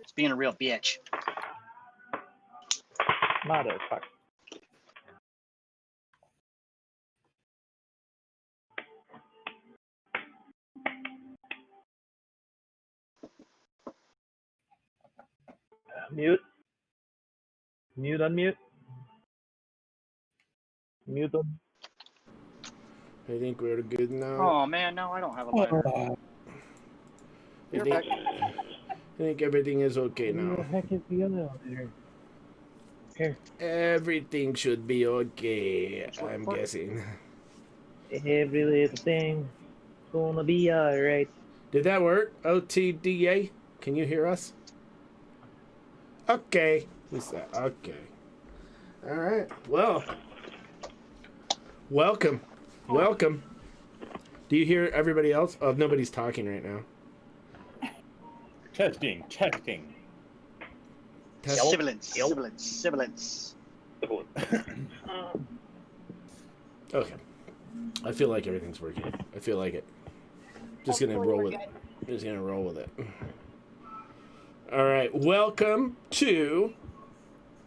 It's being a real bitch. Motherfucker. Mute. Mute, unmute. Mute them. I think we're good now. Oh man, no, I don't have a lighter. I think everything is okay Where now. the heck is the other one? Here. Everything should be okay, I'm for it. guessing. Every little thing gonna be alright. Did that work? OTDA? Can you hear us? Okay. Who's that? Okay. All right. Well, welcome. Welcome. Do you hear everybody else? Oh, nobody's talking right now. Testing. Sibilance. Okay. I feel like everything's working. I feel like it. Just gonna roll with it. Just gonna roll with it. All right. Welcome to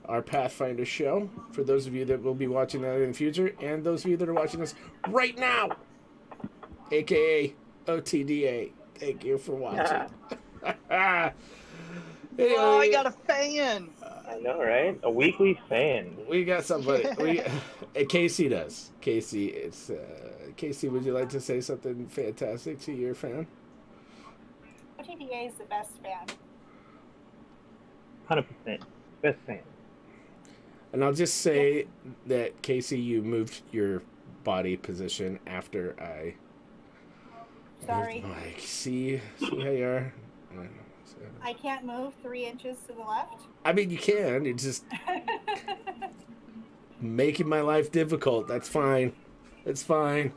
our Pathfinder show. For those of you that will be watching that in the future, and those of you that are watching us right now, aka OTDA. Thank you for watching. Anyway, Oh, I got a fan. I know, right? A weekly fan. we got somebody. Casey does. Casey, it's Casey. Would you like to say something fantastic to your fan? OTDA is the best fan. 100%. Best fan. And I'll just say that Casey, you moved your body position after I. Sorry. Like, see how you are. I can't move 3 inches to the left. I mean, you can. It's just making my life difficult. That's fine. It's fine.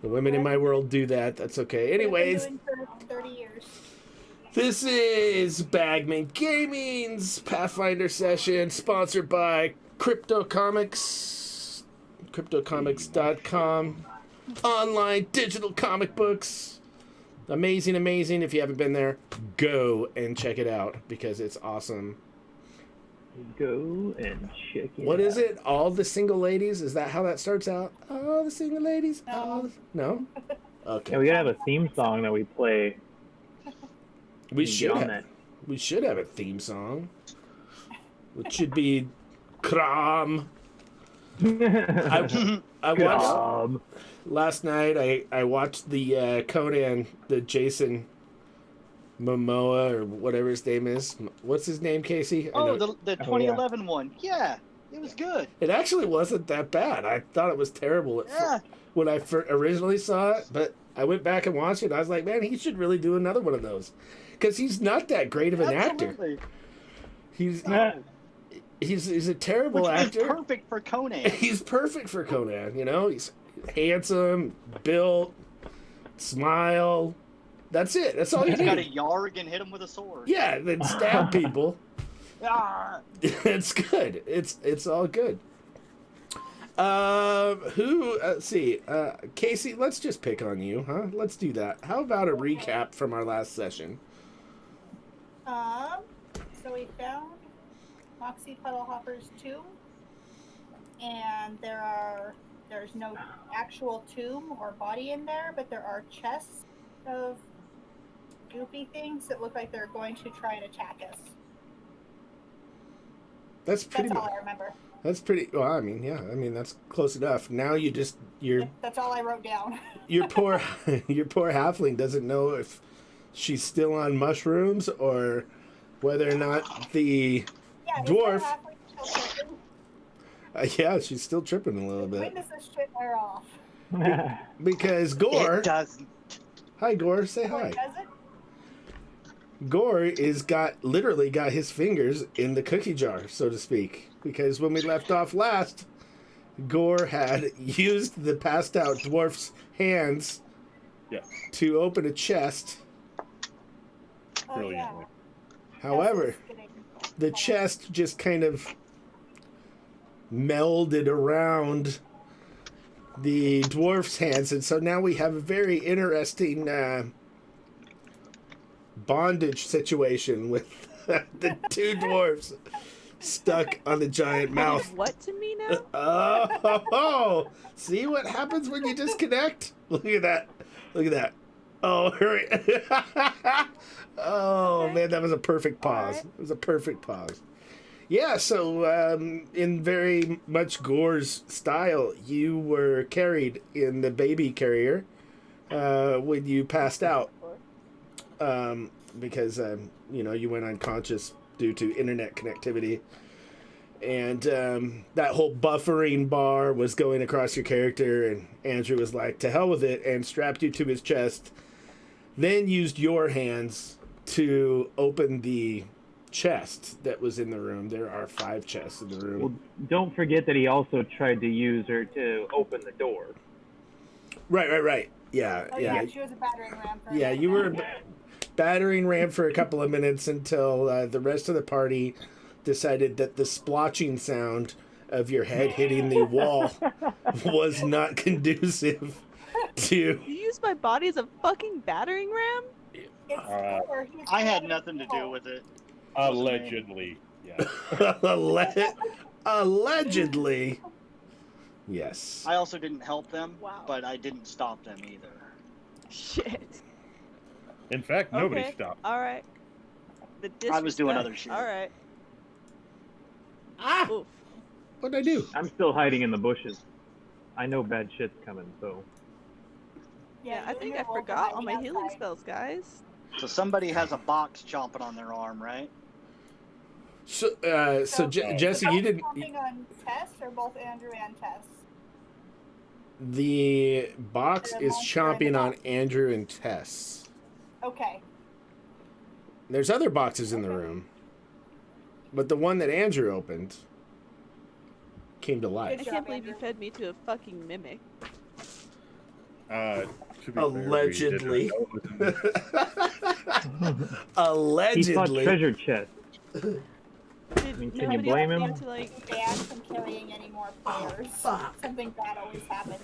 The women in my world do that. That's okay. Anyways, I've been doing for 30 years. this is Bagman Gaming's Pathfinder session, sponsored by Crypto Comics, CryptoComics.com, online digital comic books. Amazing. If you haven't been there, go and check it out because it's awesome. Go and check it out. What is it? All the single ladies? Is that how that starts out? All the single ladies? No? Okay. Yeah, we gotta have a theme song that we play. We should on have. that. We should have a theme song. Which should be Kram. I watched last night. I watched the Conan, the Jason Momoa or whatever his name is. What's his name, Casey? Oh, the 2011 one. Yeah, it was good. It actually wasn't that bad. I thought it was terrible when I originally saw it, but I went back and watched it. And I was like, man, he should really do another one of those because he's not that great of an actor. He's a terrible actor. He's perfect for Conan. He's perfect for Conan. You know, he's handsome, built, smile. That's it. That's all you need. He's got a yarg and hit him with a sword. Yeah, then stab people. Ah. It's good. It's all good. Let's see. Casey, let's just pick on you, huh? Let's do that. How about a recap from our last session? So we found Moxie Puddlehopper's tomb, and there's no actual tomb or body in there, but there are chests of goofy things that look like they're going to try and attack us. That's all I remember. That's pretty. Well, I mean, yeah. I mean, that's close enough. Now That's all I wrote down. your poor halfling doesn't know if she's still on mushrooms or whether or not the dwarf. Yeah, she's still tripping a little bit. When does this shit wear off? Because Gore. It doesn't. Hi, Gore. Say hi. Does it? Gore literally got his fingers in the cookie jar, so to speak. Because when we left off last, Gore had used the passed out dwarf's hands to open a chest. Brilliantly. However, the chest just kind of melded around the dwarf's hands, and so now we have a very interesting bondage situation with The two dwarfs stuck on the giant mouth. What to me now? Oh, see what happens when you disconnect? Look at that. Look at that. Oh, hurry. Oh, Okay. man, that was a perfect pause. All right. It was a perfect pause. Yeah, so in very much Gore's style, you were carried in the baby carrier when you passed out because, you went unconscious due to internet connectivity. And that whole buffering bar was going across your character, and Andrew was like, to hell with it, and strapped you to his chest, then used your hands to open the chest that was in the room. There are 5 chests in the room. Well, don't forget that he also tried to use her to open the door. Right. Yeah, Oh, yeah. yeah, she was a battering ram for a Yeah, minute. you were battering ram for a couple of minutes until the rest of the party decided that the splotching sound of your head hitting the wall was not conducive to... You use my body as a fucking battering ram? It's Thor, he's I had Thor. nothing to do with it. Allegedly, yeah. Allegedly. Yes. I also didn't help them, Wow. but I didn't stop them either. Shit. In fact, nobody Okay. stopped. All right. The I was doing disrespect. other shit. All right. Ah! Oof. What'd I do? I'm still hiding in the bushes. I know bad shit's coming, so... Yeah, I you think and I your wolf forgot are all my hiding healing outside. spells, guys. So somebody has a box chomping on their arm, right? So Jesse, you didn't... Chomping on Tess or both Andrew and Tess? The box And the is monster in the chomping on box. Andrew and Tess. Okay. There's other boxes in the room, but the one that Andrew opened came to I life. Good can't job, believe you Andrew. fed me to a fucking mimic. To be fair, we Allegedly. didn't know. He Allegedly. thought treasure chest. Did Can you nobody blame want him? me to, like... Banned from carrying any more players. Something bad always happens.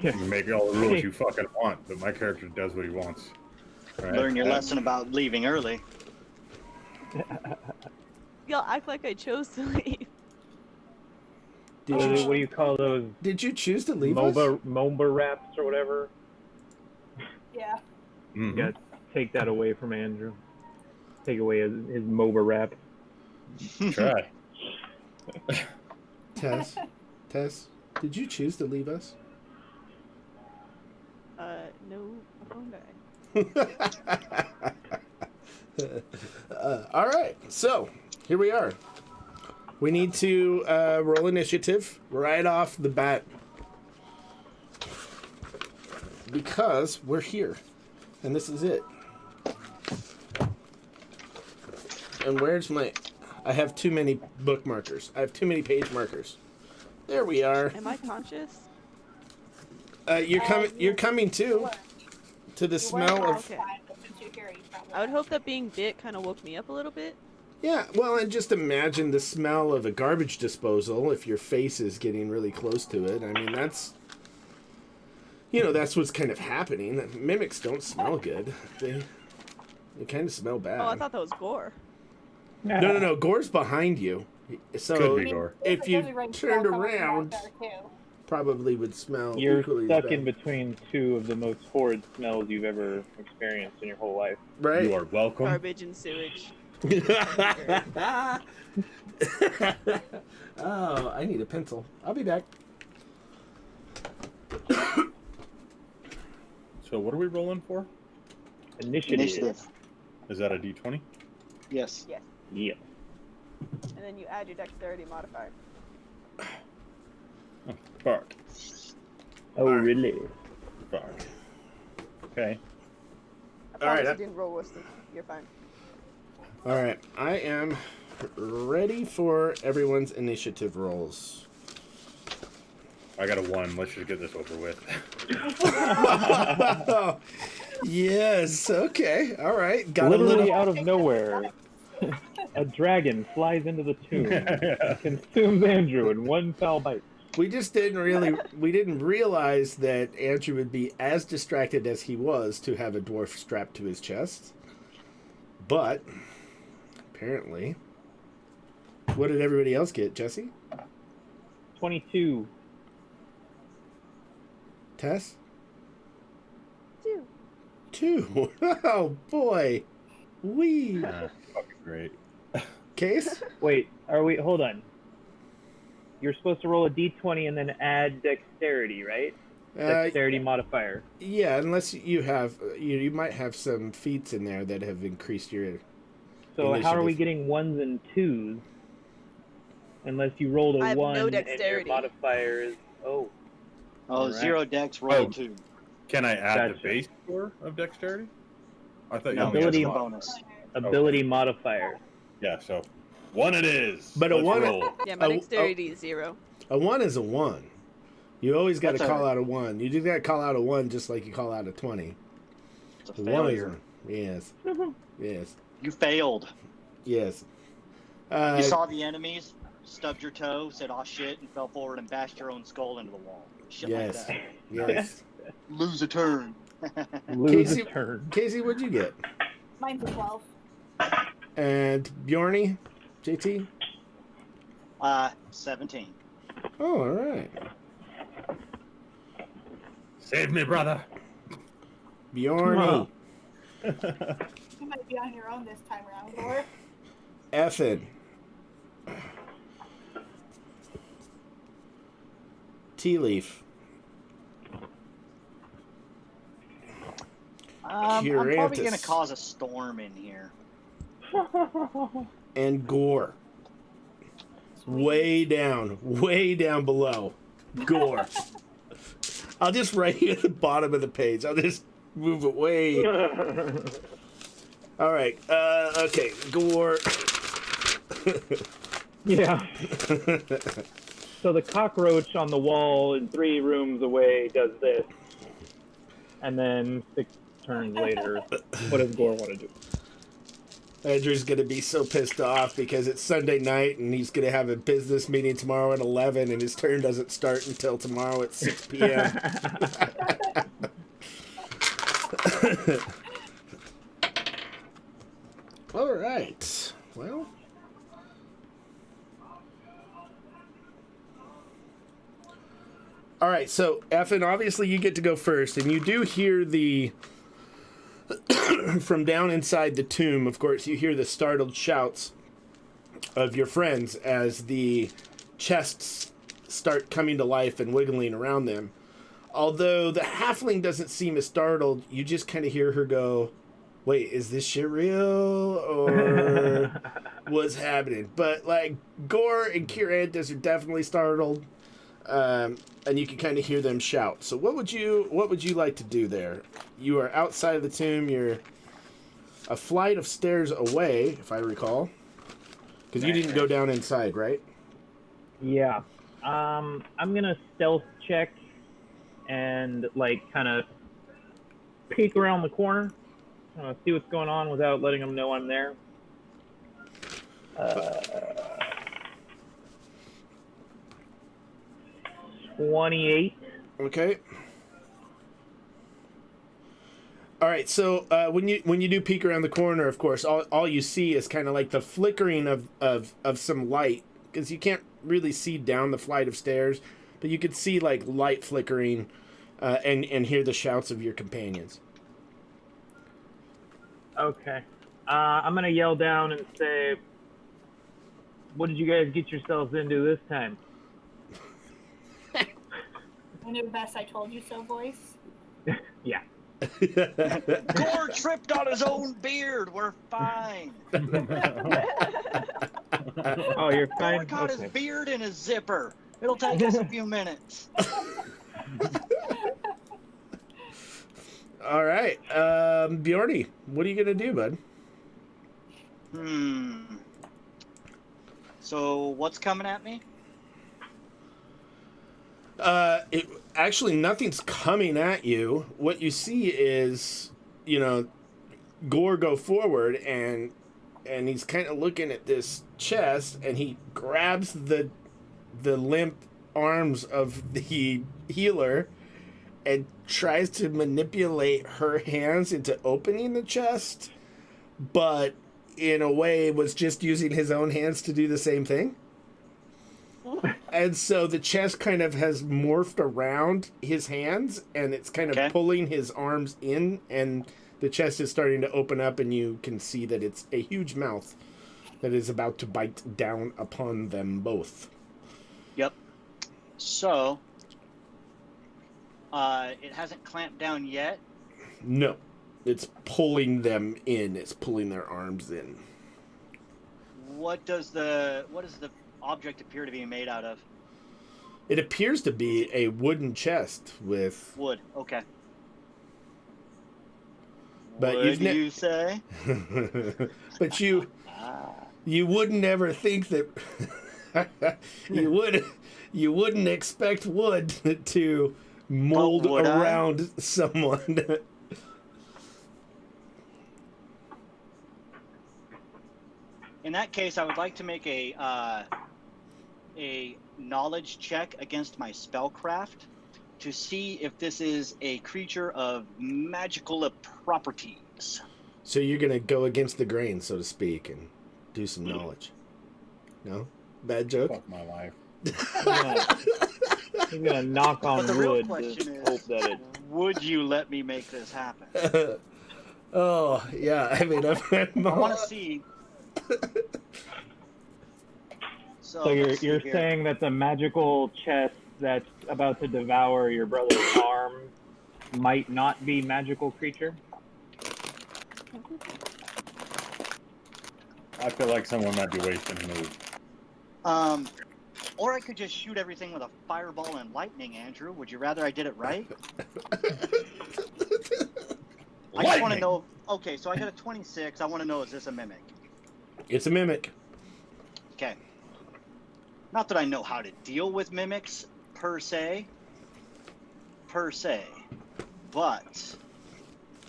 You can make all the rules you fucking want, but my character does what he wants. Right? Learn your lesson about leaving early. Y'all act like I chose to leave. Did What you, do you call those? did you choose to leave us? MOBA wraps or whatever? Yeah. Mhm. You gotta take that away from Andrew. Take away his MOBA wrap. Try. Tess, did you choose to leave us? No, my phone died. All right, so here we are. We need to roll initiative right off the bat because we're here, and this is it. And where's my... I have too many bookmarkers. I have too many page markers. There we are. Am I conscious? You're coming. You're coming too. To the smell of... Okay. I I would hope that being bit kind of woke me up a little bit. Yeah, well, and just imagine the smell of a garbage disposal if your face is getting really close to it. I mean, that's... that's what's kind of happening. Mimics don't smell good. They kind of smell bad. Oh, I thought that was gore. No. Gore's behind you. So Could be gore. if you turned around, probably would smell You're equally stuck as bad. in between two of the most horrid smells you've ever experienced in your whole life. Right? You are welcome. Garbage and sewage. Oh, I need a pencil. I'll be back. So what are we rolling for? Initiative. Is that a d20? Yes. Yes. Yeah. And then you add your dexterity modifier. Fuck. Oh, really? Fuck. Okay. I promise right, you didn't roll worse than you're fine. All right, I am ready for everyone's initiative rolls. I got a 1. Let's just get this over with. Yes. Okay. All right. Got Literally a little. out of nowhere, a dragon flies into the tomb and consumes Andrew in one foul bite. We just we didn't realize that Andrew would be as distracted as he was to have a dwarf strapped to his chest. But apparently. What did everybody else get, Jesse? 22. Tess? 2. 2. Oh, boy. Wee. Fucking great. Case? Wait, hold on. You're supposed to roll a d20 and then add dexterity, right? Dexterity modifier. Yeah, unless you have, you might have some feats in there that have increased your So how are we initiative. getting 1s and 2s? Unless you rolled a I have 1 no and your dexterity. modifier is... Oh. Oh, Alright. 0 dex, roll Oh. 2. Can I add Gotcha. the base score of dexterity? I thought you No, only had ability- it's a one. bonus. Ability modifier. Yeah, so 1 it is. But a Let's 1 roll. Yeah, my Oh, dexterity is 0. A 1 is a 1. You always got to That's call all right. out a 1. You just got to call out a 1 just like you call out a 20. It's a A 1 is failure. yes. Yes. You failed. Yes. You saw the enemies, stubbed your toe, said "aw shit," and fell forward and bashed your own skull into the wall. Shit Yes. like Yes. that. Lose a turn. Lose Casey- a turn. Casey, what'd you get? Mine's a 12. And Bjorny? JT? 17. Oh, all right. Save me, brother. Bjorny. You might be on your own this time around, Gore. Effin. Tea leaf. I'm probably going Curantus. to cause a storm in here. And Gore. Way down below. Gore. I'll just write you at the bottom of the page. I'll just move it way. All right. Okay. Gore. Yeah. So the cockroach on the wall in 3 rooms away does this. And then 6 turns later, what does Gore want to do? Andrew's going to be so pissed off because it's Sunday night and he's going to have a business meeting tomorrow at 11 and his turn doesn't start until tomorrow at 6 p.m. All right. Well. All right, so Effin, obviously you get to go first, and you do hear the from down inside the tomb. Of course, you hear the startled shouts of your friends as the chests start coming to life and wiggling around them. Although the halfling doesn't seem as startled, you just kind of hear her go, "Wait, is this shit real or what's happening?" But like Gore and Curantus are definitely startled. And you can kind of hear them shout. So what would you like to do there? You are outside of the tomb. You're a flight of stairs away, if I recall, because you didn't go down inside, right? Yeah. I'm gonna stealth check and like kind of peek around the corner, see what's going on without letting them know I'm there. 28. Okay. All right. So when you do peek around the corner, of course, all you see is kind of like the flickering of some light, because you can't really see down the flight of stairs, but you could see like light flickering, and hear the shouts of your companions. Okay. I'm gonna yell down and say, "What did you guys get yourselves into this time?" I knew best I told you so voice. Yeah. Gore tripped on his own beard. We're fine. Oh, you're Gore fine. caught Okay. his beard in his zipper. It'll take us a few minutes. All right. Bjorny, what are you gonna do, bud? So what's coming at me? Actually, nothing's coming at you. What you see is, Gore go forward, and he's kind of looking at this chest, and he grabs the limp arms of the healer and tries to manipulate her hands into opening the chest, but in a way, was just using his own hands to do the same thing. And so the chest kind of has morphed around his hands, and it's kind of pulling his arms in, and the chest is starting to open up, and you can see that it's a huge mouth that is about to bite down upon them both. Yep. So, it hasn't clamped down yet? No. It's pulling them in. It's pulling their arms in. What does the object appear to be made out of? It appears to be a wooden chest with wood. Okay. But what do you say? But you wouldn't ever think that you wouldn't expect wood to mold around someone. In that case, I would like to make a knowledge check against my spellcraft to see if this is a creature of magical properties. So you're going to go against the grain, so to speak, and do some knowledge. No? Bad joke? Fuck my life. He's going to knock on But the real wood question to is, hope that it... would you let me make this happen? Oh, yeah. I mean, I want to see... So you're saying that the magical chest that's about to devour your brother's arm might not be magical creature? I feel like someone might be wasting a move. Or I could just shoot everything with a fireball and lightning, Andrew. Would you rather I did it right? I just want to know... Okay, so I got a 26. I want to know, is this a mimic? It's a mimic. Okay. Not that I know how to deal with mimics, per se, but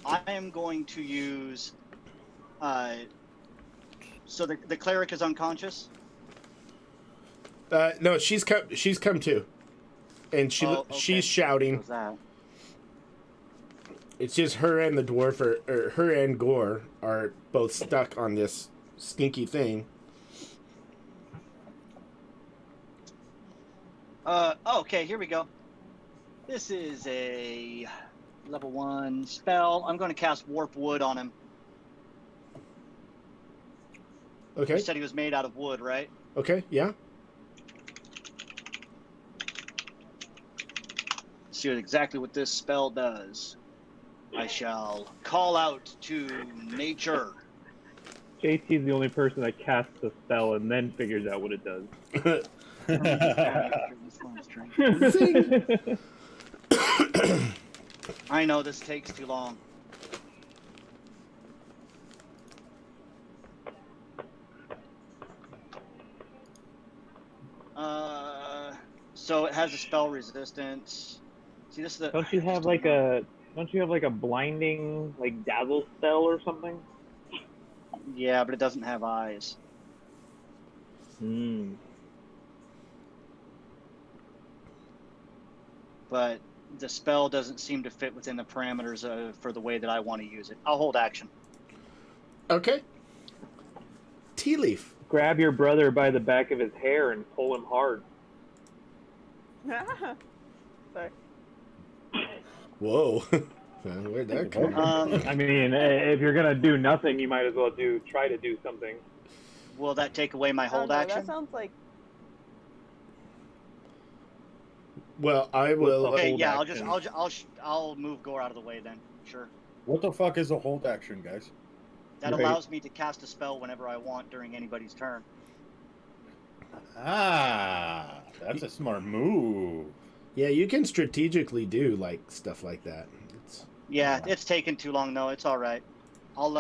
I am going to use... so the cleric is unconscious? No, she's come too. And she's shouting. What was that? It's just her and the dwarf, or her and Gore, are both stuck on this stinky thing. Okay, here we go. This is a level 1 spell. I'm going to cast Warp Wood on him. Okay. You said he was made out of wood, right? Okay, yeah. See exactly what this spell does. I shall call out to nature. JT's the only person that casts the spell and then figures out what it does. I know this takes too long. So it has a spell resistance. See, this is the. Don't you have like a blinding, like, dazzle spell or something? Yeah, but it doesn't have eyes. Hmm. But the spell doesn't seem to fit within the parameters for the way that I want to use it. I'll hold action. Okay. Tea leaf. Grab your brother by the back of his hair and pull him hard. Sorry. Whoa. Where'd that come from? I mean, if you're gonna do nothing, you might as well try to do something. Will that take away my hold action? That sounds like... Well, I will. Okay, yeah, I'll move Gore out of the way then. Sure. What the fuck is a hold action, guys? That allows me to cast a spell whenever I want during anybody's turn. Ah, that's a smart move. Yeah, you can strategically do like stuff like that. It's taken too long though. It's all right. I'll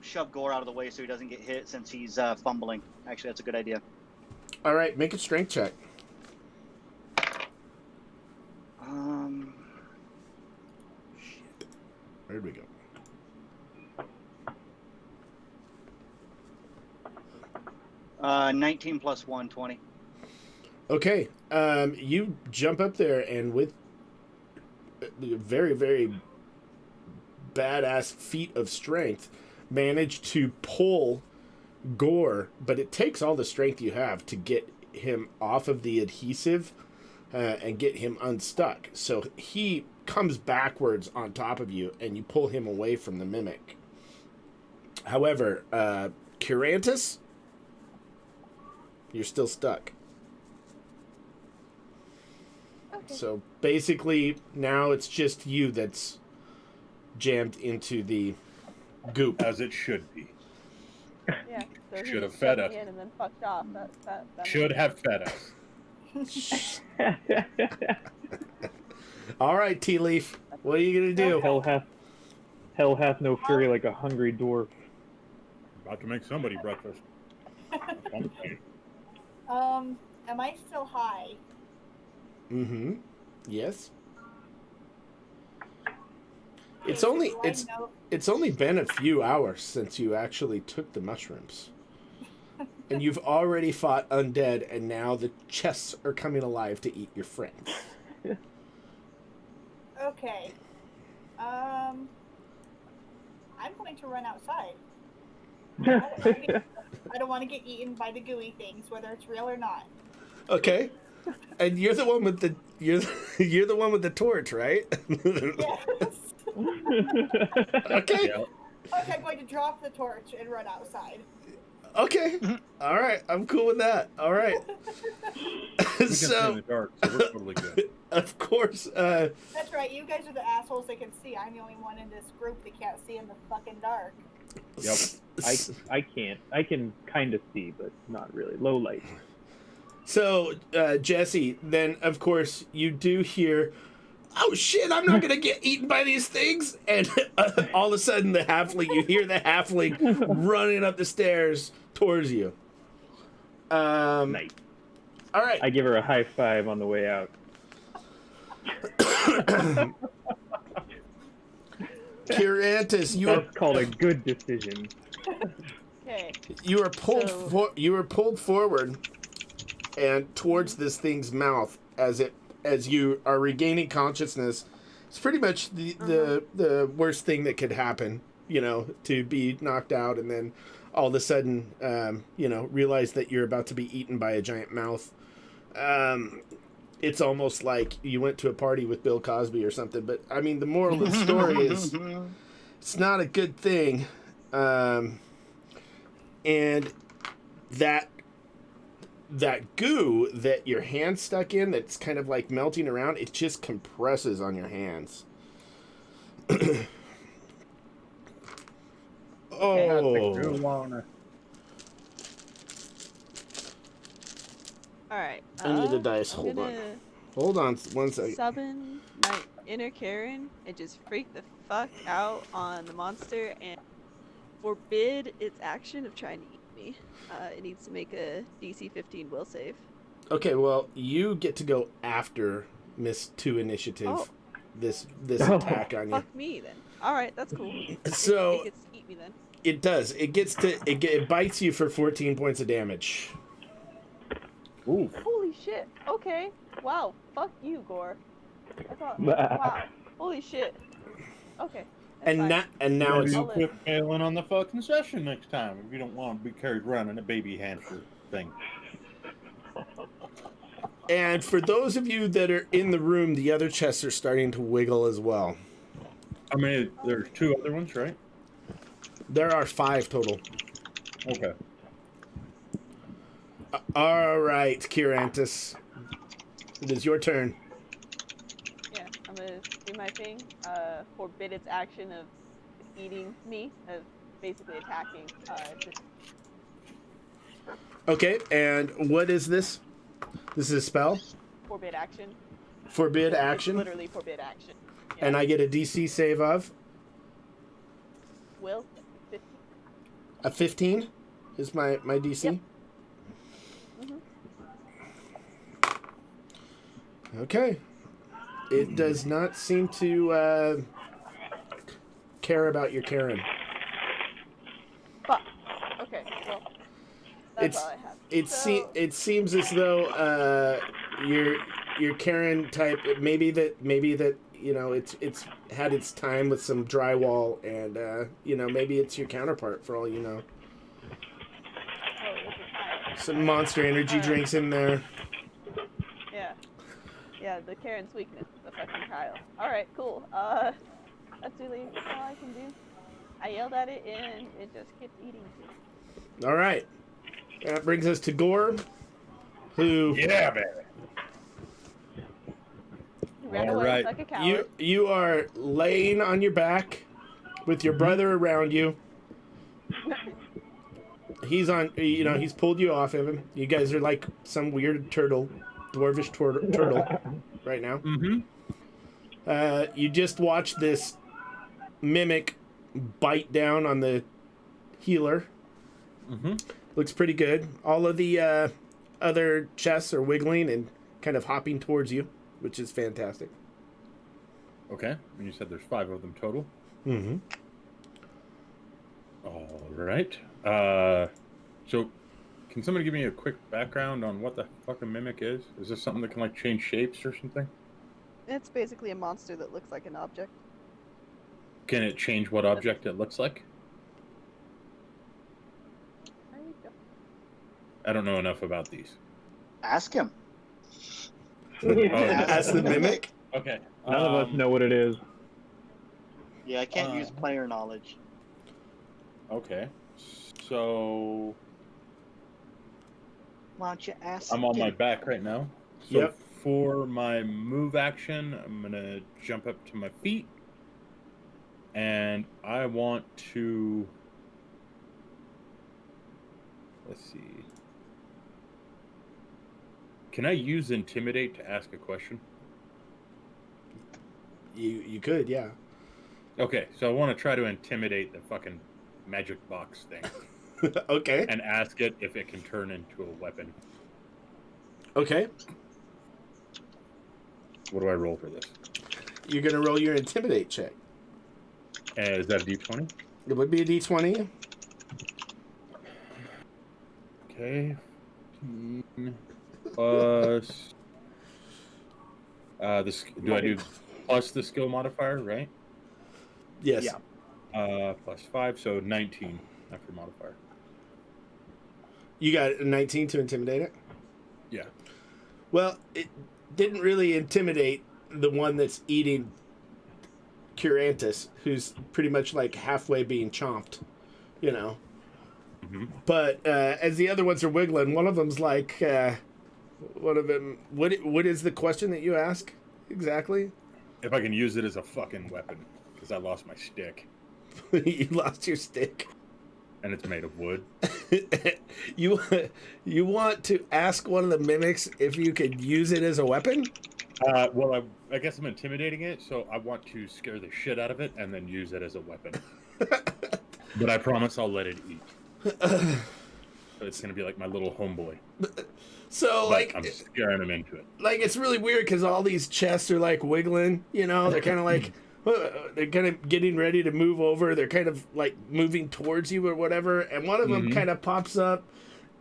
shove Gore out of the way so he doesn't get hit since he's fumbling. Actually, that's a good idea. All right, make a strength check. Shit. Where'd we go? Uh, 19 plus 1, 20. Okay, you jump up there and with a very, very badass feat of strength, manage to pull Gore, but it takes all the strength you have to get him off of the adhesive and get him unstuck. So he comes backwards on top of you, and you pull him away from the mimic. However, Curantus, you're still stuck. Okay. So basically, now it's just you that's jammed into the goop. As it should be. Yeah. So he Should have just fed shoved us. me in and then fucked off. That Should have fed us. All right, Tea Leaf, what are you gonna do? Hell hath no fury like a hungry dwarf. About to make somebody breakfast. Am I still high? Mm-hmm. Yes. Okay, It's so only do I know- it's only been a few hours since you actually took the mushrooms. And you've already fought undead, and now the chests are coming alive to eat your friends. Okay. I'm going to run outside. I don't want to get eaten by the gooey things, whether it's real or not. Okay. And you're the one with the you're the one with the torch, right? Yes. Okay. Yeah. Okay, I'm going to drop the torch and run outside. Okay. All right. I'm cool with that. All right. We can see in So, the dark, so we're totally good. of course, That's right, you guys are the assholes that can see. I'm the only one in this group that can't see in the fucking dark. Yep. I can't. I can kind of see, but not really. Low light. So, Jesse, then of course you do hear, "Oh shit! I'm not gonna get eaten by these things!" And all of a sudden, you hear the halfling running up the stairs towards you. Nice. All right. I give her a high five on the way out. Curantus, That's called a good decision. Okay. you are pulled So- you were pulled forward and towards this thing's mouth as you are regaining consciousness. It's pretty much the worst thing that could happen, to be knocked out and then all of a sudden realize that you're about to be eaten by a giant mouth. It's almost like you went to a party with Bill Cosby or something, but I mean the moral of the story is it's not a good thing. And that goo that your hand's stuck in, that's kind of like melting around, it just compresses on your hands. Oh, Alright. I need a dice. Hold on 1 second. Summon my inner Karen and just freak the fuck out on the monster and forbid its action of trying to eat me. It needs to make a DC 15 will save. Okay, well, you get to go after Miss 2 initiative. Oh. This Oh. attack on you. Fuck me then. Alright, that's cool. So- it gets to eat me then. It does. It bites you for 14 points of damage. Ooh. Holy shit. Okay. Wow. Fuck you, Gore. I thought. Wow. Holy shit. Okay. that's fine. Now it's Maybe you I'll quit failing on the fucking session next time if you don't want to be carried around in a baby hamster thing. and for those of you that are in the room, the other chests are starting to wiggle as well. I mean, there's 2 other ones, right? There are 5 total. Okay. All right, Curantus. It is your turn. Yeah, I'm gonna do my thing. Forbid its action of eating me, of basically attacking. Just Okay, and what is this? This is a spell? forbid action. Forbid It's action? literally forbid action. Yeah. And I get a DC save of? Will 15. A 15 is my DC? Yep. Okay. It does not seem to care about your Karen. Fuck. Okay. Well, that's It's- all I have. It seems as though your Karen type maybe that you know, it's had its time with some drywall, and you know, maybe it's your counterpart for all you know. Oh, it's a tile. Some Monster Energy drinks in there. Yeah. Yeah, the Karen's weakness, the fucking tile. Alright, cool. That's really all I can do. I yelled at it and it just kept eating me. All right, that brings us to Gore, who Yeah, baby. You ran All away right. like a coward. you are laying on your back with your brother around you. He's on, you know, he's pulled you off of him. You guys are like some weird turtle, dwarvish turtle right now. Mm-hmm. You just watched this mimic bite down on the healer. Mm-hmm. Looks pretty good. All of the other chests are wiggling and kind of hopping towards you, which is fantastic. Okay. And you said there's 5 of them total. Mm-hmm. All right. So can somebody give me a quick background on what the fucking mimic is? Is this something that can like change shapes or something? It's basically a monster that looks like an object. Can it change what object it looks like? There you go. I don't know enough about these. Ask him. As the mimic? Okay. None of us know what it is. Yeah, I can't use player knowledge. Okay. So Why don't you ask I'm on my him? back right now. So Yep. for my move action, I'm gonna jump up to my feet, and I want to. Let's see. Can I use Intimidate to ask a question? You could, yeah. Okay, so I want to try to intimidate the fucking magic box thing Okay. and ask it if it can turn into a weapon. Okay. What do I roll for this? You're gonna roll your intimidate check. Is that a D20? It would be a D20. Okay. Plus. This do I do plus the skill modifier, right? Yes. Yeah. Plus 5, so 19 after modifier. You got a 19 to intimidate it? Yeah. Well, it didn't really intimidate the one that's eating Curantus, who's pretty much like halfway being chomped, you know. Mm-hmm. But as the other ones are wiggling, one of them's like, one of them. What is the question that you ask exactly? If I can use it as a fucking weapon, because I lost my stick, You lost your stick. and it's made of wood. you want to ask one of the mimics if you could use it as a weapon? Well, I guess I'm intimidating it, so I want to scare the shit out of it and then use it as a weapon. But I promise I'll let it eat. So it's gonna be like my little homeboy. So, But like, I'm scaring him into it. like it's really weird because all these chests are like wiggling. You know, they're kind of like they're kind of getting ready to move over. They're kind of like moving towards you or whatever. And one of them kind of pops up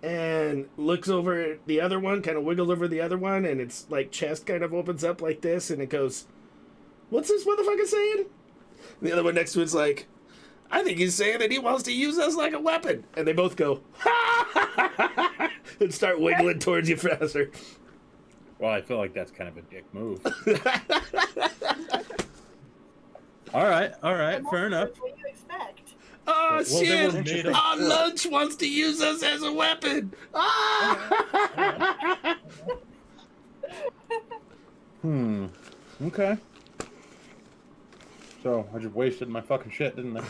and looks over at the other one, kind of wiggles over the other one, and its like chest kind of opens up like this, and it goes, "What's this motherfucker saying?" And the other one next to it's like, "I think he's saying that he wants to use us like a weapon." And they both go, "Ha!" and start wiggling towards you faster. Well, I feel like that's kind of a dick move. All right, fair enough. What do you expect? Oh, Well, they shit! were made of Our wood. lunch wants to use us as a weapon! Ah! Okay. So, I just wasted my fucking shit, didn't I?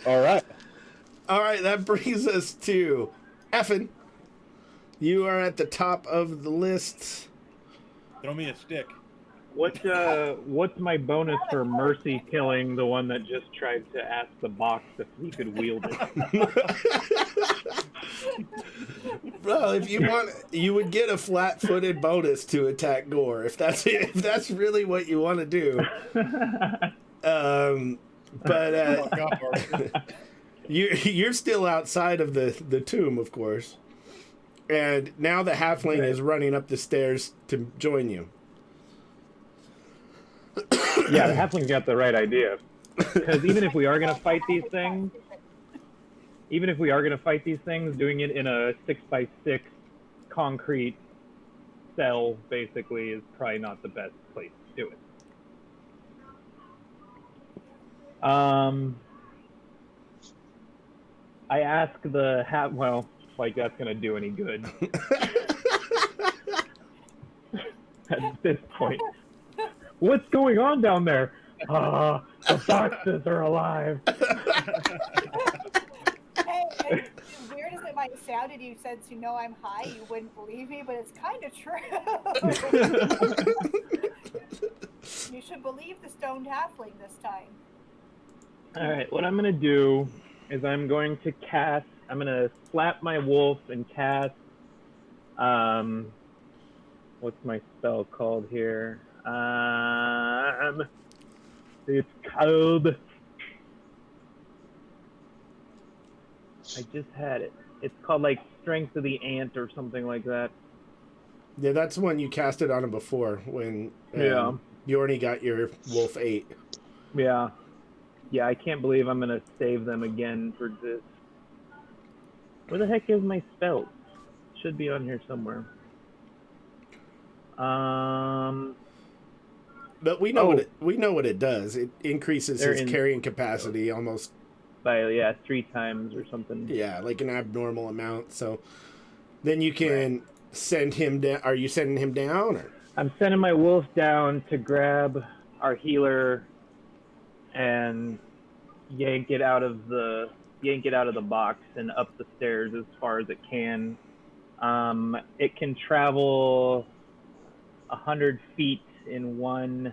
All right. Alright, that brings us to Effin. You are at the top of the list. Throw me a stick. What's my bonus for mercy killing the one that just tried to ask the box if he could wield it? Well, if you want, you would get a flat-footed bonus to attack Gore if that's really what you want to do. But Fuck off, Arthur. you're still outside of the tomb, of course, and now the halfling is running up the stairs to join you. Yeah, the halfling got the right idea. Because even if we are going to fight these things, doing it in a 6x6 concrete cell, basically, is probably not the best place to do it. I ask the well, like that's going to do any good at this point. What's going on down there? The foxes are alive. Hey, as weird as it might sound, and you since you know I'm high, you wouldn't believe me, but it's kind of true. You should believe the stoned halfling this time. All right, what I'm going to do is I'm going to slap my wolf and cast, what's my spell called here? It's called, I just had it. It's called like Strength of the Ant or something like that. Yeah, that's when you cast it on him before, when you already got your wolf 8. Yeah. Yeah, I can't believe I'm going to save them again for this. Where the heck is my spell? Should be on here somewhere. But we know what it does. It increases his carrying capacity almost by 3 times or something. Yeah, like an abnormal amount. So then you can send him down. Are you sending him down, or? I'm sending my wolf down to grab our healer and yank it out of the box and up the stairs as far as it can. It can travel 100 feet in one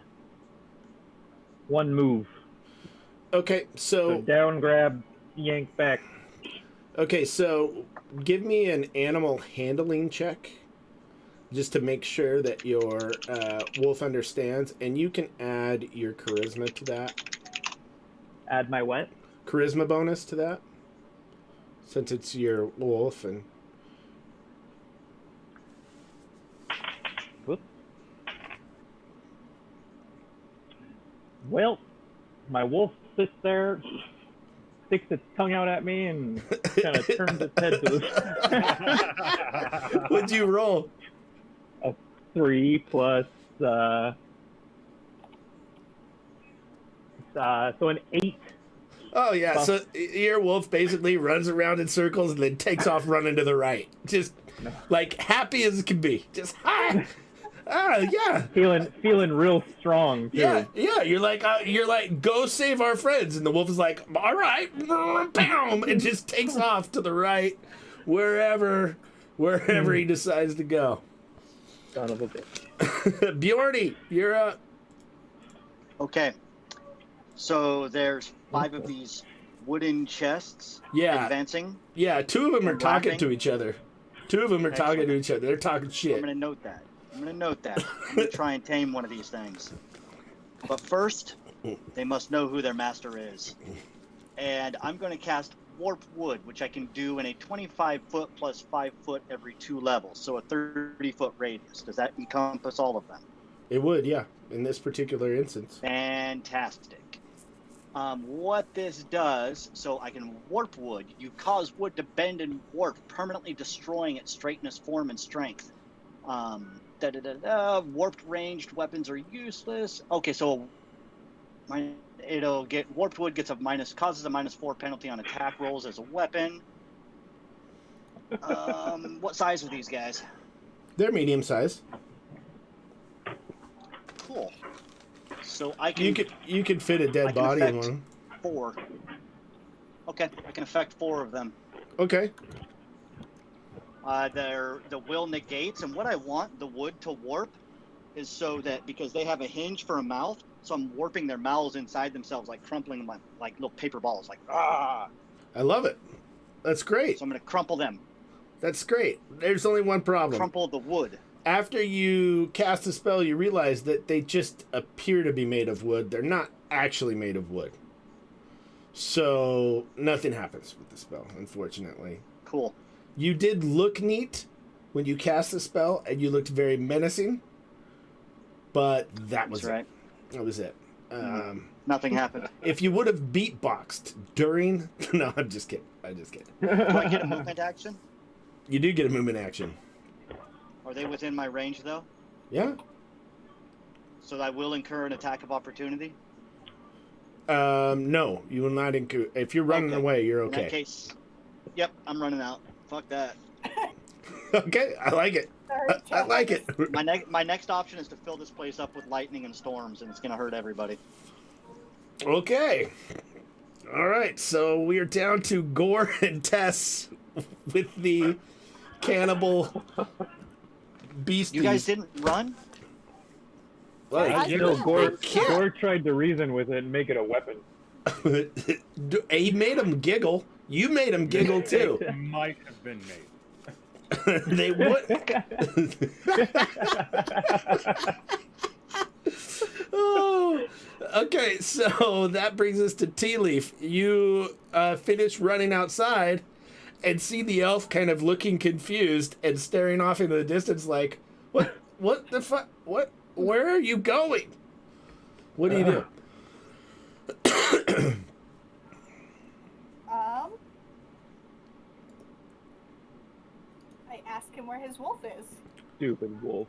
move. Okay, so down, grab, yank back. Okay, so give me an animal handling check, just to make sure that your wolf understands, and you can add your charisma to that. Add my what? Charisma bonus to that, since it's your wolf. And whoops. Well, my wolf sits there, sticks its tongue out at me, and kind of turns its head to the... What'd you roll? A 3 plus... so an 8. Oh, yeah. Buff. So your wolf basically runs around in circles and then takes off running to the right. Just, like, happy as it can be. Just, hi! Yeah. Feeling real strong, too. Yeah. You're like, go save our friends. And the wolf is like, all right. Bam! And just takes off to the right, wherever he decides to go. Son of a bitch. Bjorny, you're up. Okay. So there's 5 of these wooden chests advancing. Yeah, 2 of them are talking to each other. 2 of them are talking to each other. They're talking shit. I'm going to note that. I'm going to try and tame one of these things. But first, they must know who their master is. And I'm going to cast Warp Wood, which I can do in a 25-foot plus 5-foot every 2 levels. So a 30-foot radius. Does that encompass all of them? It would, yeah, in this particular instance. Fantastic. What this does, so I can warp wood. You cause wood to bend and warp, permanently destroying its straightness, form, and strength. Warped ranged weapons are useless. Okay, so it'll get warped wood causes a -4 penalty on attack rolls as a weapon. What size are these guys? They're medium size. Cool. So I can. You could fit a dead body in one. 4. Okay, I can affect 4 of them. Okay. The will negates, and what I want the wood to warp is so that because they have a hinge for a mouth, so I'm warping their mouths inside themselves, like crumpling them like little paper balls, like ah. I love it. That's great. So I'm gonna crumple them. That's great. There's only one problem. Crumple the wood. After you cast a spell, you realize that they just appear to be made of wood. They're not actually made of wood. So nothing happens with the spell, unfortunately. Cool. You did look neat when you cast the spell, and you looked very menacing. But that was right. That was it. Nothing happened. If you would have beatboxed during... No, I'm just kidding. Do I get a movement action? You do get a movement action. Are they within my range, though? Yeah. So I will incur an attack of opportunity? No, you will not incur... If you're running Okay. away, you're In that okay. case, yep, I'm running out. Fuck that. Okay, I like it. Sorry, I like it. My next option is to fill this place up with lightning and storms, and it's going to hurt everybody. Okay. All right, so we are down to Gore and Tess with the cannibal beasties. You guys didn't run? Like, No, Gore can't. tried to reason with it and make it a weapon. He made him giggle. You made him giggle too. It might have been made. They would. Oh, okay. So that brings us to Tea Leaf. You finish running outside and see the elf kind of looking confused and staring off into the distance, like, "What? What the fuck? What? Where are you going? What do you do?" I ask him where his wolf is. Stupid wolf.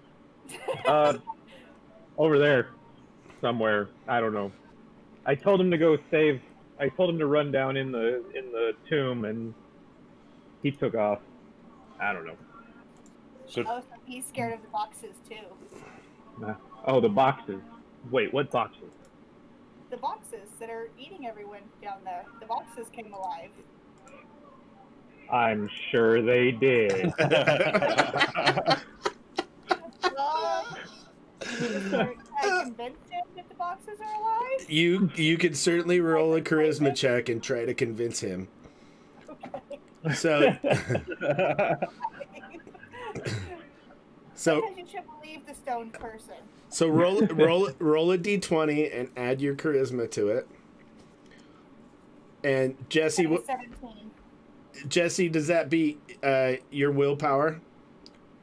Over there, somewhere. I don't know. I told him to go save. I told him to run down in the tomb, and he took off. I don't know. So Oh, so he's scared of the boxes too. Oh, the boxes. Wait, what boxes? The boxes that are eating everyone down there. The boxes came alive. I'm sure they did. I convinced him that the boxes are alive. You could certainly roll a charisma check and try to convince him. Okay. So, so Because you should believe the stone person. So roll a d20 and add your charisma to it. And Jesse, That is 17. Jesse, does that be your willpower,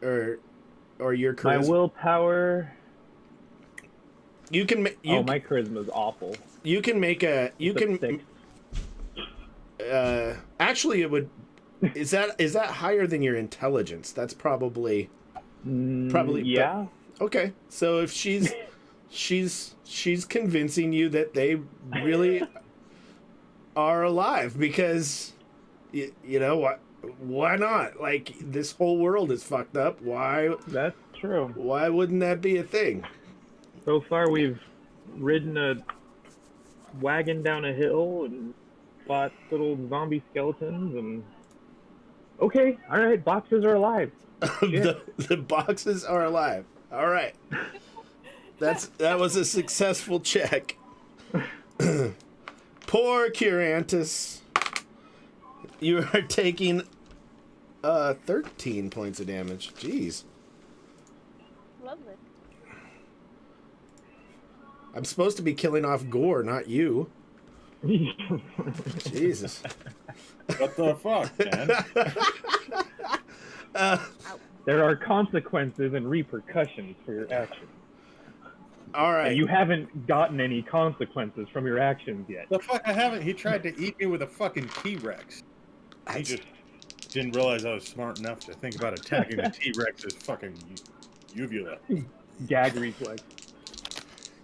or your charisma? My willpower. You can My charisma's awful. you can make a you It's a can 6. actually it would is that higher than your intelligence? That's probably Yeah. okay. So if she's convincing you that they really are alive, because you know why not? Like, this whole world is fucked up. Why That's true. wouldn't that be a thing? So far, we've ridden a wagon down a hill and fought little zombie skeletons and... Okay, alright, boxes are alive. the boxes are alive. All right. That was a successful check. Poor Curantus. You are taking 13 points of damage. Jeez. Lovely. I'm supposed to be killing off Gore, not you. Jesus. what the fuck, man? There are consequences and repercussions for your actions. All right. And you haven't gotten any consequences from your actions yet. The fuck I haven't. He tried to eat me with a fucking T-Rex. He just didn't realize I was smart enough to think about attacking the T-Rex's fucking uvula. Gag reflex.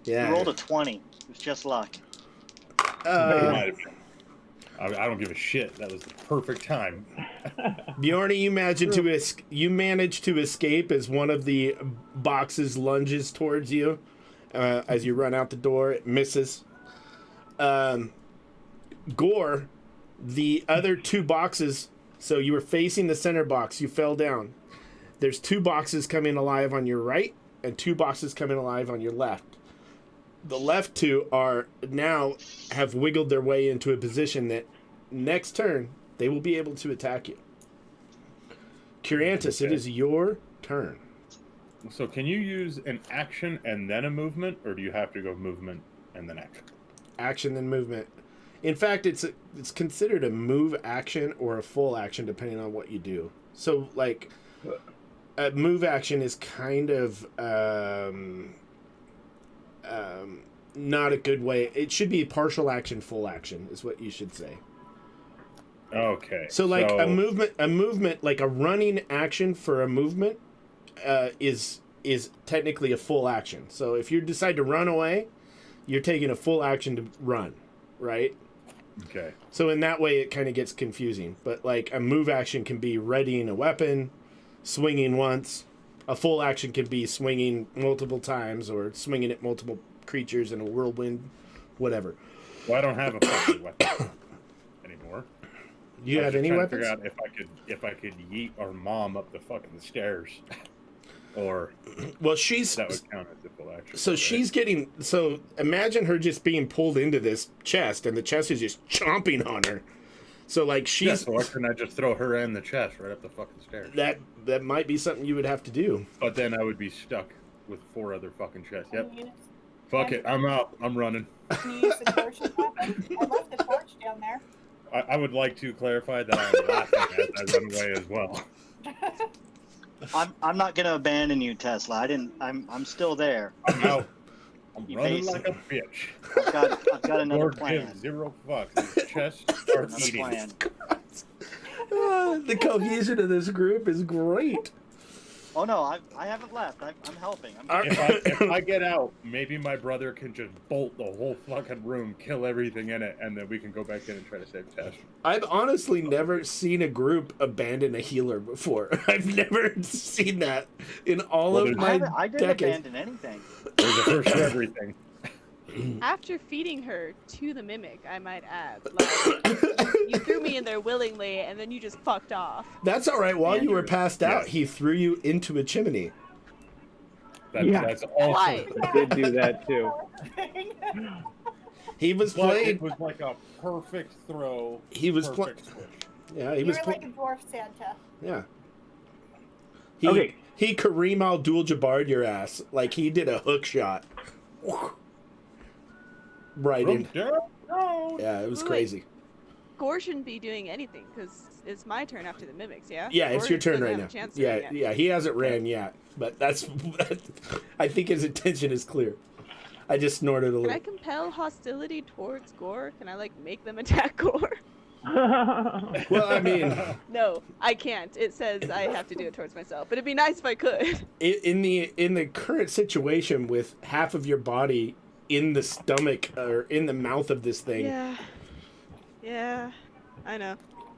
Yeah. You rolled a 20. It was just luck. It might have been. I don't give a shit. That was the perfect time. Bjorny, you managed to escape as one of the boxes lunges towards you. As you run out the door, it misses. Gore, the other two boxes, so you were facing the center box, you fell down. There's two boxes coming alive on your right and two boxes coming alive on your left. The left two have wiggled their way into a position that next turn they will be able to attack you. Curantus, Okay. it is your turn. So can you use an action and then a movement, or do you have to go movement and then action? Action then movement. In fact, it's considered a move action or a full action depending on what you do. So like a move action is kind of not a good way. It should be partial action, full action is what you should say. Okay. So like a movement, like a running action for a movement, is technically a full action. So if you decide to run away, you're taking a full action to run, right? Okay. So in that way, it kind of gets confusing. But like a move action can be readying a weapon, swinging once. A full action can be swinging multiple times or swinging at multiple creatures in a whirlwind, whatever. Well, I don't have a fucking weapon anymore. Do you have any weapons? I was trying to figure out if I could yeet our mom up the fucking stairs, or Well, that would count as a full action. So right? she's getting. So imagine her just being pulled into this chest, and the chest is just chomping on her. So like she's. Yeah, so why couldn't I just throw her in the chest right up the fucking stairs? That might be something you would have to do. But then I would be stuck with 4 other fucking chests. Yep. Can you Fuck it. I'm out. I'm running. use the torch's weapon? I left the torch down there. I would like to clarify that I'm laughing as I run away as well. I'm not gonna abandon you, Tesla. I'm still there. I'm out. I'm You running basic- like a bitch. I've got another Lord plan. gives 0 fucks. These chests start Another eating. plan. The cohesion of this group is great. Oh no, I haven't left. I'm helping. If I get out, maybe my brother can just bolt the whole fucking room, kill everything in it, and then we can go back in and try to save Tess. I've honestly never seen a group abandon a healer before. I've never seen that in all of my I didn't decades. abandon anything. There's a first for everything. After feeding her to the mimic, I might add. Like, you threw me in there willingly, and then you just fucked off. That's all right. While you were Andrew. passed out, Yes. he threw you into a chimney. That's awesome. Why? I did do that too. He was But playing. it was like a perfect throw. He was playing. perfect switch. Yeah, he You was were playing. like a dwarf Santa. Yeah. He Okay. he Kareem Abdul-Jabbar'd your ass like he did a hook shot. Right From in. down. Yeah, it was Wait. crazy. Gore shouldn't be doing anything because it's my turn after the mimics, yeah? Yeah, it's Gore your turn doesn't right have now. a chance to Yeah, run yet. yeah, he hasn't ran yet, but that's. I think his intention is clear. I just snorted a Can I little. compel hostility towards Gore? Can I, like, make them attack Gore? Well, I mean, No, I can't. It says I have to do it towards myself. But it'd be nice if I could. in the current situation with half of your body in the stomach or in the mouth of this thing, Yeah. Yeah. I know.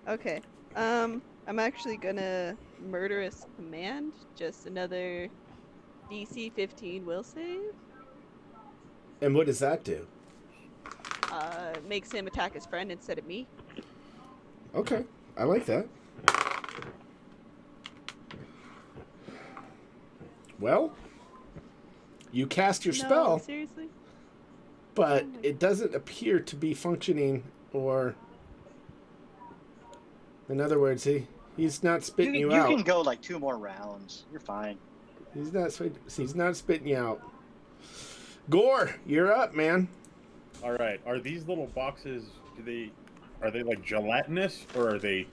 Okay. I'm actually gonna Murderous Command. Just another DC 15 will save. and what does that do? Makes him attack his friend instead of me. Okay, I like that. Well, you cast your No, spell, seriously? but Oh my it doesn't appear to be functioning, or in other words, he's not spitting you, You out. can go like 2 more rounds. You're fine. He's not spitting you out. Gore, you're up, man. All right. Are these little boxes? Are they like gelatinous or are they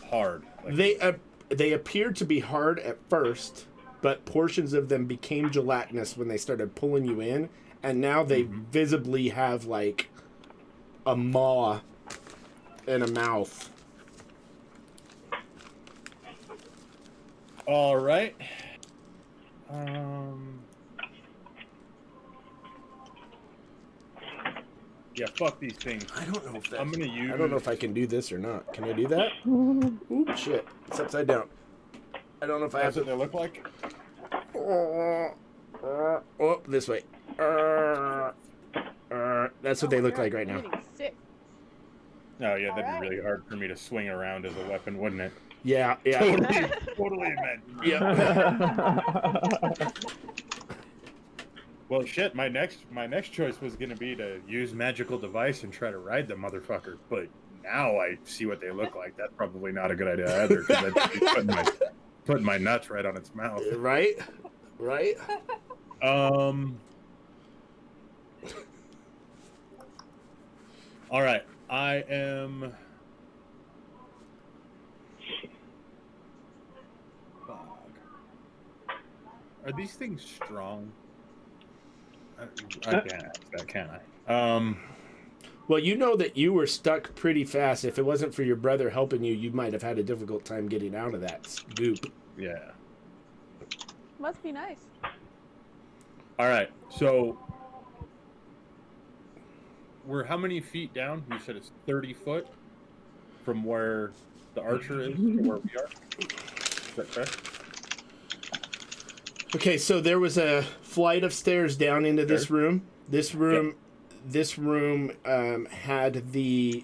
hard? Like, They appear to be hard at first, but portions of them became gelatinous when they started pulling you in, and now they visibly have like a maw and a mouth. all right. Yeah, fuck these things. I don't know if I'm gonna use. I don't know if I can do this or not. Can I do that? Oop, shit. It's upside down. I don't know if I have That's what to. they look like. Oh, this way. That's what they look like right now. I'm getting sick. Oh yeah, that'd Alright. be really hard for me to swing around as a weapon, wouldn't it? Yeah, yeah. Totally imagine. Yeah. Well, shit. My next choice was gonna be to use magical device and try to ride the motherfucker, but now I see what they look like. That's probably not a good idea either, because I'd be putting my nuts right on its mouth. Right? Right? All right. I am. Fuck. Are these things strong? I can't ask that, can I? Well, you know that you were stuck pretty fast. If it wasn't for your brother helping you, you might have had a difficult time getting out of that goop. Yeah. Must be nice. All right. So we're how many feet down? You said it's 30 foot from where the archer is to where we are. Is that correct? Okay, so there was a flight of stairs down into this room. This room had the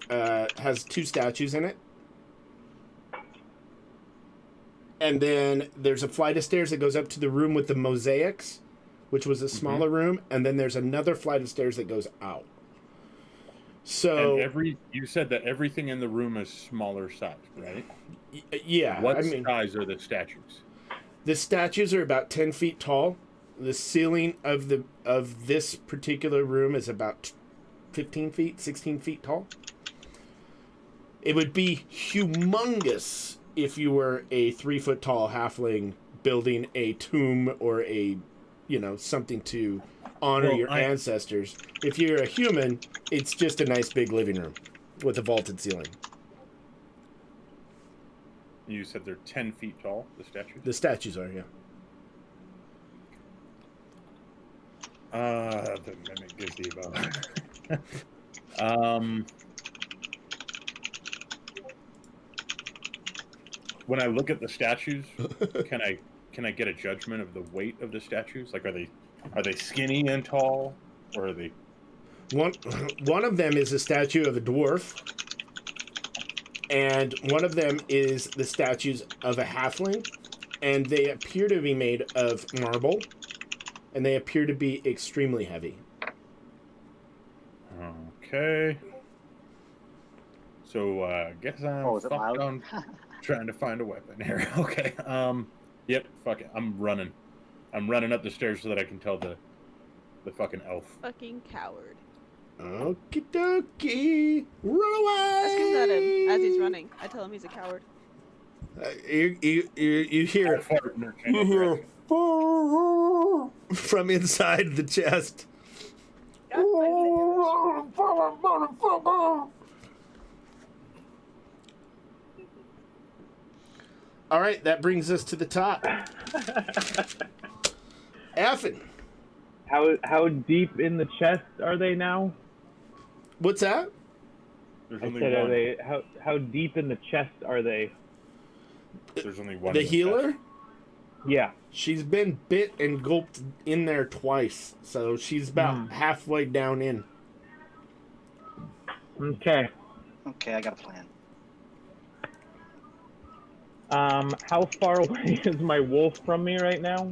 has two statues in it. And then there's a flight of stairs that goes up to the room with the mosaics, which was a smaller room, and then there's another flight of stairs that goes out. So And you said that everything in the room is smaller size, right? Yeah. What size are the statues? The statues are about 10 feet tall. The ceiling of this particular room is about 15 feet, 16 feet tall. It would be humongous if you were a 3-foot tall halfling building a tomb or a, something to honor your ancestors. If you're a human, it's just a nice big living room with a vaulted ceiling. You said they're 10 feet tall, the statues? The statues are, yeah. The mimic gazebo. When I look at the statues, can I get a judgment of the weight of the statues? Like, are they skinny and tall, or are they? One of them is a statue of a dwarf, and one of them is the statues of a halfling, and they appear to be made of marble, and they appear to be extremely heavy. Okay. So I guess I'm fucked on trying to find a weapon here. Okay. Yep. Fuck it. I'm running up the stairs so that I can tell the fucking elf. Fucking coward. Okie dokie. Run away! I screamed at him as he's running. I tell him he's a coward. You hear from inside the chest. All right, that brings us to the top. Effin. How deep in the chest are they now? What's that? There's I only said, one. are they how deep in the chest are they? There's only one. The healer? Yeah. She's been bit and gulped in there twice, so she's about halfway down in. Okay. Okay, I got a plan. How far away is my wolf from me right now?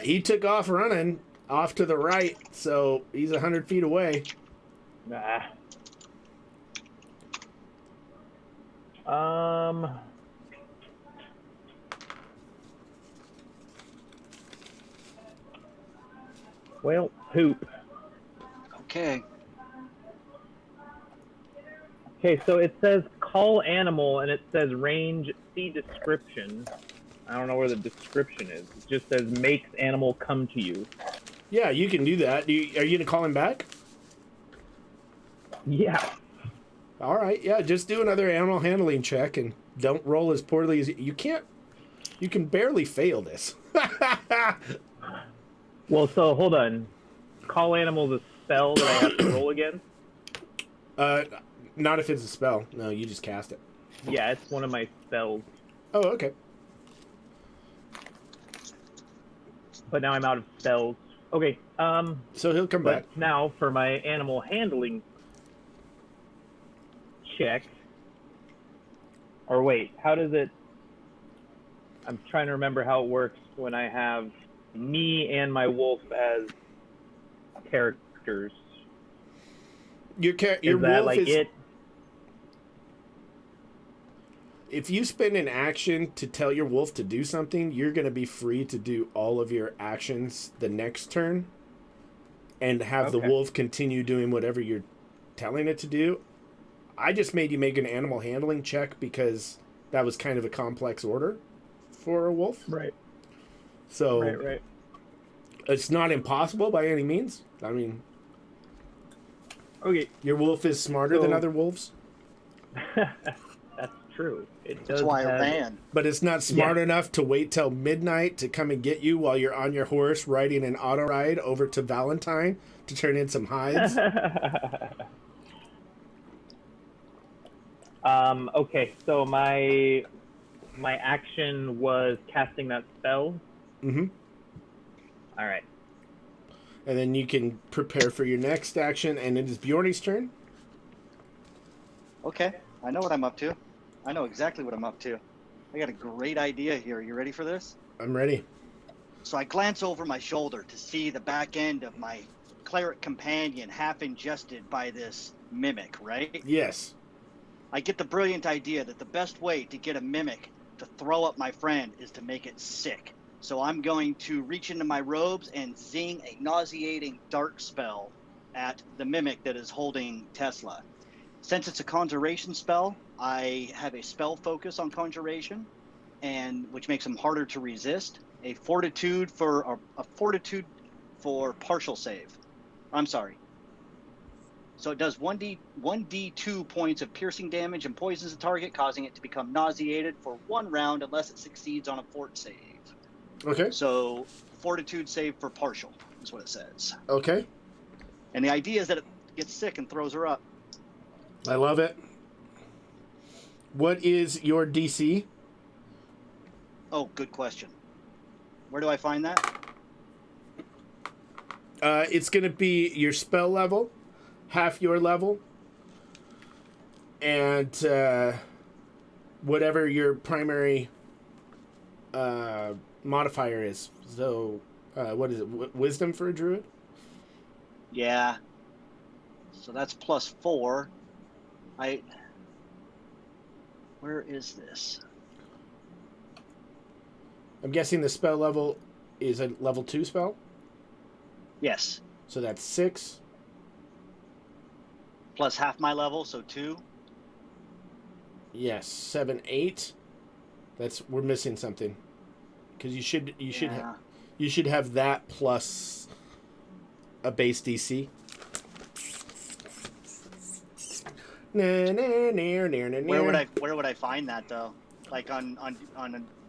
He took off running off to the right, so he's 100 feet away. Nah. Well, poop. Okay. Okay, so it says call animal, and it says range, see description. I don't know where the description is. It just says makes animal come to you. Yeah, you can do that. Are you going to call him back? Yeah. All right, yeah, just do another animal handling check and don't roll as poorly as you can't. You can barely fail this. Well, so hold on. Call animal is a spell that I have to roll against? Not if it's a spell. No, you just cast it. Yeah, it's one of my spells. Oh, okay. But now I'm out of spells. Okay, So he'll come back. but now for my animal handling check. Or wait, how does it... I'm trying to remember how it works when I have me and my wolf as characters. Your Is that wolf like is... it? If you spend an action to tell your wolf to do something, you're going to be free to do all of your actions the next turn and have the Okay. wolf continue doing whatever you're telling it to do. I just made you make an animal handling check because that was kind of a complex order for a wolf. Right. So Right. It's not impossible by any means. I mean, Okay, your wolf is smarter than So- other wolves, that's true. It That's does why I have- ran. but it's not smart enough to wait till midnight to come and get you while you're on your horse riding an auto ride over to Valentine to turn in some hides. Okay, so my action was casting that spell. Mm-hmm. All right. And then you can prepare for your next action, and it is Bjorny's turn. Okay, I know what I'm up to. I know exactly what I'm up to. I got a great idea here. You ready for this? I'm ready. So I glance over my shoulder to see the back end of my cleric companion half ingested by this mimic, right? Yes. I get the brilliant idea that the best way to get a mimic to throw up my friend is to make it sick. So I'm going to reach into my robes and zing a nauseating dart spell at the mimic that is holding Tesla. Since it's a conjuration spell, I have a spell focus on conjuration, and which makes them harder to resist. A fortitude for partial save. I'm sorry. So it does 1d2 points of piercing damage and poisons the target, causing it to become nauseated for 1 round unless it succeeds on a fort save. Okay. So fortitude save for partial is what it says. Okay. And the idea is that it gets sick and throws her up. I love it. What is your DC? Oh, good question. Where do I find that? It's going to be your spell level, half your level, and whatever your primary modifier is. So, what is it? Wisdom for a druid? Yeah. So that's +4. Where is this? I'm guessing the spell level is a level 2 spell. Yes. So that's 6. Plus half my level, so 2. Yes, 7, 8. We're missing something. Because you should have that plus a base DC. Where would I find that though? Like on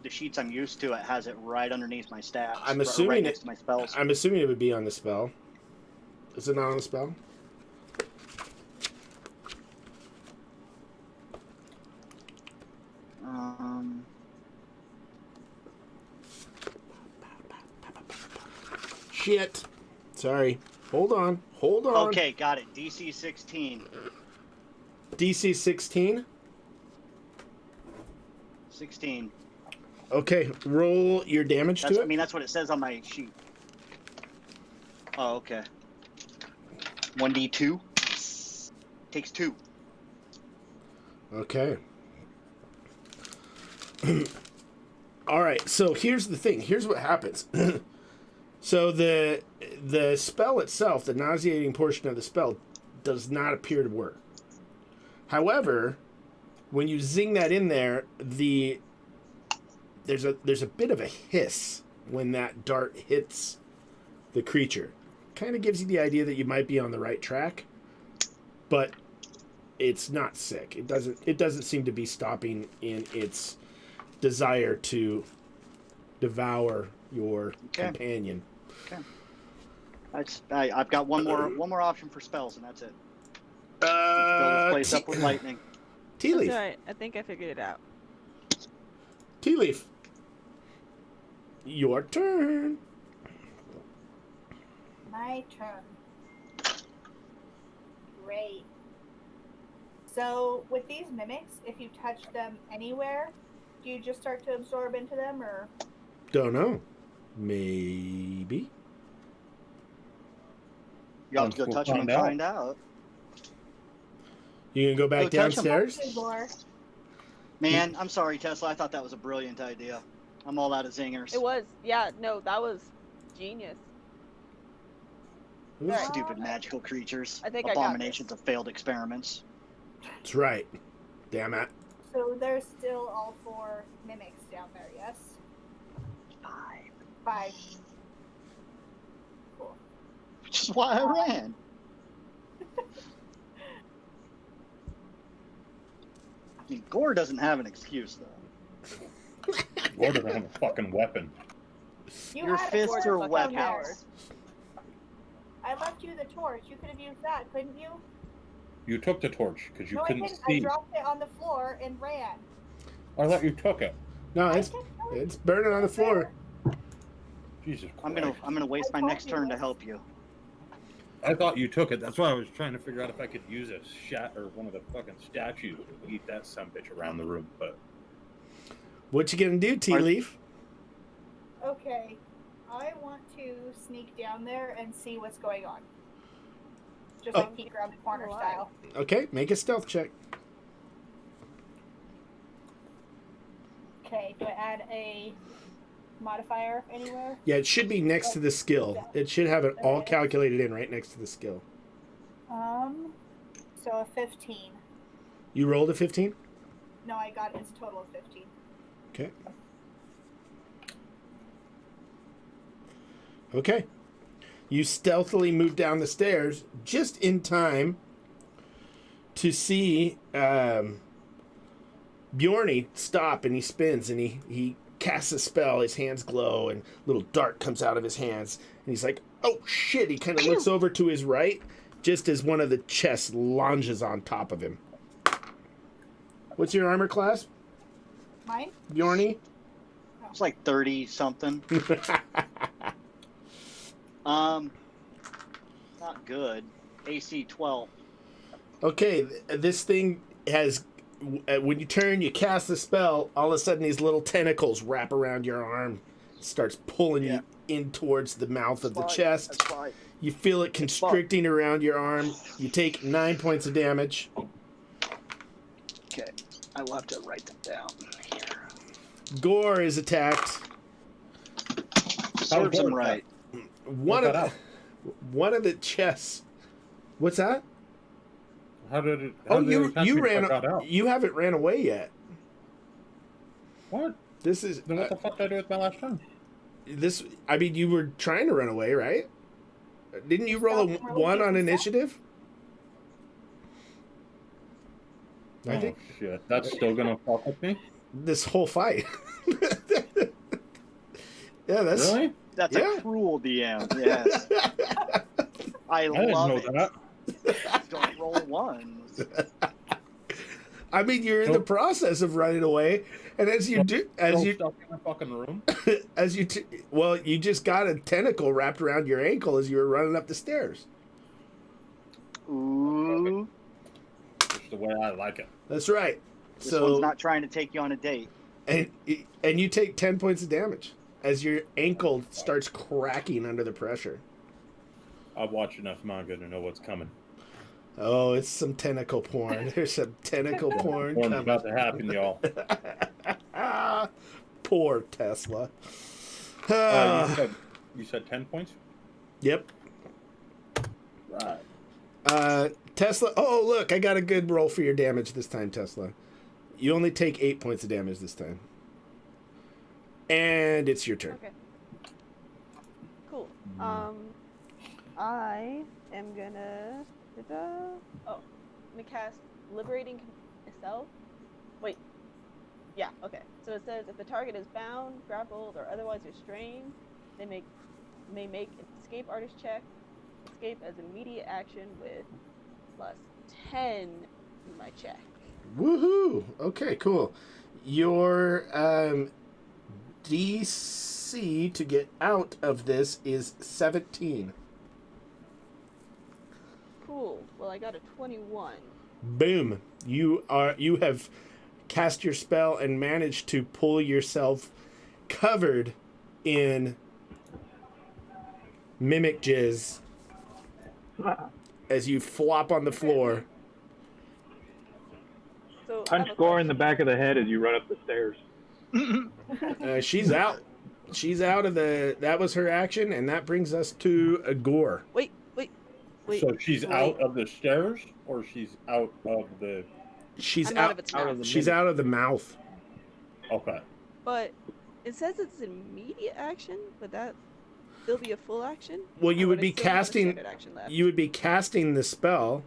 the sheets I'm used to, it has it right underneath my stats. I'm or assuming right next to my spells. I'm assuming it would be on the spell. Is it not on the spell? Shit. Sorry. Hold on. Okay, got it. DC 16. DC 16. 16. Okay, roll your damage to it. That's what it says on my sheet. Oh, okay. 1d2. Takes 2. Okay. All right, so here's the thing. Here's what happens. So the spell itself, the nauseating portion of the spell, does not appear to work. However, when you zing that in there, there's a bit of a hiss when that dart hits the creature. Kind of gives you the idea that you might be on the right track, but it's not sick. It doesn't seem to be stopping in its desire to devour your companion. Okay. I've got one more option for spells, and that's it. Fill this place up with lightning. Tea leaf. That's alright. I think I figured it out. Tea leaf. Your turn. My turn. Great. So with these mimics, if you touch them anywhere, do you just start to absorb into them, or? Don't know. Maybe. You have to go touch them and find out. You can go back Go touch 'em. downstairs? Man, I'm sorry, Tesla. I thought that was a brilliant idea. I'm all out of zingers. It was. Yeah, no, that was genius. Ooh, Stupid magical creatures. I think I got Abominations of failed experiments. That's right. Damn it. So there's still all 4 mimics down there, yes? 5. Which is why I ran. I mean, Gore doesn't have an excuse, though. Or doesn't have a fucking weapon. You Your had a fists torch are down weapons. there. I left you the torch. You could have used that, couldn't you? You took the torch because you No, I couldn't didn't. I see. dropped it on the floor and ran. I thought you took it. No, I it's didn't know it. it's burning on the floor. Jesus Christ. I'm gonna waste my I told next you turn to this. help you. I thought you took it. That's why I was trying to figure out if I could use a or one of the fucking statues to eat that sumbitch around the room. But What you gonna do, Tea Leaf? Okay, I want to sneak down there and see what's going on. Just like peek around the corner Why? style. Okay, make a stealth check. Okay, do I add a modifier anywhere? Yeah, it should be next to the skill. It should have it all calculated in right next to the skill. So a 15. You rolled a 15? No, I got it's a total of 15. Okay. Okay. You stealthily move down the stairs just in time to see Bjorny stop, and he spins and he casts a spell. His hands glow and little dart comes out of his hands. And he's like, oh shit. He kind of looks over to his right just as one of the chests lunges on top of him. What's your armor class, Mine? Bjorny? It's like 30 something. Not good. AC 12. Okay, this thing has. When you turn, you cast the spell. All of a sudden, these little tentacles wrap around your arm, starts pulling you in towards the mouth of the chest. That's fine. You feel it constricting around your arm. You take 9 points of damage. Okay, I will have to write them down here. Gore is attacked. Serves him right. One of the chests. What's that? how did it? Oh, did it attack you me if I ran. got out? You haven't ran away yet. What? This is Then what the fuck did I do with my last turn? this. I mean, you were trying to run away, right? Didn't you roll a Stop and 1 on roll. initiative? I Oh, think shit. That's still gonna fuck with me? this whole fight. Yeah, that's Really? That's Yeah. a cruel DM. Yes, I I didn't love know it. that. Don't roll ones. I mean, you're in the process of running away, and as you do, Still stuck in the fucking room. well, you just got a tentacle wrapped around your ankle as you were running up the stairs. Ooh, Just the way I like it. That's right. this So one's not trying to take you on a date. and you take 10 points of damage as your ankle starts cracking under the pressure. I've watched enough manga to know what's coming. Oh, it's some tentacle porn. There's some tentacle porn What's coming. about to happen, y'all? Poor Tesla. You said 10 points? Yep. Right. Tesla. Oh, look, I got a good roll for your damage this time, Tesla. You only take 8 points of damage this time. And it's your turn. Okay. Cool. I am gonna. I'm gonna cast Liberating myself. Wait. Yeah. Okay. So it says if the target is bound, grappled, or otherwise restrained, they may make an escape artist check. Escape as immediate action with +10 in my check. Woohoo! Okay, cool. Your DC to get out of this is 17. Cool. Well, I got a 21. Boom. You have cast your spell and managed to pull yourself covered in mimic jizz as you flop on the floor. So I Punch have a Gore in the question. back of the head as you run up the stairs. She's out. She's out of the. That was her action, and that brings us to a Gore. Wait. So she's out of the stairs, or she's out of the... She's I'm out out. of its out mouth. of the She's out of the mouth. Okay. But it says it's an immediate action, but that still be a full action? Well, you Or would I be still have a casting. standard action left? You would be casting the spell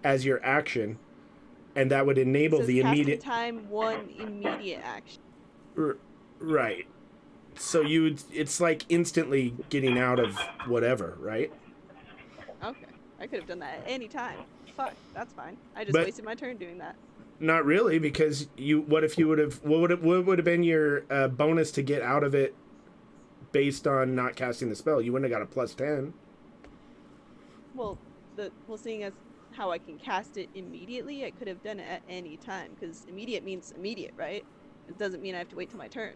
as your action, and that would enable It says the cast in immediate. time 1 immediate action. Right. So you would. It's like instantly getting out of whatever, right? Okay. I could have done that at any time. Fuck, that's fine. I just But- wasted my turn doing that. Not really, because you. What if you would have? What would have been your bonus to get out of it, based on not casting the spell? You wouldn't have got a +10. Well, seeing as how I can cast it immediately, I could have done it at any time, because immediate means immediate, right? It doesn't mean I have to wait till my turn.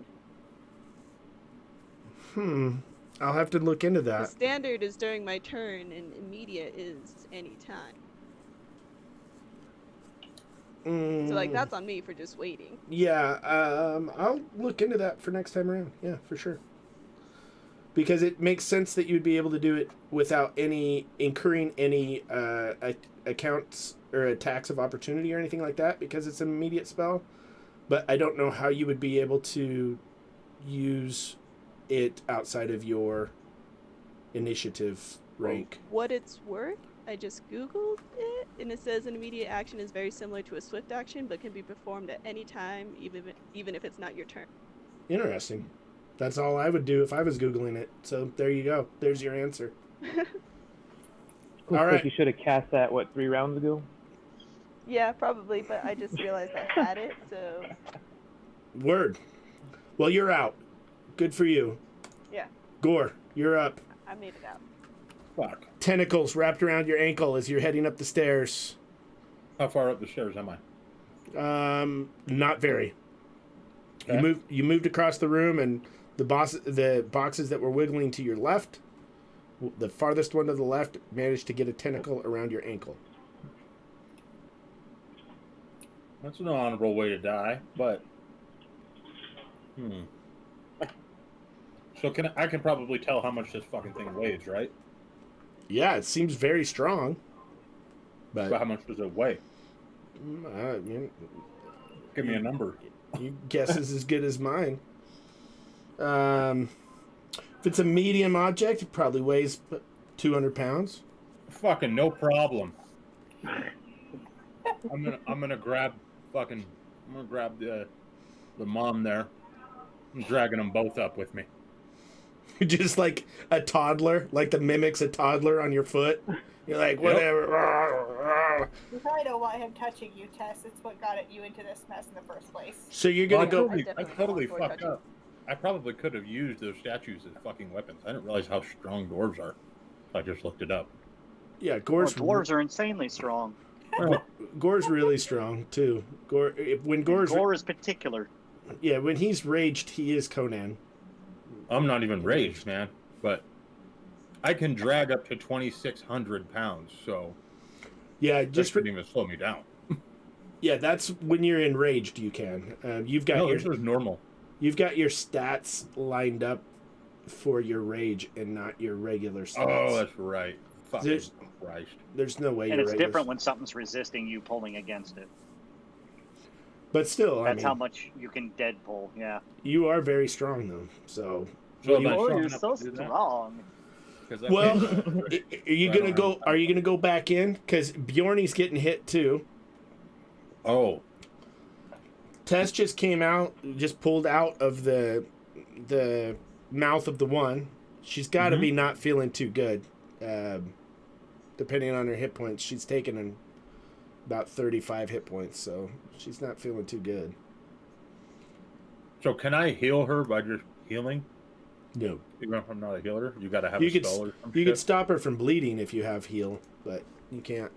I'll have to look into The that. standard is during my turn, and immediate is any time. So, like, that's on me for just waiting. Yeah, I'll look into that for next time around. Yeah, for sure. Because it makes sense that you'd be able to do it without incurring any accounts or attacks of opportunity or anything like that, because it's an immediate spell. But I don't know how you would be able to use it outside of your initiative rank. What it's worth, I just googled it, and it says an immediate action is very similar to a swift action, but can be performed at any time, even if it's not your turn. Interesting. That's all I would do if I was Googling it. So there you go. There's your answer. Looks All like right. you should have cast that, 3 rounds ago? Yeah, probably, but I just realized I had it, so Word. Well, you're out. Good for you. yeah, Gore, you're up. I made it out. Fuck. Tentacles wrapped around your ankle as you're heading up the stairs. How far up the stairs am I? Not very. Okay. You moved across the room, and the boxes that were wiggling to your left, the farthest one to the left, managed to get a tentacle around your ankle. That's an honorable way to die, but So I can probably tell how much this fucking thing weighs, right? Yeah, it seems very strong. But But how much does it weigh? Give me a number. your guess is as good as mine. If it's a medium object, it probably weighs 200 pounds. Fucking no problem. I'm gonna grab the mom there. I'm dragging them both up with me. Just like a toddler, like the mimic's a toddler on your foot. You're like, whatever. You probably don't want him touching you, Tess. It's what got you into this mess in the first place. So you're gonna go. I definitely totally don't want fucked touching. up. I probably could have used those statues as fucking weapons. I didn't realize how strong dwarves are. I just looked it up. Yeah, Well, Gore's dwarves are insanely strong. Gore's really strong too. When Gore is particular. when he's raged, he is Conan. I'm not even raged, man, but I can drag up to 2,600 pounds, so Yeah, that just shouldn't even slow me down. yeah. That's when you're enraged. You can. You've got No, your this was normal. you've got your stats lined up for your rage and not your regular stats. Oh, that's right. Fucking There's- Christ. There's no way. And your it's regular- different when something's resisting you pulling against it. But still, That's I how mean, much you can dead pull, yeah. you are very strong though. So, So you- am I Oh, strong you're enough so to do that? strong. 'Cause I well, can't- are you I gonna don't go? have- Are you gonna go back in? Because Bjorny's getting hit too. Oh, Tess just came out, just pulled out of the mouth of the one. She's got to be not feeling too good. Depending on her hit points, she's taken about 35 hit points, so she's not feeling too good. so can I heal her by just healing? No, Even if I'm not a healer, you got to have you a could spell or some you shit. could stop her from bleeding if you have heal, but you can't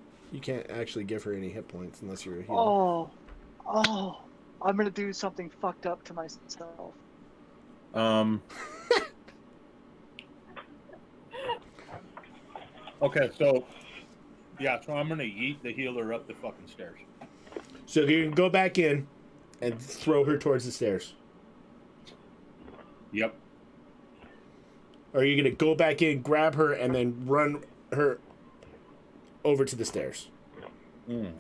actually give her any hit points unless you're a healer. Oh, I'm gonna do something fucked up to myself. Okay, so so I'm gonna yeet the healer up the fucking stairs. So you can go back in and throw her towards the stairs. Yep. Or are you gonna go back in, grab her, and then run her over to the stairs? Mm.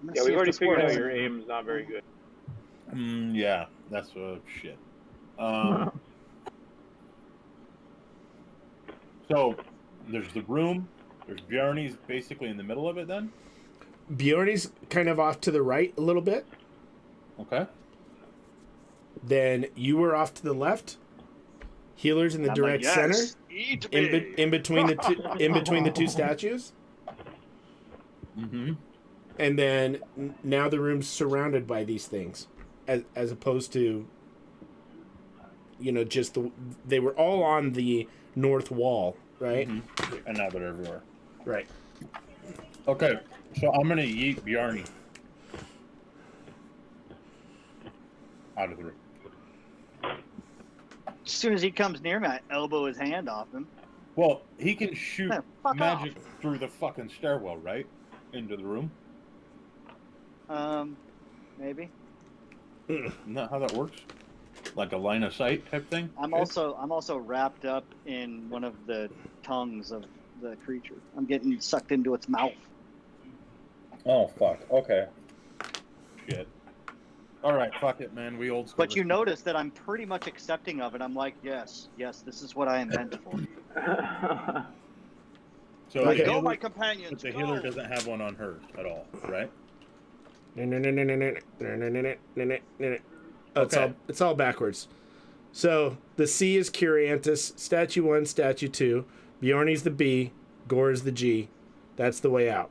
I'm gonna Yeah, see we've if already this figured out works. your aim's not very good. Yeah. That's shit. So there's the room. There's Bjarni's basically in the middle of it then? Bjorny's kind of off to the right a little bit. Okay. Then you were off to the left. Healer's in the I'm direct like, center. yes, eat me. In between the two statues. Mm-hmm. And then now the room's surrounded by these things, as opposed to, just they were all on the north wall, right? Mm-hmm. And now they're everywhere. Right. Okay, so I'm gonna yeet Bjarni out of the room. As soon as he comes near me, I elbow his hand off him. Well, he can shoot Yeah, fuck magic through the fucking stairwell, right? Into the room. Maybe. Isn't that how that works? Like a line of sight type thing? I'm also wrapped up in one of the tongues of the creature. I'm getting sucked into its mouth. Oh, fuck. Okay. Shit. Alright, fuck it, man. We old school. But you notice that I'm pretty much accepting of it. I'm like, yes, this is what I am meant for. So Like the Go, healer, my companions, but the go! healer doesn't have one on her at all, right? Oh, it's all backwards. So the C is Curiantus, statue 1, statue 2. Bjorny's the B, Gore's the G. That's the way out.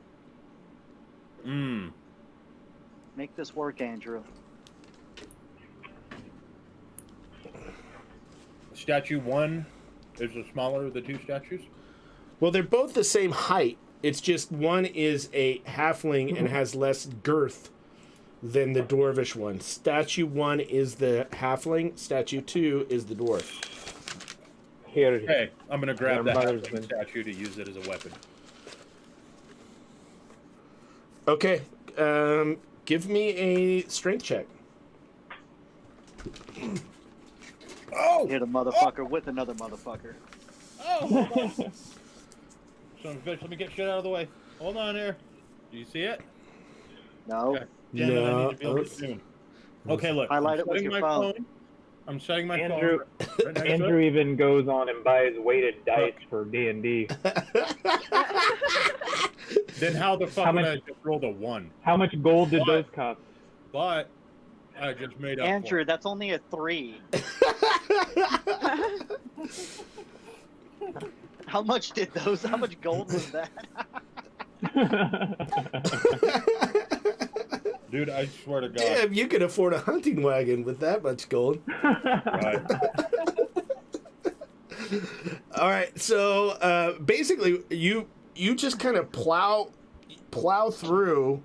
Make this work, Andrew. Statue 1 is the smaller of the two statues? Well, they're both the same height. It's just one is a halfling and has less girth than the dwarvish one. Statue 1 is the halfling. Statue 2 is the dwarf. Here. Okay, I'm gonna grab that mother's halfling been- statue to use it as a weapon. Okay. Give me a strength check. Oh! Hit a motherfucker with another motherfucker. Oh! Hold on. Son of a bitch, let me get shit out of the way. Hold on here. Do you see it? No. Okay. Damn it, I No. need to be able to zoom. Okay, look. Highlight I'm it with setting your my phone. I'm setting my Andrew- phone. Right next to Andrew it. even goes on and buys weighted dice for D&D. Then how the fuck How would much- I just rolled a 1? How much gold did What? those cost? But I just made up for Andrew, it. that's only a 3. How much gold was that? Dude, I swear to God. Damn, you can afford a hunting wagon with that much gold. Right. All right, so basically, you just kind of plow through.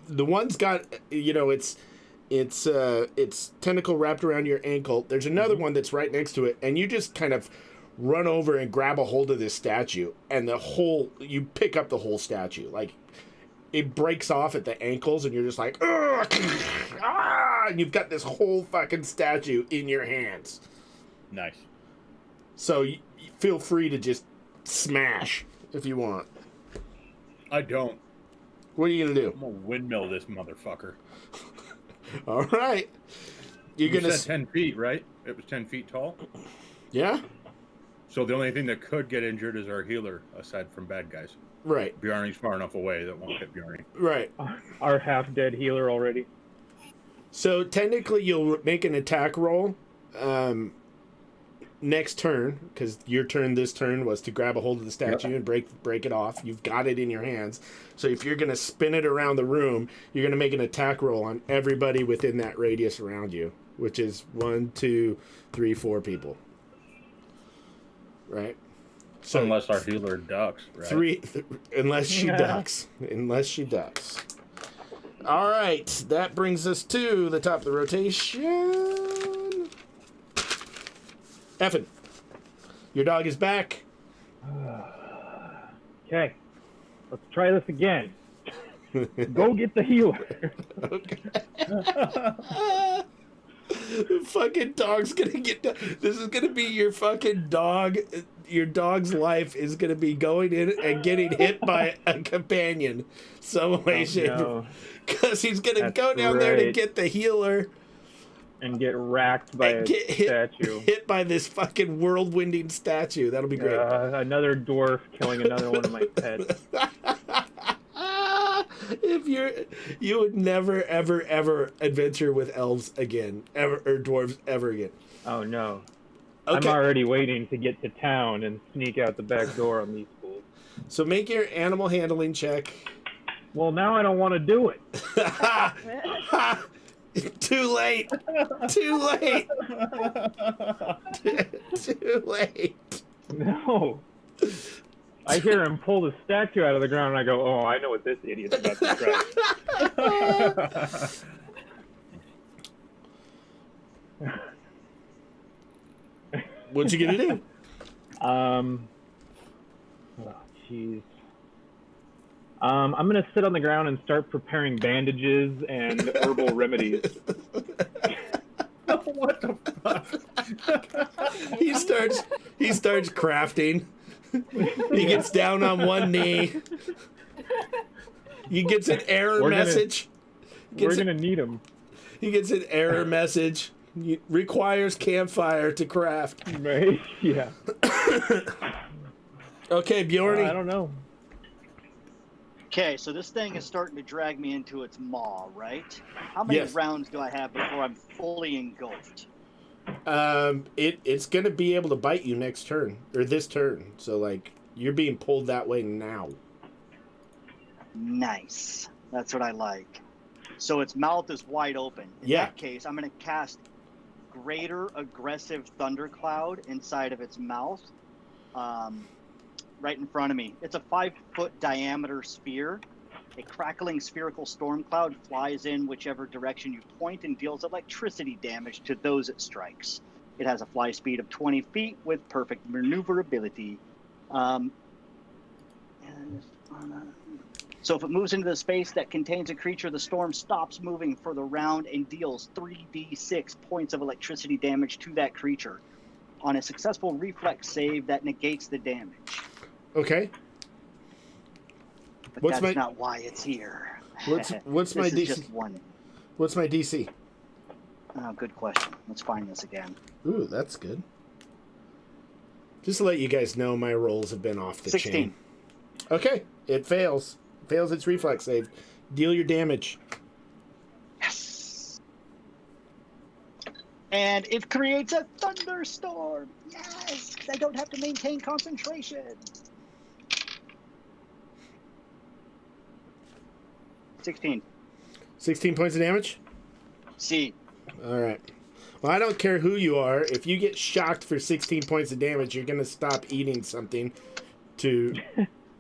The one's got its tentacle wrapped around your ankle. There's another one that's right next to it, and you just kind of run over and grab a hold of this statue, and you pick up the whole statue. Like, it breaks off at the ankles, and you're just like, ugh, ah, and you've got this whole fucking statue in your hands. Nice. So you feel free to just smash if you want. I don't. What are you gonna do? I'm gonna windmill this motherfucker. All right, you're You gonna said 10 feet, right? It was 10 feet tall. yeah, So the only thing that could get injured is our healer, aside from bad guys. right, Bjarni's far enough away that won't hit Bjarni. right. Our half-dead healer already. So technically, you'll make an attack roll next turn, because your turn this turn was to grab a hold of the statue and break it off. You've got it in your hands. So if you're gonna spin it around the room, you're gonna make an attack roll on everybody within that radius around you, which is 1, 2, 3, 4 people. Right. So Unless our healer ducks, right? unless she ducks. All right, that brings us to the top of the rotation. Effin, your dog is back. Okay, let's try this again. Go get the healer. Okay. Fucking dog's gonna get. This is gonna be your fucking dog. Your dog's life is gonna be going in and getting hit by a companion, some way, shape, No. because he's gonna That's go down there to right. get the healer, and get racked by a Get statue. hit by this fucking world-winding statue. That'll be great. Another dwarf killing another one of my pets. You would never, ever, ever adventure with elves again, ever, or dwarves ever again. Oh no. Okay. I'm already waiting to get to town and sneak out the back door on these fools. So make your animal handling check. Well, now I don't want to do it. Too late. Too late. Too late. No. I hear him pull the statue out of the ground, and I go, "Oh, I know what this idiot's about to try." What you gonna do? Oh, jeez. I'm gonna sit on the ground and start preparing bandages and herbal remedies. What the fuck? He starts crafting. He gets down on one knee. He gets an error message. We're gonna need them. He gets an error message. Requires campfire to craft. Right? Yeah. Okay, Bjorny. I don't know. Okay, so this thing is starting to drag me into its maw, right? How many Yes. rounds do I have before I'm fully engulfed? It's gonna be able to bite you next turn or this turn. So like you're being pulled that way now. Nice. That's what I like. So its mouth is wide open. In Yeah. that case, I'm going to cast Greater Aggressive Thundercloud inside of its mouth, right in front of me. It's a 5-foot diameter sphere. A crackling spherical storm cloud flies in whichever direction you point and deals electricity damage to those it strikes. It has a fly speed of 20 feet with perfect maneuverability. So if it moves into the space that contains a creature, the storm stops moving for the round and deals 3d6 points of electricity damage to that creature. On a successful reflex save, that negates the damage. Okay. But What's that's my- not why it's here. What's my This is DC? just one. What's my DC? Oh, good question. Let's find this again. Ooh, that's good. Just to let you guys know, my rolls have been off the 16. chain. Okay, it fails. Fails its reflex save. Deal your damage. Yes. And it creates a thunderstorm. Yes, 'cause I don't have to maintain concentration. 16. 16 points of damage? See. All right. Well, I don't care who you are. If you get shocked for 16 points of damage, you're going to stop eating something to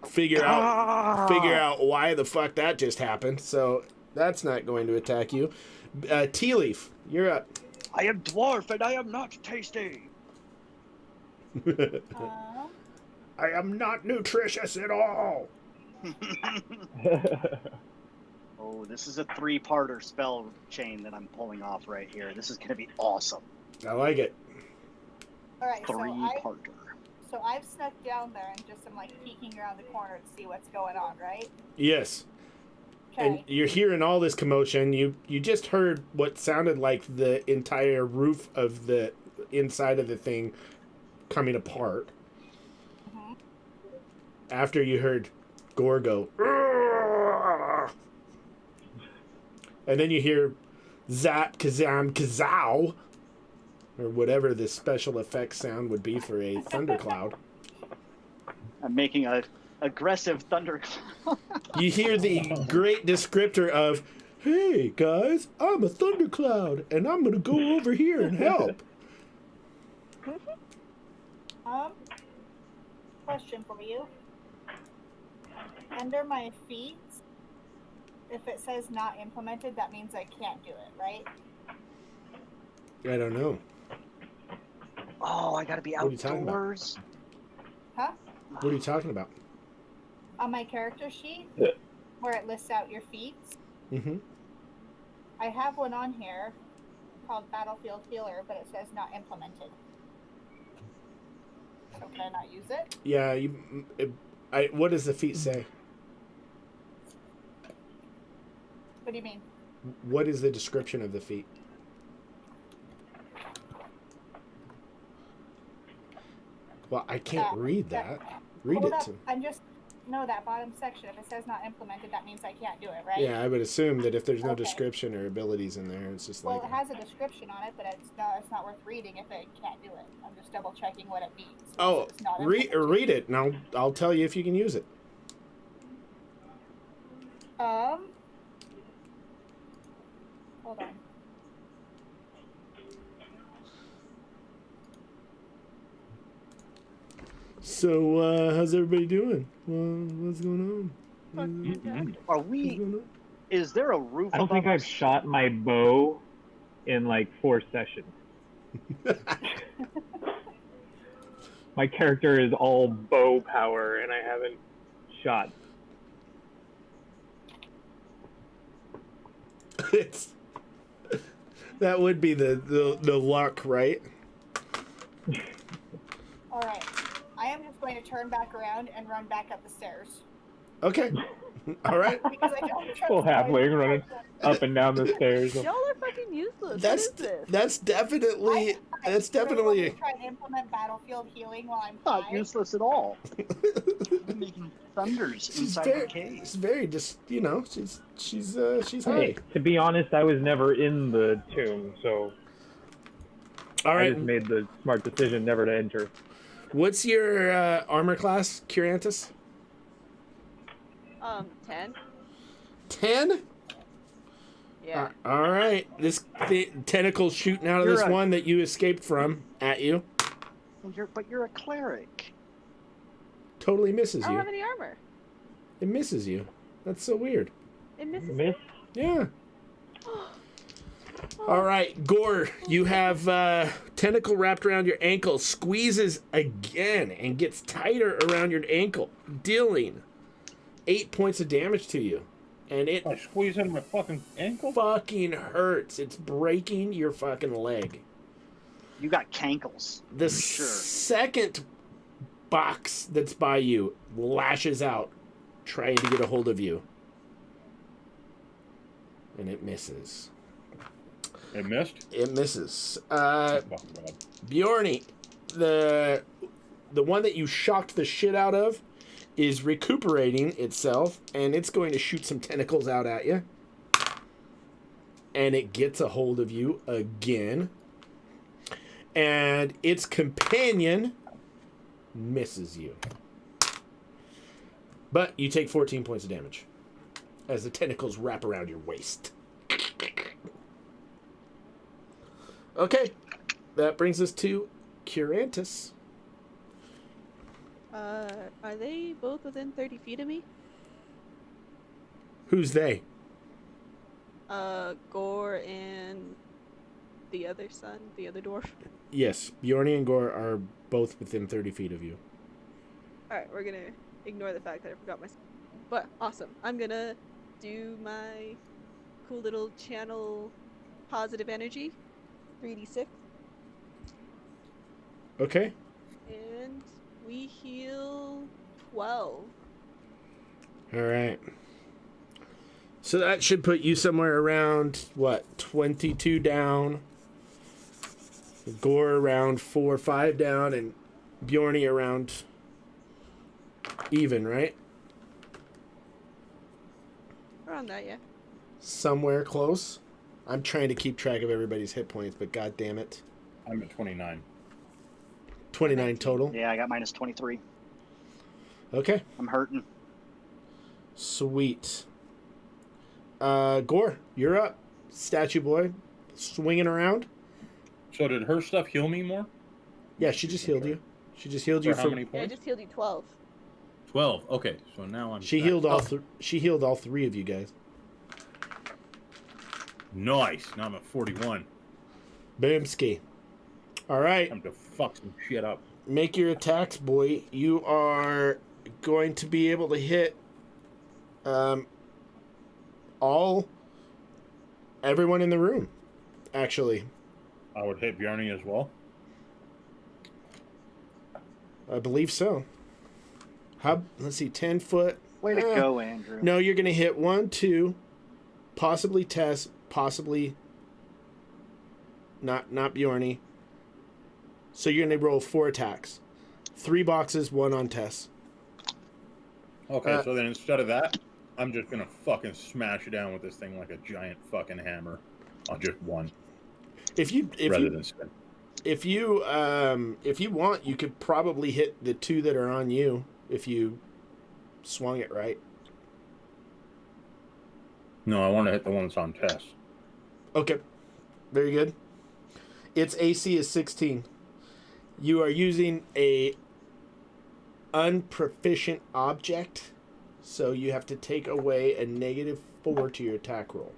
figure out why the fuck that just happened. So that's not going to attack you. Tea Leaf, you're up. I am dwarf and I am not tasty. I am not nutritious at all. Oh, this is a 3-parter spell chain that I'm pulling off right here. This is going to be awesome. I like it. All right, 3-parter. so I've snuck down there and just am like peeking around the corner to see what's going on, right? Yes. And Okay. you're hearing all this commotion. You just heard what sounded like the entire roof of the inside of the thing coming apart. Mhm. After you heard Gore go, "Arrgh!" And then you hear zap, kazam, kazow, or whatever the special effects sound would be for a thundercloud. I'm making a aggressive thundercloud. You hear the great descriptor of, "Hey guys, I'm a thundercloud, and I'm gonna go over here and help." Question for you. Under my feet, if it says not implemented, that means I can't do it, right? I don't know. Oh, I got to be What are you talking about? outdoors. Huh? What are you talking about? On my character sheet, Yeah. where it lists out your feats, Mm-hmm. I have one on here called Battlefield Healer, but it says not implemented. So can I not use it? Yeah, what does the feat say? What do you mean? What is the description of the feat? Well, I can't read that. Read Hold it up, to. and just know that bottom section. If it says not implemented, that means I can't do it, right? Yeah, I would assume that if there's no Okay. description or abilities in there, it's just Well, like. it has a description on it, but it's not worth reading if it can't do it. I'm just double checking what it means. Oh, It's not read implemented. it, and I'll tell you if you can use it. Hold on. So, how's everybody doing? What's going on? Are What's we? going on? Is there a roof? I don't think above I've us? shot my bow in like 4 sessions. My character is all bow power, and I haven't shot. It's that would be the luck, right? All right. I am just going to turn back around and run back up the stairs. Okay. All right. Because I don't trust Full halfling my- running up and down the stairs. Y'all are fucking useless. That's what is this? that's definitely I that's really want definitely to try and implement battlefield healing while I'm Not high. useless at all. I'm making thunders she's inside very the cave. it's very just she's Hey, high. to be honest, I was never in the tomb, so All I right. just made the smart decision never to enter. What's your armor class, Curantus? 10. 10? Yeah. All right. This tentacle's shooting out of You're this a- one that you escaped from at you. But you're a cleric. Totally misses I don't you. have any armor. It misses you. That's so weird. It misses. Miss? Yeah. All right, Gore, you have tentacle wrapped around your ankle, squeezes again and gets tighter around your ankle, dealing 8 points of damage to you. And it I squeeze into my fucking ankle. fucking hurts. It's breaking your fucking leg. You got cankles. The I'm sure. second box that's by you lashes out, trying to get a hold of you. And it misses. It missed. It misses. Fucking God. Bjorny, the one that you shocked the shit out of is recuperating itself, and it's going to shoot some tentacles out at you. And it gets a hold of you again. And its companion misses you. But you take 14 points of damage as the tentacles wrap around your waist. Okay, that brings us to Curantus. Are they both within 30 feet of me? Who's they? Gore and the other son, the other dwarf. Yes, Bjorny and Gore are both within 30 feet of you. Alright, we're gonna ignore the fact that I forgot my. But awesome. I'm gonna do my cool little channel positive energy. 3d6. Okay. And we heal 12. All right. So that should put you somewhere around, what, 22 down. Gore around 4 or 5 down, and Bjorny around even, right? Around that, yeah. Somewhere close. I'm trying to keep track of everybody's hit points, but god damn it. I'm at 29. 29 total. Yeah, I got minus 23. Okay. I'm hurting. Sweet. Gore, you're up. Statue boy. Swinging around. So did her stuff heal me more? Yeah, she just healed you. She just healed you For how from. many Yeah, I points? just healed you 12. 12. Okay, so now I'm. She back healed all. up. She healed all 3 of you guys. Nice. Now I'm at 41. Boomski. All right, Time to fuck some shit up. make your attacks, boy. You are going to be able to hit everyone in the room. Actually, I would hit Bjarni as well. I believe so. Let's see, 10 foot. Way to Eh. go, Andrew. No, you're going to hit 1, 2, possibly Tess, possibly not Bjorny. So you're going to roll 4 attacks. 3 boxes, 1 on Tess. Okay, so then instead of that, I'm just gonna fucking smash it down with this thing like a giant fucking hammer on just 1. If you spin. if you want, you could probably hit the 2 that are on you if you swung it right. No, I want to hit the one that's on Tess. Okay, very good. Its AC is 16. You are using a unproficient object, so you have to take away a -4 to your attack roll.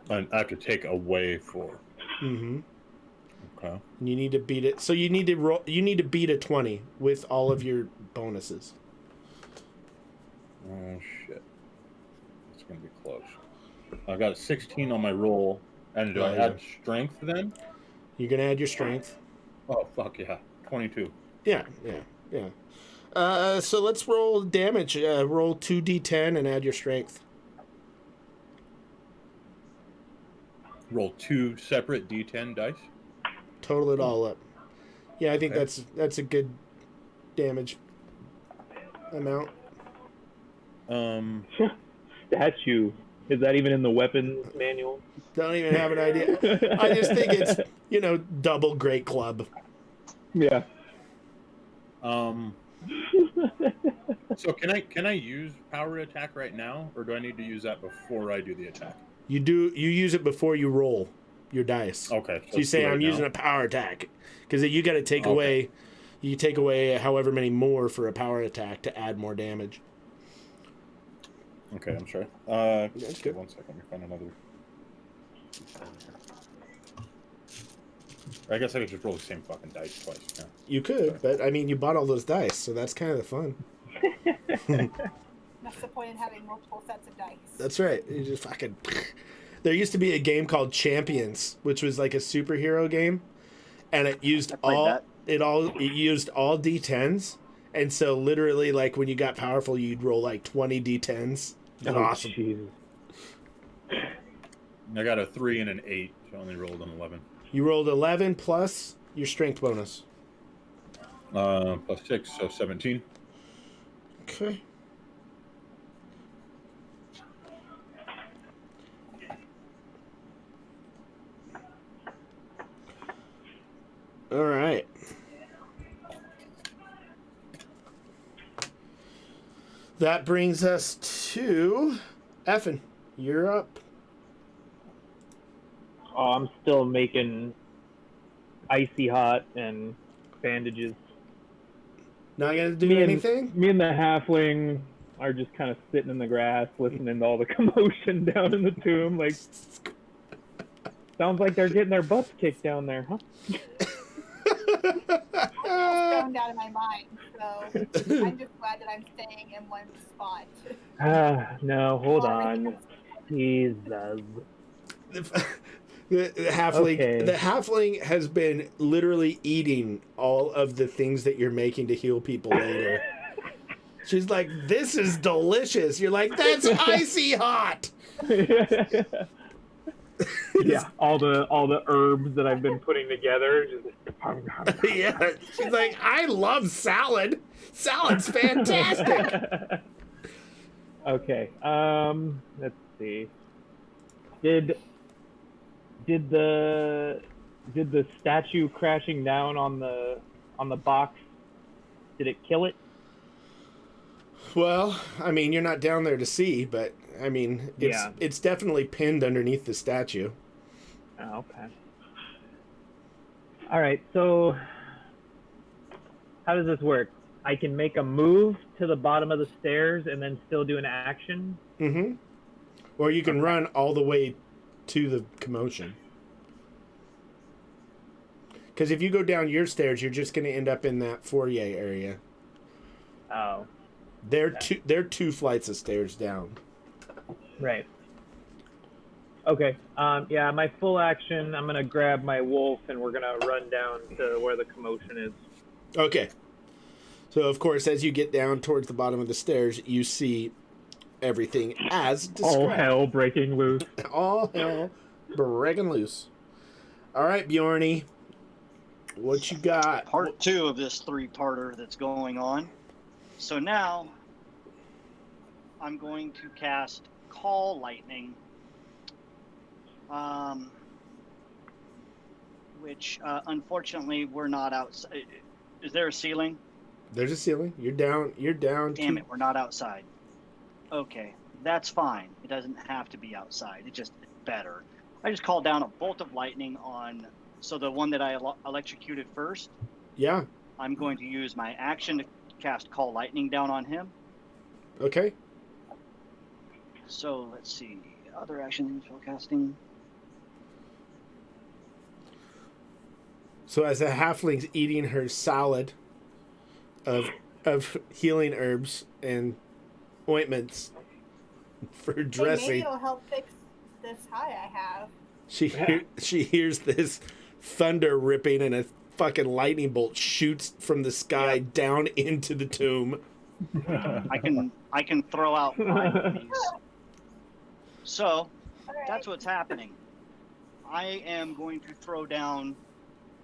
And I have to take away 4. Mm-hmm. Okay. You need to beat it. So you need to roll. You need to beat a 20 with all of your bonuses. Oh shit. It's gonna be close. I got a 16 on my roll, and do I add strength then? You're gonna add your strength. Oh fuck yeah, 22. Yeah. So let's roll damage. Roll 2d10 and add your strength. Roll 2 separate d10 dice. Total it all up. Yeah, I think Okay. that's a good damage amount. Statue. Is that even in the weapons manual? Don't even have an idea. I just think it's, double great club. Yeah. So can I use power attack right now, or do I need to use that before I do the attack? You use it before you roll your dice. Okay. So you say I'm using a power attack, because you got to take away. You take away however many more for a power attack to add more damage. Okay, I'm sorry. That's good. 1 second. Let me find another. I guess I could just roll the same fucking dice twice. Yeah. You could, but I mean, you bought all those dice, so that's kind of the fun. That's the point in having multiple sets of dice. That's right. You just fucking. There used to be a game called Champions, which was like a superhero game, and it used all d10s, and so literally, like when you got powerful, you'd roll like 20 d10s. And awesome. Jesus. I got a 3 and an 8, so I only rolled an 11. You rolled 11 plus your strength bonus. Plus 6, so 17. Okay. All right. That brings us to Effin. You're up. Oh, I'm still making icy hot and bandages. Not gonna do anything? Me and the halfling are just kind of sitting in the grass, listening to all the commotion down in the tomb. Like, sounds like they're getting their butts kicked down there, huh? I'm stoned out of my mind, so I'm just glad that I'm staying in one spot. No, hold on. Jesus. The halfling, Okay. The halfling has been literally eating all of the things that you're making to heal people later. She's like, "This is delicious." You're like, "That's icy hot." Yeah, all the herbs that I've been putting together. Yeah, she's like, "I love salad. Salad's fantastic." Okay. Let's see. Did the statue crashing down on the box, did it kill it? Well, I mean, you're not down there to see, but I mean, it's definitely pinned underneath the statue. Oh, okay. All right. So how does this work? I can make a move to the bottom of the stairs and then still do an action. Mm-hmm. Or you can run all the way to the commotion. Because if you go down your stairs, you're just going to end up in that foyer area. Oh. They're two flights of stairs down. Right. Okay. Yeah, my full action, I'm going to grab my wolf and we're going to run down to where the commotion is. Okay. So, of course, as you get down towards the bottom of the stairs, you see everything as described. All hell breaking loose. All hell breaking loose. All right, Bjorny. What you got? Part 2 of this 3-parter that's going on. So now I'm going to cast Call Lightning, which unfortunately we're not outside. Is there a ceiling? There's a ceiling. You're down. Damn it, we're not outside. Okay, that's fine. It doesn't have to be outside. It's better. I just called down a bolt of lightning on, so the one that I electrocuted first. Yeah. I'm going to use my action to cast Call Lightning down on him. Okay. So let's see. Other action spell casting. So as the halfling's eating her salad of healing herbs and ointments for Hey, dressing, maybe it'll help fix this high I have. she hears this thunder ripping and a fucking lightning bolt shoots from the sky down into the tomb. I can throw out 5 of these. So All right. that's what's happening. I am going to throw down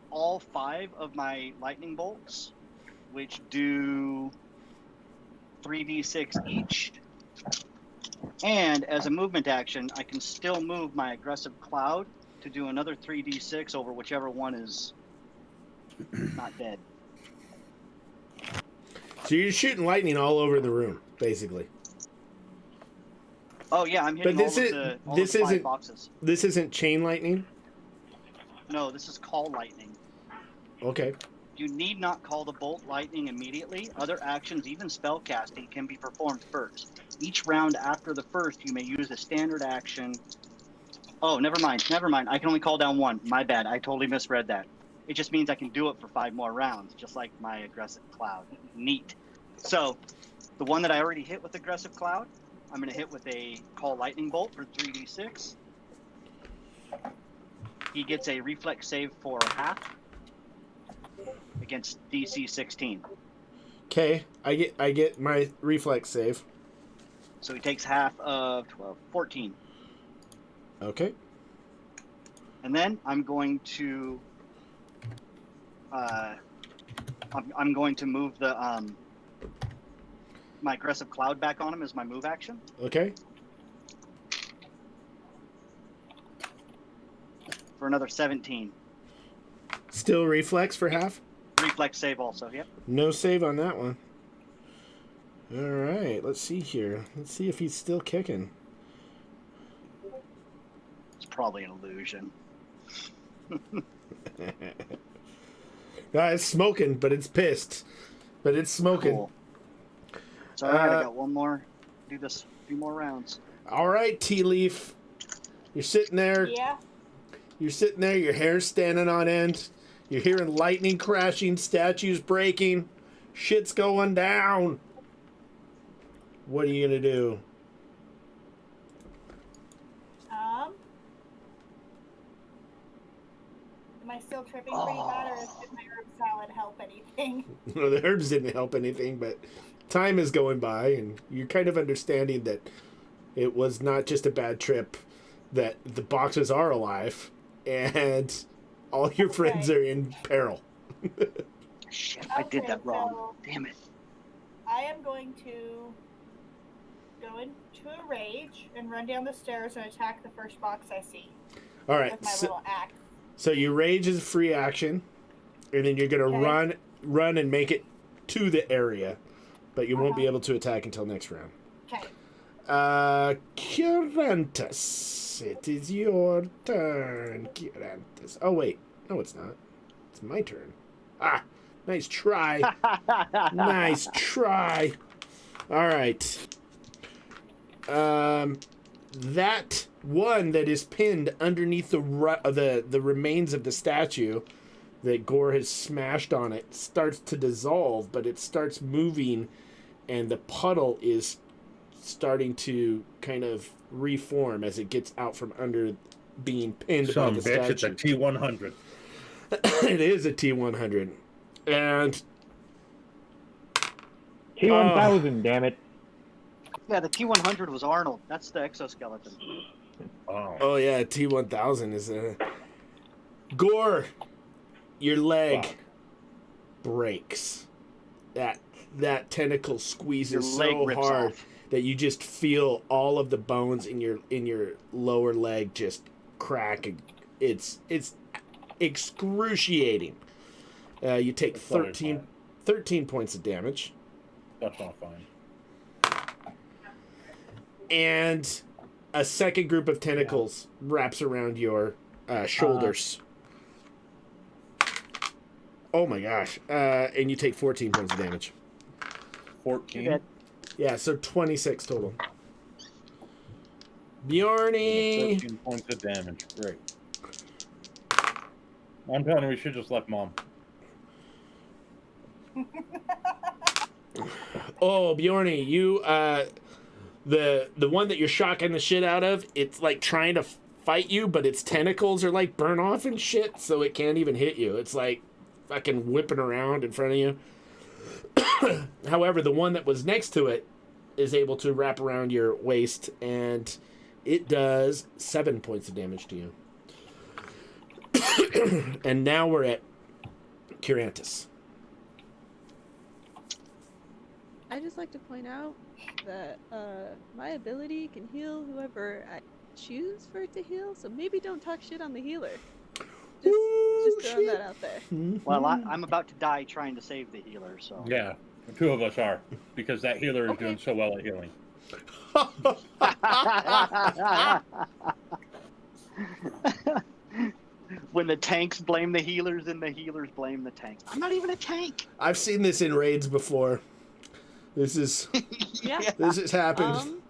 all 5 of my lightning bolts, which do 3d6 each. And as a movement action, I can still move my aggressive cloud to do another 3d6 over whichever one is not dead. So you're shooting lightning all over the room, basically. Oh yeah, I'm hitting But all of the 5 boxes. This isn't chain lightning? No, this is Call Lightning. Okay. You need not call the bolt lightning immediately. Other actions, even spell casting, can be performed first. Each round after the first, you may use a standard action. Oh, never mind. I can only call down 1. My bad. I totally misread that. It just means I can do it for 5 more rounds, just like my aggressive cloud. Neat. So, the one that I already hit with aggressive cloud, I'm going to hit with a Call Lightning Bolt for 3d6. He gets a reflex save for half against DC 16. Okay, I get my reflex save. So he takes half of 12, 14. Okay. And then I'm going to I'm going to move the my aggressive cloud back on him as my move action. Okay. For another 17. Still reflex for half? Reflex save also, yep. No save on that one. All right, let's see here. Let's see if he's still kicking. It's probably an illusion. It's smoking, but it's pissed. But it's smoking. Cool. It's alright, I got one more. Do this a few more rounds. All right, Tea Leaf. You're sitting there. Yeah. You're sitting there, your hair's standing on end. You're hearing lightning crashing, statues breaking. Shit's going down. What are you going to do? Am I still tripping pretty bad, or did my herb salad help anything? Well, the herbs didn't help anything, but time is going by, and you're kind of understanding that it was not just a bad trip, that the boxes are alive, and all your friends are in peril. Shit, I did that wrong. So Damn it. I am going to go into a rage and run down the stairs and attack the first box I see All right, with my little axe. so your rage is free action, and then you're going to run and make it to the area, but you won't be able to attack until next round. Okay. Curantus, it is your turn, Curantus. Oh, wait. No, it's not. It's my turn. Ah, nice try. Nice try. All right. That one that is pinned underneath the remains of the statue that Gore has smashed on it starts to dissolve, but it starts moving, and the puddle is starting to kind of reform as it gets out from under being pinned by the statue. It's a T100. It is a T100. And T1000, damn it. Yeah, the T100 was Arnold. That's the exoskeleton. Oh. oh yeah, T1000 is a Gore. your leg Fuck. breaks. That tentacle squeezes Your leg so rips hard off. that you just feel all of the bones in your lower leg just crack. It's excruciating. You take That's probably 13 points of damage. That's not fine. And a second group of tentacles wraps around your shoulders. Oh my gosh. And you take 14 points of damage. 14. Yeah, so 26 total. Bjorny! 13 points of damage. Great. I'm telling you, we should just left Mom. Oh, Bjorny, you, the one that you're shocking the shit out of, it's like trying to fight you, but its tentacles are like burn off and shit, so it can't even hit you. It's like fucking whipping around in front of you. However, the one that was next to it is able to wrap around your waist, and it does 7 points of damage to you. And now we're at Curantus. I just like to point out that my ability can heal whoever I choose for it to heal, so maybe don't talk shit on the healer. Just throwing that out there. Well, I'm about to die trying to save the healer, so. Yeah, the two of us are, because that healer is Okay. doing so well at healing. When the tanks blame the healers and the healers blame the tanks. I'm not even a tank. I've seen this in raids before. This has Yeah. happened.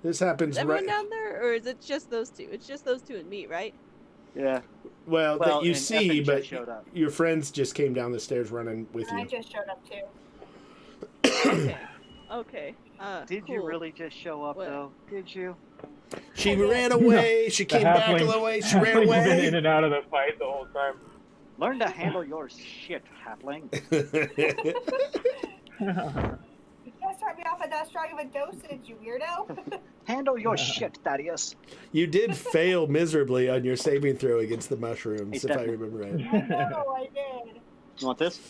This happens Is everyone right. down there, or is it just those two? It's just those two and me, right? Yeah. Well, that you and see, Evan but just showed up. your friends just came down the stairs running with And I you. just showed up too. Okay. Okay. Did you cool. really just show up, What? though? Did you? She ran away. She came back a little way. She ran Halfling's been in away. and out of the fight the whole time. Learn to handle your shit, halfling. You can't start me off at that strong of a dosage, you weirdo. Handle your shit, Thaddeus. You did fail miserably on your saving throw against the mushrooms, Hey, if I Stefan. remember right. I know, I did. You want this?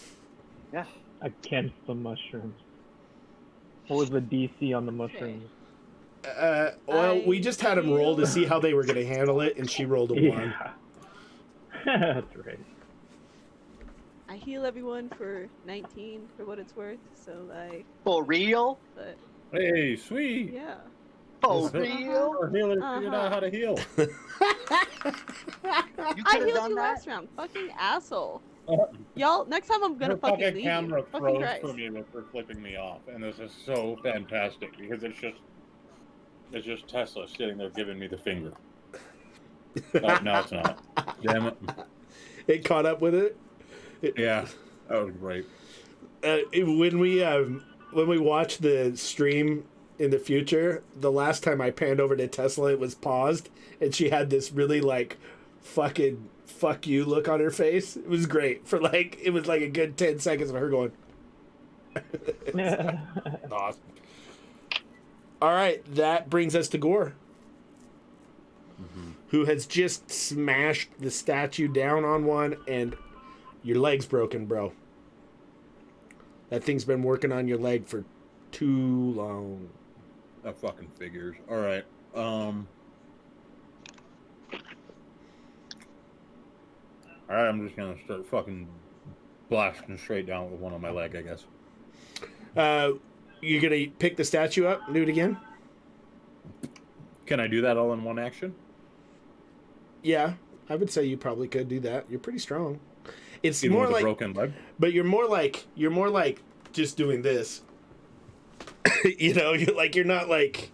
Yeah. Against the mushrooms. What was the DC on the mushrooms? Well, we just had him roll to see how they were going to handle it, and she rolled a 1. Yeah. That's right. I heal everyone for 19 for what it's worth, so like, For real? but Hey, sweet! yeah. For Is it- real? Our healer figured out how to heal. You I could have healed done you that? last round. Fucking asshole. Y'all, next time I'm gonna Her fucking fucking leave camera you. Fucking froze Christ. for me for flipping me off, and this is so fantastic because it's just Tesla sitting there giving me the finger. Oh, no, it's not. Damn it. It caught up with it. Yeah, that was great. When we watch the stream in the future, the last time I panned over to Tesla, it was paused, and she had this really like fucking fuck you look on her face. It was great for like it was like a good 10 seconds of her going. Awesome. All right, that brings us to Gore, who has just smashed the statue down on one, and your leg's broken, bro. That thing's been working on your leg for too long. That fucking figures. All right. All right, I'm just gonna start fucking blasting straight down with one on my leg, I guess. You're gonna pick the statue up and do it again? Can I do that all in one action? Yeah, I would say you probably could do that. You're pretty strong. It's Even more with like, a broken leg? but you're more like just doing this. You know, you're not like,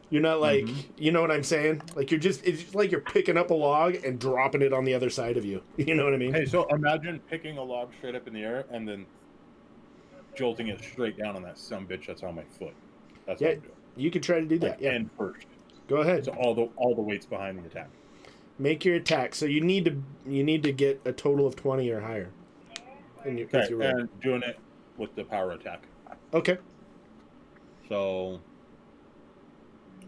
you know what I'm saying? Like it's just like you're picking up a log and dropping it on the other side of you. You know what I mean? Hey, so imagine picking a log straight up in the air and then jolting it straight down on that sumbitch that's on my foot. That's what I'm doing. You could try to do that. Like, Yeah, and first. go ahead. So all the weight's behind the attack. Make your attack. So you need to get a total of 20 or higher. Okay, With your roll. and doing it with the power attack. Okay. So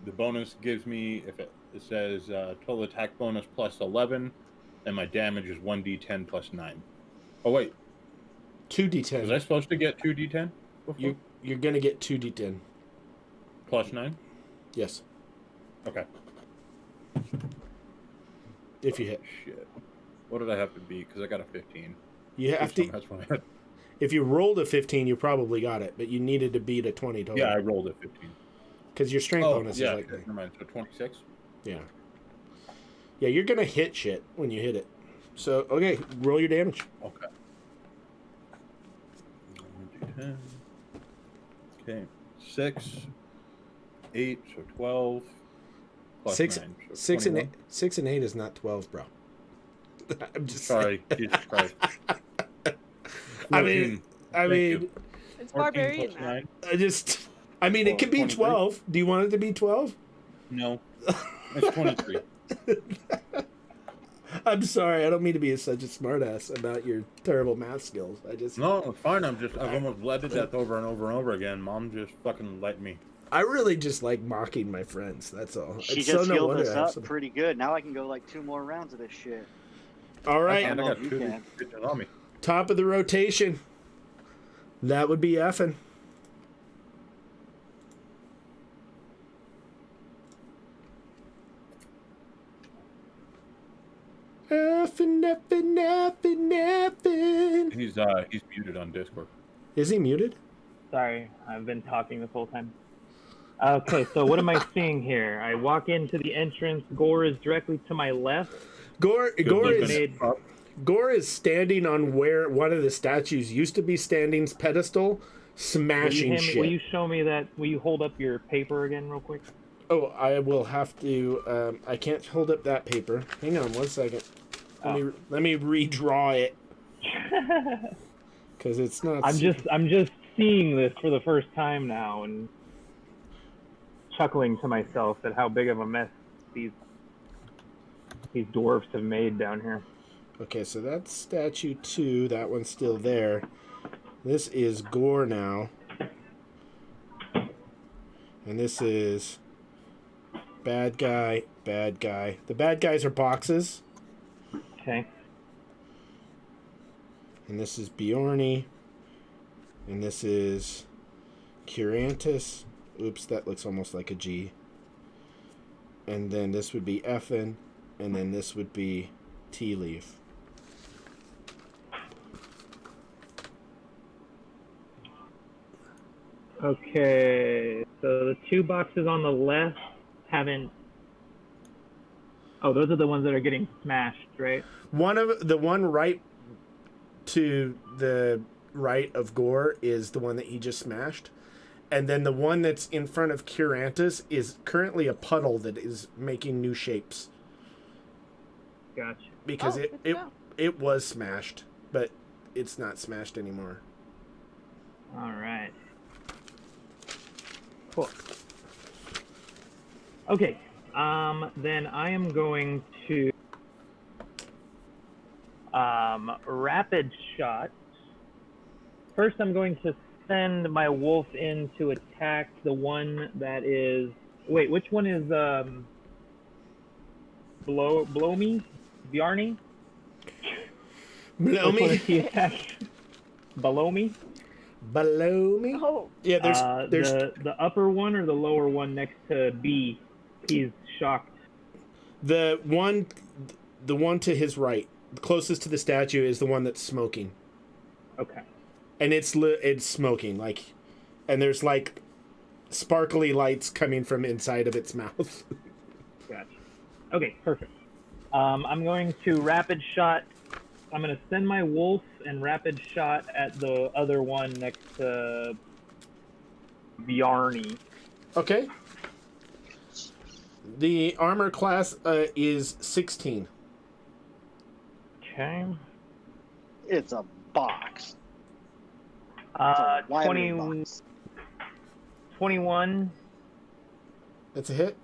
the bonus gives me, if it says total attack bonus plus 11, and my damage is 1d10 plus 9. Oh wait, 2d10. was I supposed to get 2d10? before? You're gonna get 2d10. Plus 9? Yes, Okay. if you hit. Shit. What did I have to beat? Because I got a 15. You have to. That's what I had. If you rolled a 15, you probably got it, but you needed to beat a 20 total. Yeah, I rolled a 15. Because your strength bonus yeah, is like never mind. So 26? Yeah. Yeah, you're gonna hit shit when you hit it. So okay, roll your damage. Okay. 1d10. Okay. 6, 8, so 12. Plus 9, so 6 and 8. 21. 6 and 8 is not 12, bro. I'm just Sorry, Jesus Christ. I mean, 14. Thank you. It's 14 barbarian plus math. 9? I mean, it Well, could be 23. 12. Do you want it to be 12? No. It's 23. I'm sorry. I don't mean to be such a smartass about your terrible math skills. I just No, it's fine. I've almost bled to death over and over and over again. Mom just fucking let me. I really just like mocking my friends. That's all. She It's just no healed wonder us I have up some- pretty good. Now I can go like 2 more rounds of this shit. All right, And I got You 2 can. bitches on me. top of the rotation. That would be effing. Effing. He's muted on Discord. Is he muted? Sorry, I've been talking this whole time. Okay, so what am I seeing here? I walk into the entrance. Gore is directly to my left. Gore looking. is Gore is standing on where one of the statues used to be standing's pedestal, smashing shit. Will you show me that? Will you hold up your paper again real quick? Oh, I will have to. I can't hold up that paper. Hang on 1 second. Let me redraw it because it's not. I'm just seeing this for the first time now and chuckling to myself at how big of a mess these dwarfs have made down here. Okay, so that's statue 2. That one's still there. This is Gore now, and this is bad guy. Bad guy. The bad guys are boxes. Okay. And this is Bjorny. And this is Curantus. Oops, that looks almost like a G. And then this would be Effin. And then this would be Tea Leaf. Okay, so the 2 boxes on the left haven't. Oh, those are the ones that are getting smashed, right? The one right to the right of Gore is the one that he just smashed. And then the one that's in front of Curantus is currently a puddle that is making new shapes. Gotcha. Because Oh, good to know. it was smashed, but it's not smashed anymore. All right. Cool. Okay. Then I am going to rapid shot. First, I'm going to send my wolf in to attack the one that is. Wait, which one is blow me, Bjarni? Below Which one me? is he attack? Below me? Below me? Oh, Yeah, there's the upper one or the lower one next to B. He's shocked. the one to his right, closest to the statue, is the one that's smoking. Okay. And it's smoking, like, and there's like sparkly lights coming from inside of its mouth. Gotcha. Okay, perfect. I'm going to rapid shot. I'm going to send my wolf and rapid shot at the other one next to Bjarni. Okay. The armor class is 16. Okay. It's a box. It's a wiry 20, box. 21. That's a hit.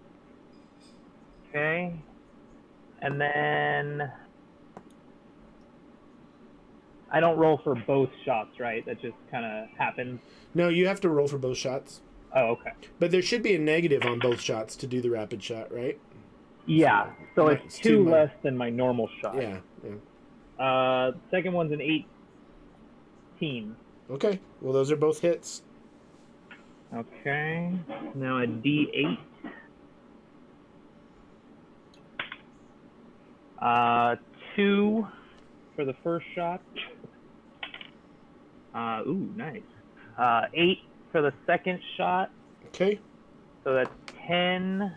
Okay. And then I don't roll for both shots, right? That just kind of happens. No, you have to roll for both shots. Oh, okay. But there should be a negative on both shots to do the rapid shot, right? Yeah, so Right, it's it's 2 2 less than my normal shot. Yeah. Second one's an 18. Okay. Well, those are both hits. Okay. Now a D8. 2 for the first shot. Ooh, nice. 8 for the second shot. Okay. So that's 10.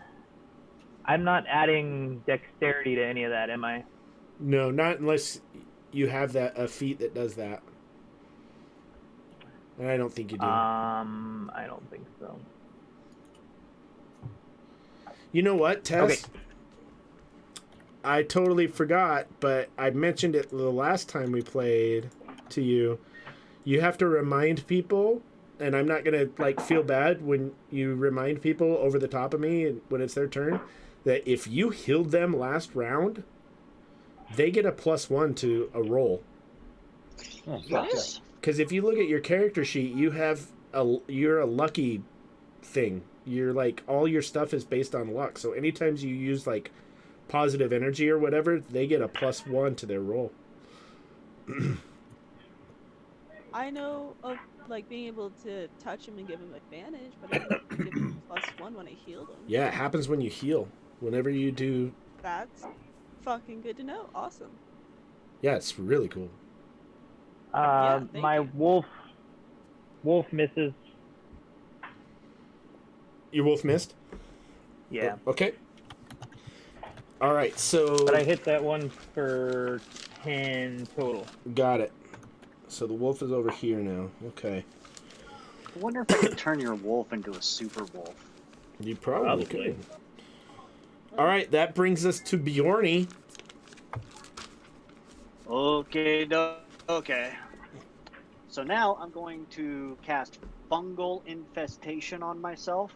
I'm not adding dexterity to any of that, am I? No, not unless you have a feat that does that. And I don't think you do. I don't think so. You know what, Tess? Okay. I totally forgot, but I mentioned it the last time we played to you. You have to remind people, and I'm not gonna feel bad when you remind people over the top of me and when it's their turn, that if you healed them last round, they get a +1 to a roll. Oh, Yes. Because if you look at your character sheet, you're a lucky thing. You're all your stuff is based on luck. So anytime you use positive energy or whatever, they get a +1 to their roll. I know of being able to touch him and give him advantage, but I didn't give him +1 when I healed him. Yeah, it happens when you heal. Whenever you do. That's fucking good to know. Awesome. Yeah, it's really cool. Thank My you. wolf misses. Your wolf missed? Yeah. Okay. All right, so But I hit that one for 10 total. got it. So the wolf is over here now. Okay. I wonder if I could turn your wolf into a super wolf. You probably Probably. could. All right, that brings us to Bjorny. Okay. So now I'm going to cast Fungal Infestation on myself.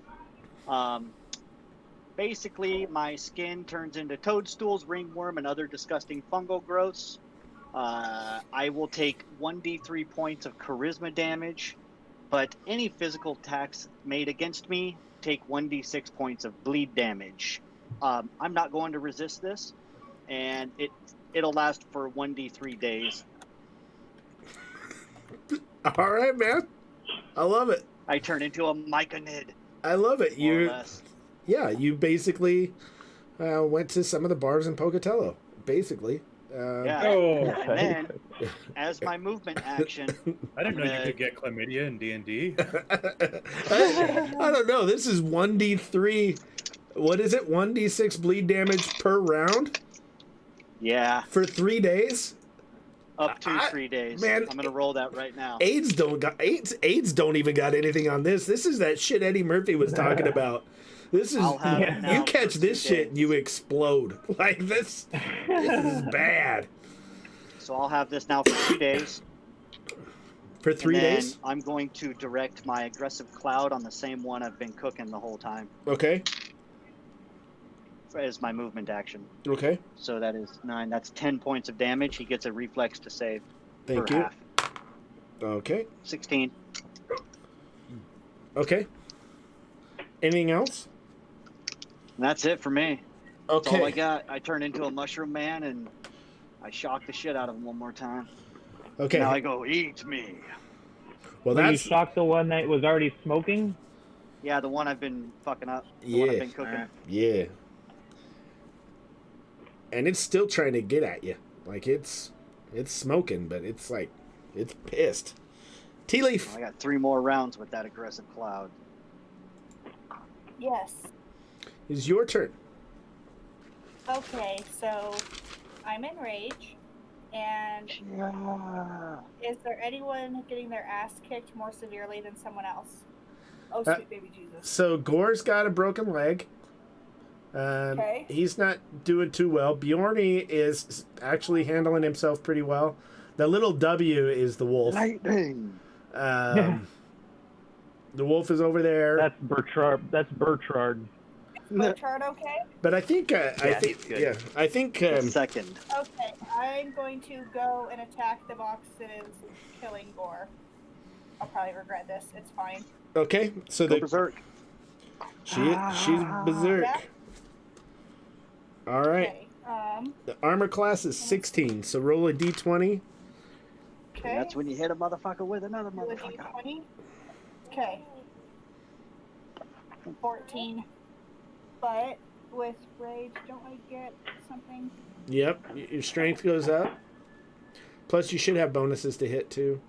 Basically, my skin turns into toadstools, ringworm, and other disgusting fungal growths. I will take 1d3 points of charisma damage, but any physical attacks made against me take 1d6 points of bleed damage. I'm not going to resist this, and it'll last for 1d3 days. All right, man. I love it. I turn into a myconid, I love it. more or You, less. yeah, you basically went to some of the bars in Pocatello. Basically. Yeah. Oh, And then, as my movement action, I didn't know you Okay. could get chlamydia in D&D. I don't know. This is 1d3. What is it? 1d6 bleed damage per round yeah, for 3 days. up to I- 3 days. man, I'm gonna roll that right now. AIDS don't even got anything on this. This is that shit Eddie Murphy was talking about. This is I'll have it now you for catch 2 this shit and you days. explode. This is bad. So I'll have this now for 2 days. For 3 and then days. I'm going to direct my aggressive cloud on the same one I've been cooking the whole time Okay. as my movement action. Okay. So that is 9. That's 10 points of damage. He gets a reflex to save Thank for you. half. Okay. 16. Okay. Anything else? And that's it for me. That's all I Okay. got. I turn into a mushroom man and I shock the shit out of him one more time. Okay. Now I go, eat me. Well, Were you that's shocked the one that was already smoking? Yeah, the one I've been fucking up. The one I've Yeah. been cooking. Alright. yeah. And it's still trying to get at you. It's smoking, but it's pissed. Tea leaf. I got 3 more rounds with that aggressive cloud. Yes. It's your turn. Okay, so I'm in rage, and Yeah. is there anyone getting their ass kicked more severely than someone else? Oh, Uh, sweet baby Jesus. So Gore's got a broken leg. Okay. He's not doing too well. Bjorny is actually handling himself pretty well. The little W is the wolf. Lightning. The wolf is over there. That's Bertrand. Bertrand, okay? But I think I Yeah, think he's good. yeah, I think Second. Okay, I'm going to go and attack the box that is killing Gore. I'll probably regret this. It's fine. okay. So Go the berserk. she's berserk. Yeah. All right. Okay. The armor class is 16, so roll a d20. Okay. That's when you hit a motherfucker with another Do a motherfucker. D20. Okay. 14. But with rage, don't I get something? Yep, your strength goes up. Plus, you should have bonuses to hit, too.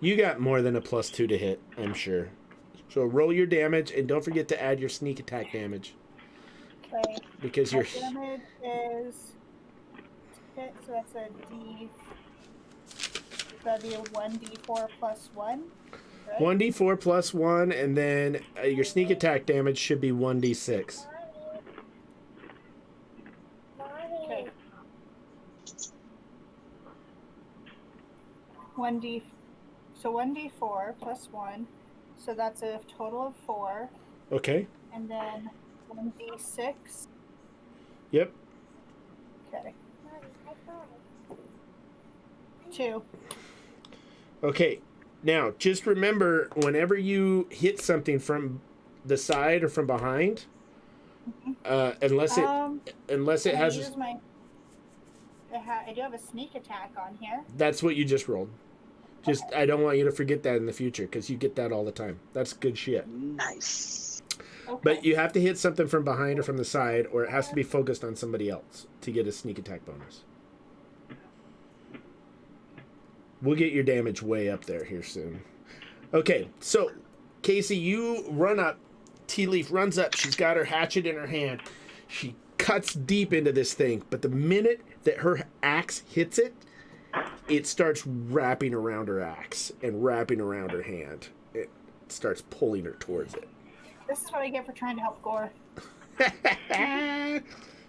You got more than a +2 to hit, I'm sure. So roll your damage, and don't forget to add your sneak attack damage. Okay. Because My you're... damage is hit, so that's a D. That'd be a 1d4 plus 1. Right? 1d4 plus 1, and then your sneak attack damage should be 1d6. Okay. 1d. So 1d4 plus 1. So that's a total of 4. Okay. And then 1d6. Yep. Okay. 2. Okay. Now, just remember, whenever you hit something from the side or from behind, unless it has... Use my... I do have a sneak attack on here. That's what you just rolled. Just, I don't want you to forget that in the future, because you get that all the time. That's good shit. Nice. Okay. But you have to hit something from behind or from the side, or it has to be focused on somebody else to get a sneak attack bonus. We'll get your damage way up there here soon. Okay, so, Casey, you run up. Tea Leaf runs up. She's got her hatchet in her hand. She cuts deep into this thing, but the minute that her axe hits it, it starts wrapping around her axe and wrapping around her hand. It starts pulling her towards it. This is what I get for trying to help Gore.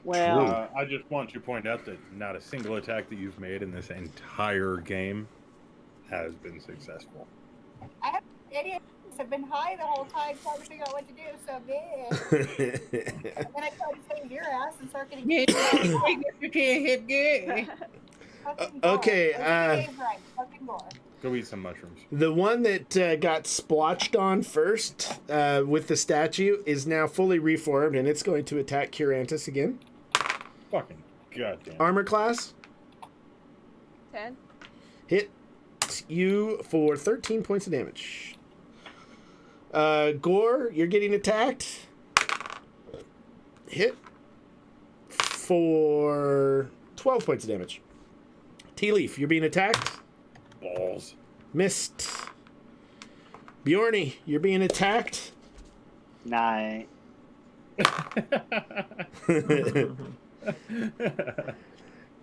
Well, I just want to point out that not a single attack that you've made in this entire game has been successful. I have idiots. I've been high the whole time trying to figure out what to do, so man. And then I tried to save your ass and start getting Okay, fucking Gore. Go eat some mushrooms. the one that got splotched on first with the statue is now fully reformed, and it's going to attack Curantus again. Fucking goddamn. Armor class, 10. hit you for 13 points of damage. Gore, you're getting attacked. Hit for 12 points of damage. Tea Leaf, you're being attacked. Balls. Missed. Bjorny, you're being attacked. 9.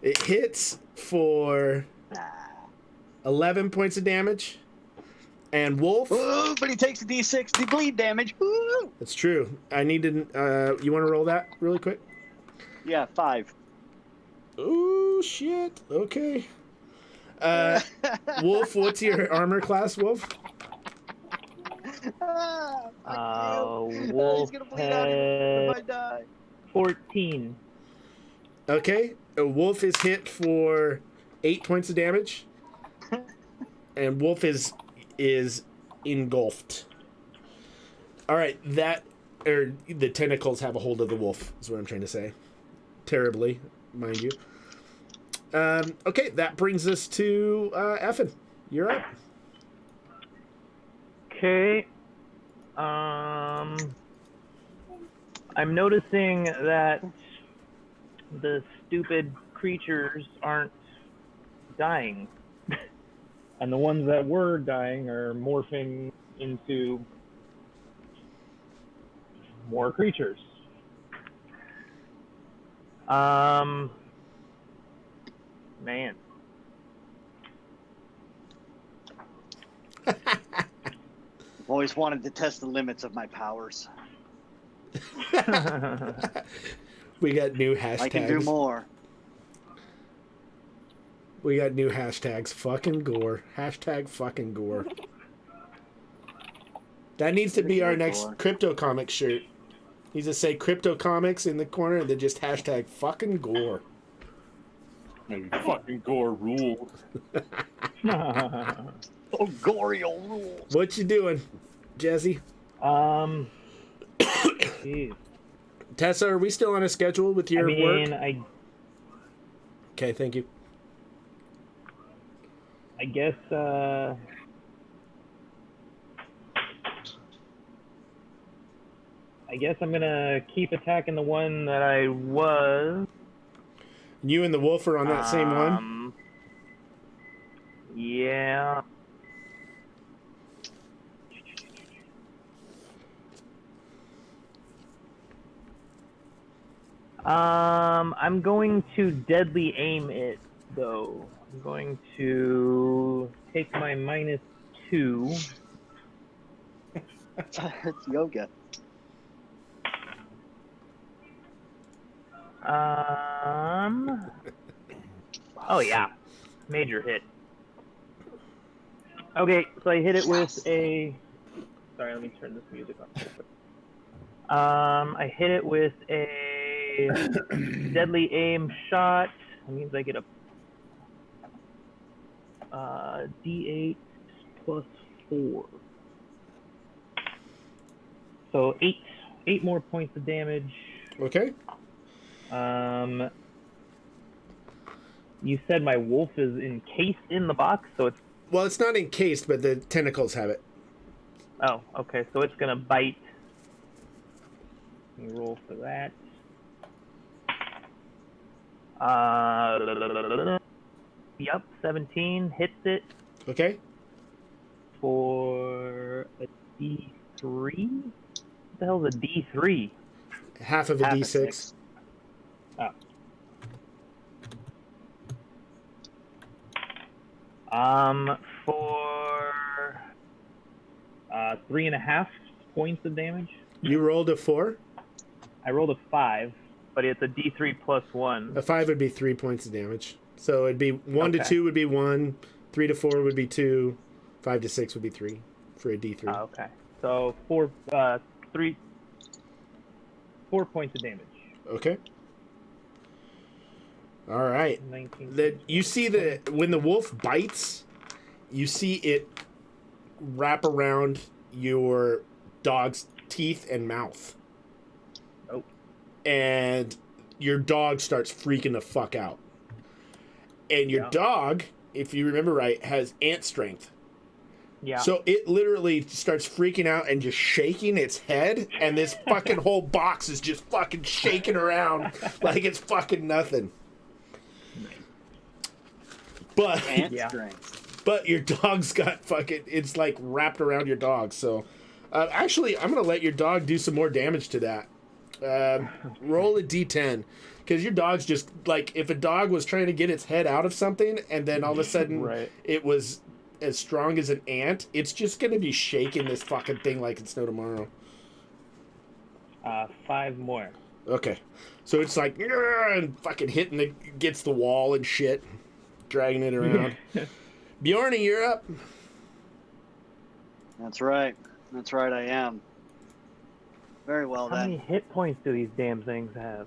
It hits for 11 points of damage. And Wolf. Ooh, but he takes the D6, the bleed damage. Ooh. That's true. I need to... you want to roll that really quick? Yeah, 5. Oh, shit. Okay. Wolf, what's your armor class, Wolf? Wolf he's gonna bleed out if I die. 14. Okay. Wolf is hit for 8 points of damage. And Wolf is engulfed. All right, the tentacles have a hold of the wolf, is what I'm trying to say. Terribly, mind you. Okay, that brings us to Effin. You're up. Okay. I'm noticing that the stupid creatures aren't dying. And the ones that were dying are morphing into more creatures. Man. I've always wanted to test the limits of my powers. We got new hashtags. I can do more. We got new hashtags. Fucking Gore. Hashtag fucking Gore. That needs to be our next Gore. Crypto Comics shirt. Needs to say Crypto Comics in the corner and then just hashtag fucking Gore. Maybe fucking Gore ruled. Oh, Goriel rules. What you doing, Jesse? Jeez. Tessa, are we still on a schedule with your work? Okay, thank you. I guess, I'm gonna keep attacking the one that I was. You and the wolf are on that same one? Yeah. I'm going to deadly aim it, though. I'm going to take my -2. It's yoga. Oh yeah, major hit. Okay, so I hit it with a. Sorry, let me turn this music on. I hit it with a deadly aim shot. That means I get a D8 plus 4. So 8 more points of damage. Okay. You said my wolf is encased in the box, so it's. Well, it's not encased, but the tentacles have it. Oh, okay, so it's gonna bite. Let me roll for that. Yep, 17 hits it Okay. for a D3. What the hell is a D3? Half of a Half a D6. six. Oh. For 3.5 points of damage. You rolled a 4? I rolled a 5, but it's a D3 plus 1. A 5 would be 3 points of damage. So it'd be 1 to Okay. 2 would be 1, 3 to 4 would be 2, 5 to 6 would be 3 for a D3. Oh, okay. So 4 points of damage. Okay. All right. 19. You see when the wolf bites, you see it wrap around your dog's teeth and mouth. Oh. And your dog starts freaking the fuck out. And your dog, if you remember right, has ant strength. Yeah. So it literally starts freaking out and just shaking its head, and this fucking whole box is just fucking shaking around like it's fucking nothing. But Ant strength. But your dog's got fucking, it's like wrapped around your dog. So actually, I'm going to let your dog do some more damage to that. Roll a D10. Because your dog's just, like, if a dog was trying to get its head out of something and then all of a sudden it was as strong as an ant, it's just going to be shaking this fucking thing like it's no tomorrow. 5 more. Okay. So it's like, and fucking hitting against the wall and shit. Dragging it around. Bjorny, you're up. That's right. That's right, I am. Very well, How many hit points do these damn things have?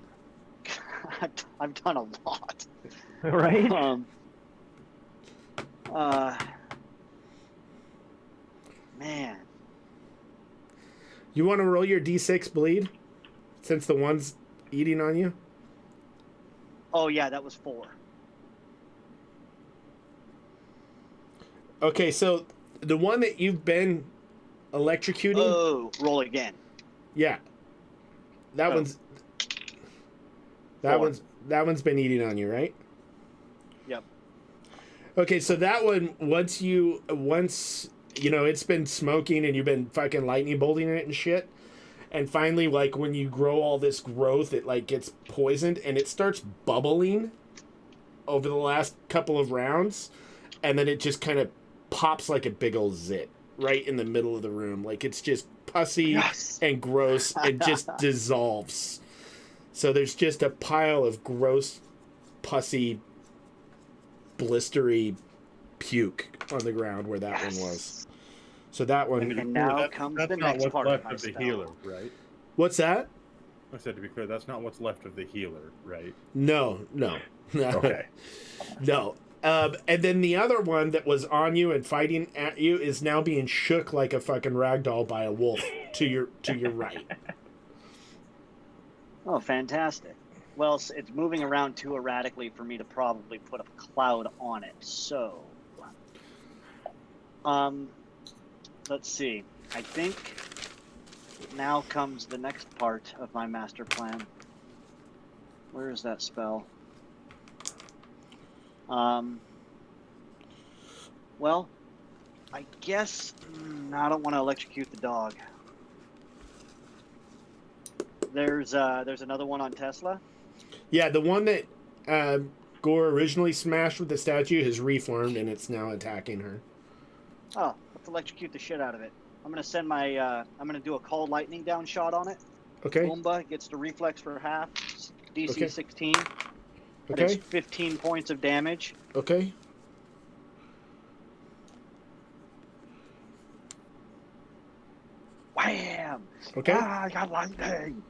I've done a lot. Right? Man. You want to roll your D6 bleed? Since the one's eating on you? Oh, yeah, that was 4. Okay, so the one that you've been electrocuting... Oh, roll again. Yeah. That Oh. one's... 4. That one's been eating on you, right? Yep. Okay, so that one, once you know, it's been smoking and you've been fucking lightning bolting it and shit, and finally, like, when you grow all this growth, it, like, gets poisoned, and it starts bubbling over the last couple of rounds, and then it just kind of pops like a big old zit right in the middle of the room. Like, it's just pussy and gross and just dissolves. So there's just a pile of gross, pussy, blistery puke on the ground where that one was. So that one... And now comes the next part of my the spell. healer, right? What's that? I said, to be clear, that's not what's left of the healer, right? No. Okay. No. And then the other one that was on you and fighting at you is now being shook like a fucking ragdoll by a wolf to your right. Oh, fantastic. Well, it's moving around too erratically for me to probably put a cloud on it. So, let's see. I think now comes the next part of my master plan. Where is that spell? Well, I guess I don't want to electrocute the dog. There's another one on Tesla. Yeah, the one that Gore originally smashed with the statue has reformed and it's now attacking her. Oh, let's electrocute the shit out of it. I'm gonna send my I'm gonna do a cold lightning down shot on it. Okay. Boomba gets the reflex for half. DC Okay. 16. That Okay. is 15 points of damage. Okay. Wham! Okay. Ah, I got lightning.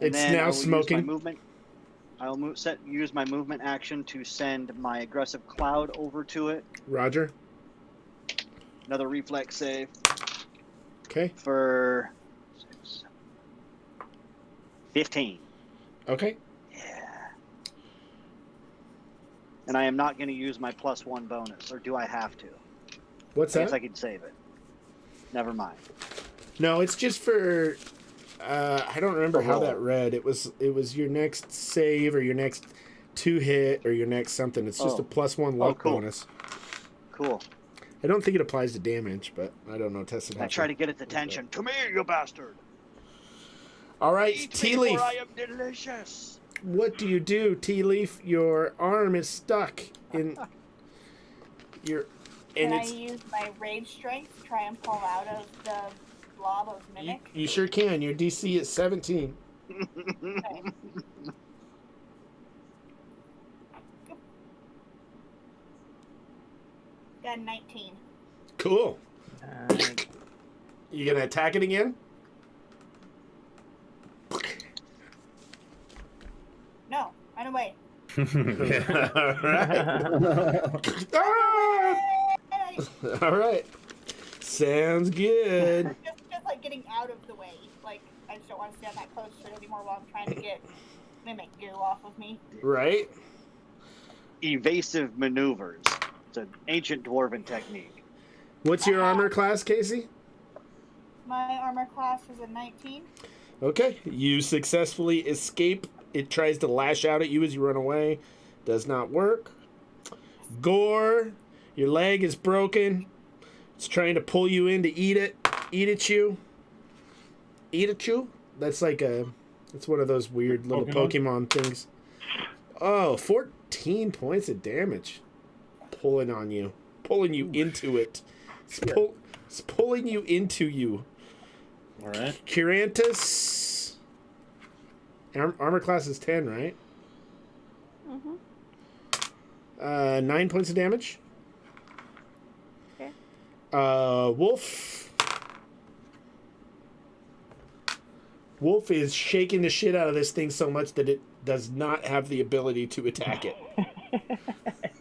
And It's then now I will smoking. Use my movement. I'll use my movement action to send my aggressive cloud over to it. Roger. Another reflex save Okay. for 15. Okay. Yeah. And I am not going to use my +1 bonus, or do I have to? What's I guess that? I could save it. Never mind. No, it's just for. I don't remember how roll. that read. It was your next save or your next 2-hit or your next something. It's just Oh. a +1 luck cool. bonus. Cool. I don't think it applies to damage, but I don't know. Test it I out. try to get its attention. Come here, you bastard! All right, Eat Tea me, Leaf. for I am delicious. What do you do, Tea Leaf? Your arm is stuck in your, and Can I it's. use my rage strength to try and pull out of the blob of mimic? You sure can. Your DC is 17. Okay. Got 19. Cool. You gonna attack it again? No, run away. All right. Ah! All right. Sounds good. just like getting out of the way. Like, I just don't want to stand that close to it anymore while I'm trying to get mimic goo off of me. Right. Evasive maneuvers. It's an ancient dwarven technique. What's your armor class, Casey? My armor class is a 19. Okay. You successfully escape. It tries to lash out at you as you run away. Does not work. Gore, your leg is broken. It's trying to pull you in to eat it. Eat at you. Eat at you? That's like a... It's one of those weird little Pokemon things. Oh, 14 points of damage. Pulling on you. Pulling you into it. It's pulling you into you. All right. Curantus. Armor class is 10, right? Mm-hmm. 9 points of damage. Okay. Wolf. Wolf is shaking the shit out of this thing so much that it does not have the ability to attack it.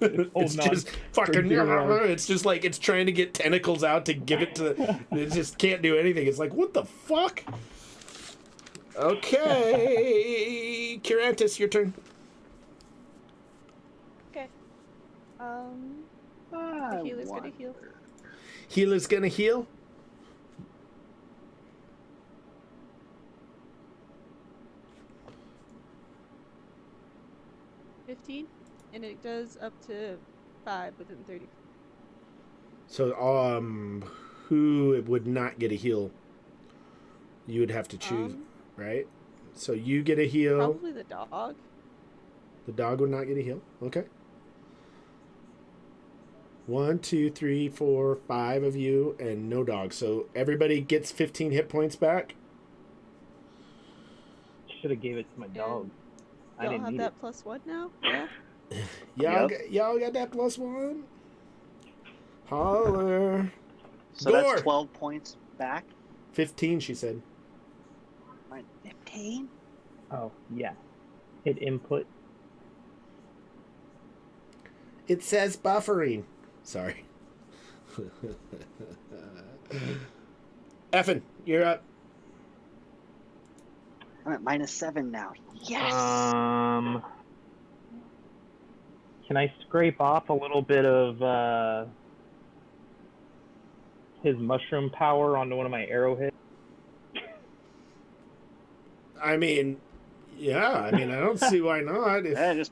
It's just fucking. It's just like it's trying to get tentacles out to give it to. It just can't do anything. It's like, what the fuck? Okay, Curantus, your turn. Okay. The healer's gonna heal. Healer's gonna heal. $15, and it does up to 5 within 30. So, who would not get a heal? You would have to choose, right? So you get a heal. Probably the dog. The dog would not get a heal. Okay. 1, 2, 3, 4, 5 of you, and no dog. So everybody gets 15 hit points back. Should have gave it to my dog. I Y'all didn't have need that +1 now? Yeah. Y'all got that +1. Holler. So Gore. that's 12 points back. 15, she said. Right, 15? Oh, yeah. Hit input. It says buffering. Sorry. Effin, you're up. I'm at -7 now. Yes. Can I scrape off a little bit of his mushroom power onto one of my arrowheads? I mean, yeah. I mean, I don't see why not. Yeah,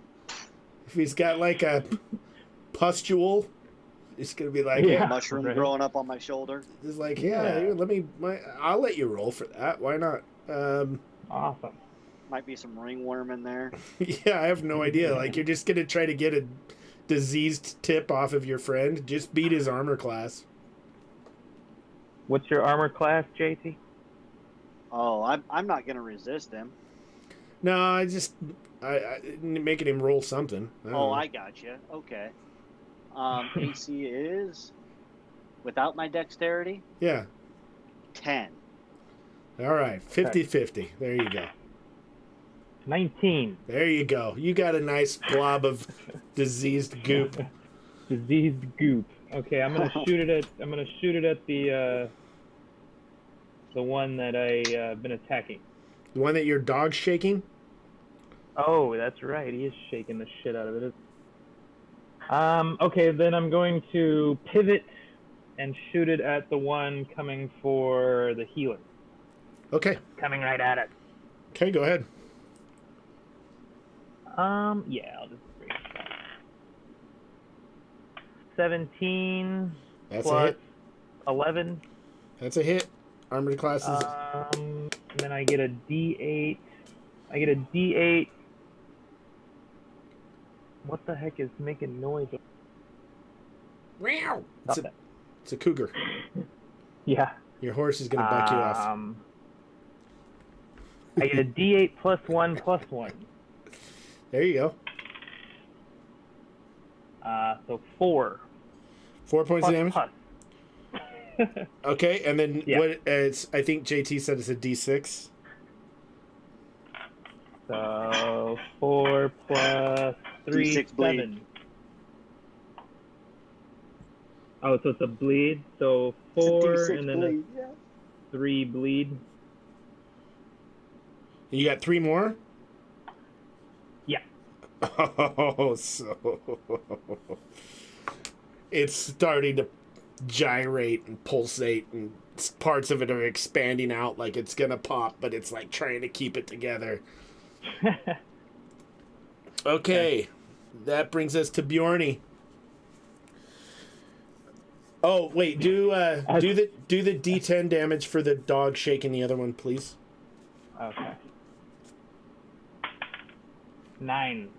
If he's got like a pustule, it's gonna be like, Yeah. mushroom right. growing up on my shoulder. it's like, Yeah. here, I'll let you roll for that. Why not? Awesome. Might be some ringworm in there. Yeah, I have no idea. Like, you're just gonna try to get a diseased tip off of your friend. Just beat his armor class. What's your armor class, JT? Oh, I'm not gonna resist him. No, I making him roll something. don't Oh, know. I got you. Okay. AC is, without my dexterity, Yeah. 10. All right, 50-50. There you go. 19. There you go. You got a nice glob of diseased goop. Diseased goop. Okay, I'm gonna shoot it at the one that I been attacking. The one that your dog's shaking? Oh, that's right. He is shaking the shit out of it. Okay, then I'm going to pivot and shoot it at the one coming for the healer. Okay. Coming right at it. Okay, go ahead. Yeah, I'll just bring it back. 17 That's a plus hit. 11. That's a hit. Armored classes. And then I get a D8. I get a D8. What the heck is making noise? Meow. Stop that. It's a cougar. Yeah. Your horse is going to buck you off. I get a D8 plus 1 plus 1. There you go. So 4. 4 points of damage. Plus. Okay, and then Yeah. what? It's I think JT said it's a D6. So 4 plus 3, D6 bleed. 7. Oh, so it's a bleed. So 4 It's a D6 and then bleed, a 3 bleed. You got 3 more? Yeah. Oh, so it's starting to gyrate and pulsate, and parts of it are expanding out like it's gonna pop, but it's like trying to keep it together. Okay, that brings us to Bjorny. Oh wait, do the D10 damage for the dog shaking the other one, please. Okay. 9.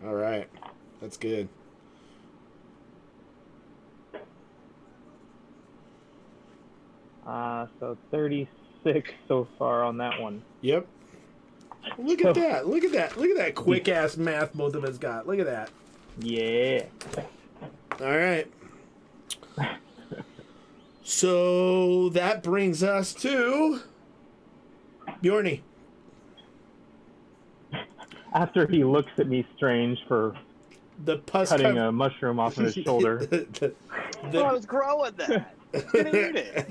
All right, that's good. So 36 so far on that one. Yep. Look at that! Look at that! Look at that quick ass math both of us got. Look at that. Yeah. All right. So that brings us to Bjorny. After he looks at me strange for The pus cutting a mushroom off of his shoulder. Oh, I was growing that. I was gonna eat it.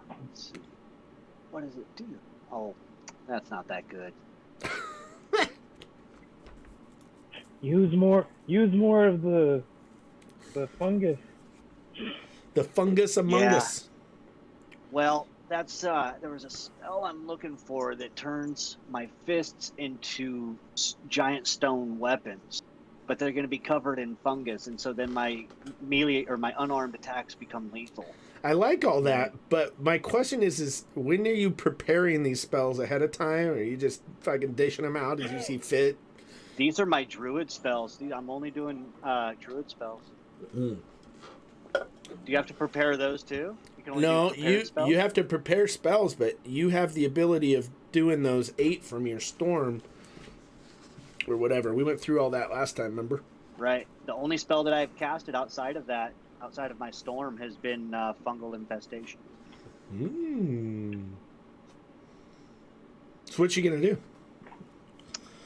Let's see. What does it do? Oh, that's not that good. Use more of the fungus. The fungus among Yeah. us. Well, that's there was a spell I'm looking for that turns my fists into giant stone weapons, but they're going to be covered in fungus, and so then my melee or my unarmed attacks become lethal. I like all that, but my question is when are you preparing these spells ahead of time, or are you just fucking dishing them out as you see fit? These are my druid spells. I'm only doing druid spells. Mm. Do you have to prepare those too? You can only No, do prepared spells? you have to prepare spells, but you have the ability of doing those 8 from your storm or whatever. We went through all that last time, remember? Right. The only spell that I've casted outside of my storm, has been fungal infestation. Mm. So what you gonna do?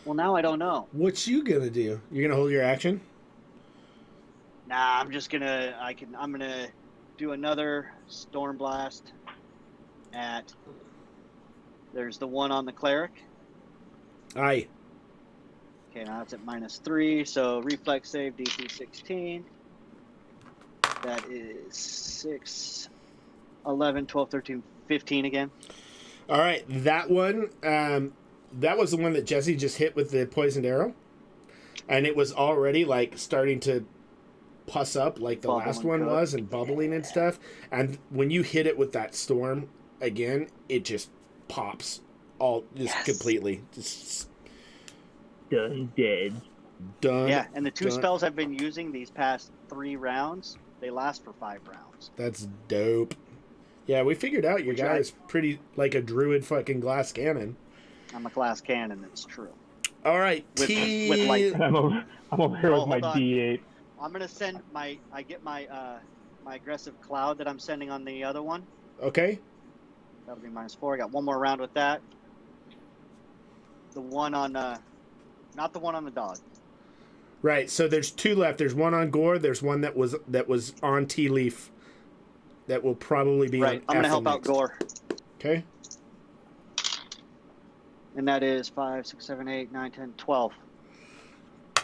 Well, now I don't know. What you gonna do? You're gonna hold your action? Nah, I'm just gonna. I'm gonna do another storm blast. There's the one on the cleric. Aye. Okay, now it's at -3. So reflex save DC 16. That is 6, 11, 12, 13, 15 again. All right, that one. That was the one that Jesse just hit with the poisoned arrow, and it was already like starting to pus up like the Bubbling last one good. was, and bubbling and stuff. And when you hit it with that storm again, it just pops all just Yes. completely just Done dead. done. Yeah, and the two done. spells I've been using these past 3 rounds, they last for 5 rounds. That's dope. Yeah, we figured out your Which guy I- is pretty like a druid fucking glass cannon. I'm a glass cannon, that's true. All right, With light. I'm over here Oh, with my hold on. D8. I'm gonna send my my aggressive cloud that I'm sending on the other one. Okay. That'll be -4. I got one more round with that. The one on not the one on the dog. Right, so there's 2 left. There's one on Gore. There's one that was on Tea Leaf. That will probably be Right, on I'm gonna Ethel help out next. Gore. Okay. And that is 5, 6, 7, 8, 9, 10, 12.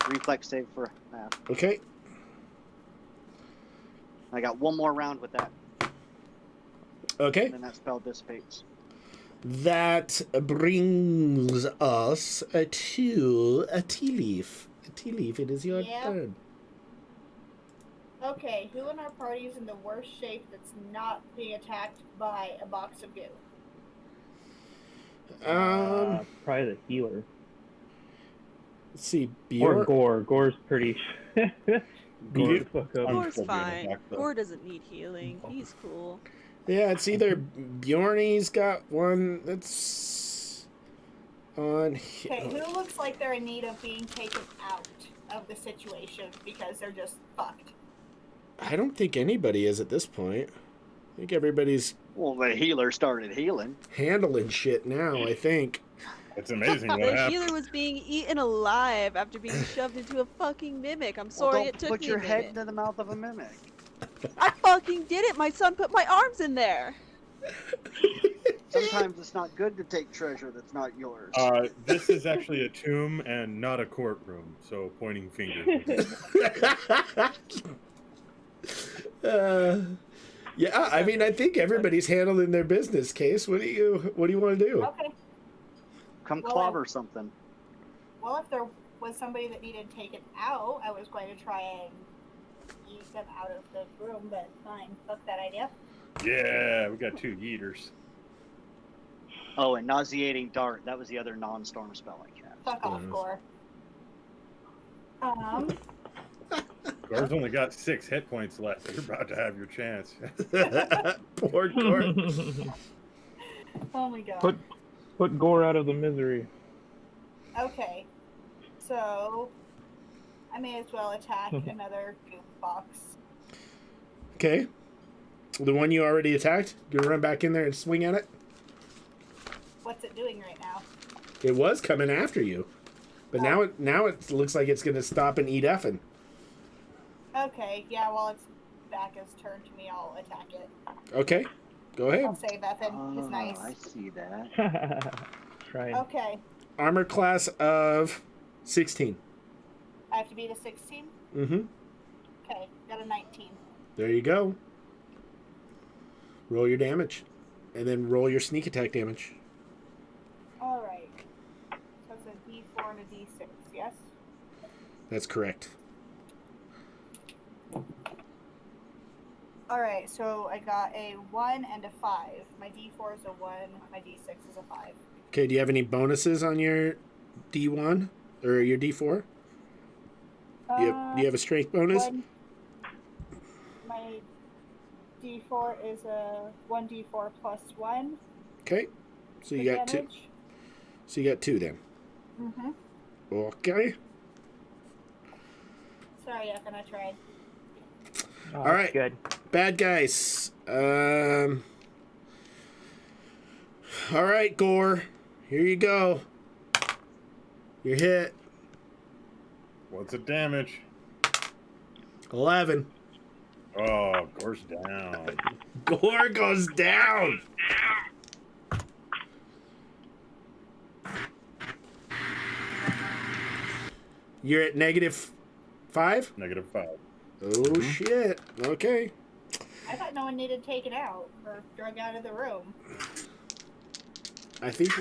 Reflex save for half. Okay. I got one more round with that, Okay. and then that spell dissipates. That brings us to a Tea Leaf. A Tea Leaf, it is your Yeah. turn. Okay, who in our party is in the worst shape that's not being attacked by a box of goo? Probably the healer. Let's see. Or Bjorn. Gore. Gore's pretty. Gore. the fuck up. I'm Gore's still being fine. attacked, though. Gore doesn't need healing. He's cool. Yeah, it's either Bjorny's got one that's on. Okay, who looks like they're in need of being taken out of the situation because they're just fucked? I don't think anybody is at this point. I think everybody's Well, the healer started healing. handling shit now, I think. It's amazing what The happened. healer was being eaten alive after being shoved into a fucking mimic. I'm Well, sorry don't it took put me your a head minute. into the mouth of a mimic. I fucking did it. My son put my arms in there. Sometimes it's not good to take treasure that's not yours. This is actually a tomb and not a courtroom, so pointing fingers. Yeah, I mean, I think everybody's handling their business. Case, what do you want to do? Okay, Come well, clobber something. well, if there was somebody that needed taken out, I was going to try and eat them out of the room, but fine, fuck that idea. Yeah, we got 2 yeeters. Oh, and nauseating dart. That was the other non-storm spell I cast. Fuck off, Mhm. Gore. Gore's only got 6 hit points left. You're about to have your chance. Poor Gort. Oh my god. Put Gore out of the misery. Okay, so I may as well attack another goop box. Okay. The one you already attacked, you gonna run back in there and swing at it? What's it doing right now? It was coming after you, but now it looks like it's gonna stop and eat effing. Okay, yeah, while it's back his turn to me, I'll attack it. Okay, go ahead. I'll save Effin. He's nice. I see that. Trying. Okay, Armor class of 16. I have to beat a 16? Mm-hmm. Okay, got a 19. There you go. Roll your damage, and then roll your sneak attack damage. Alright. So it's a D4 and a D6, yes? That's correct. Alright, so I got a 1 and a 5. My D4 is a 1, my D6 is a 5. Okay, do you have any bonuses on your D1 or your D4? Do you have a strength bonus? My D4 is a 1D4 plus 1. Okay, so you got 2. So you got 2 then. Mm-hmm. Okay. Sorry, Effin, I tried. Oh, All right. Good. Bad guys. All right, Gore. Here you go. You're hit. What's the damage? 11. Oh, Gore's down. Gore goes down. You're at -5? -5. Oh, shit. Okay. I thought no one needed taken out or drug out of the room. I think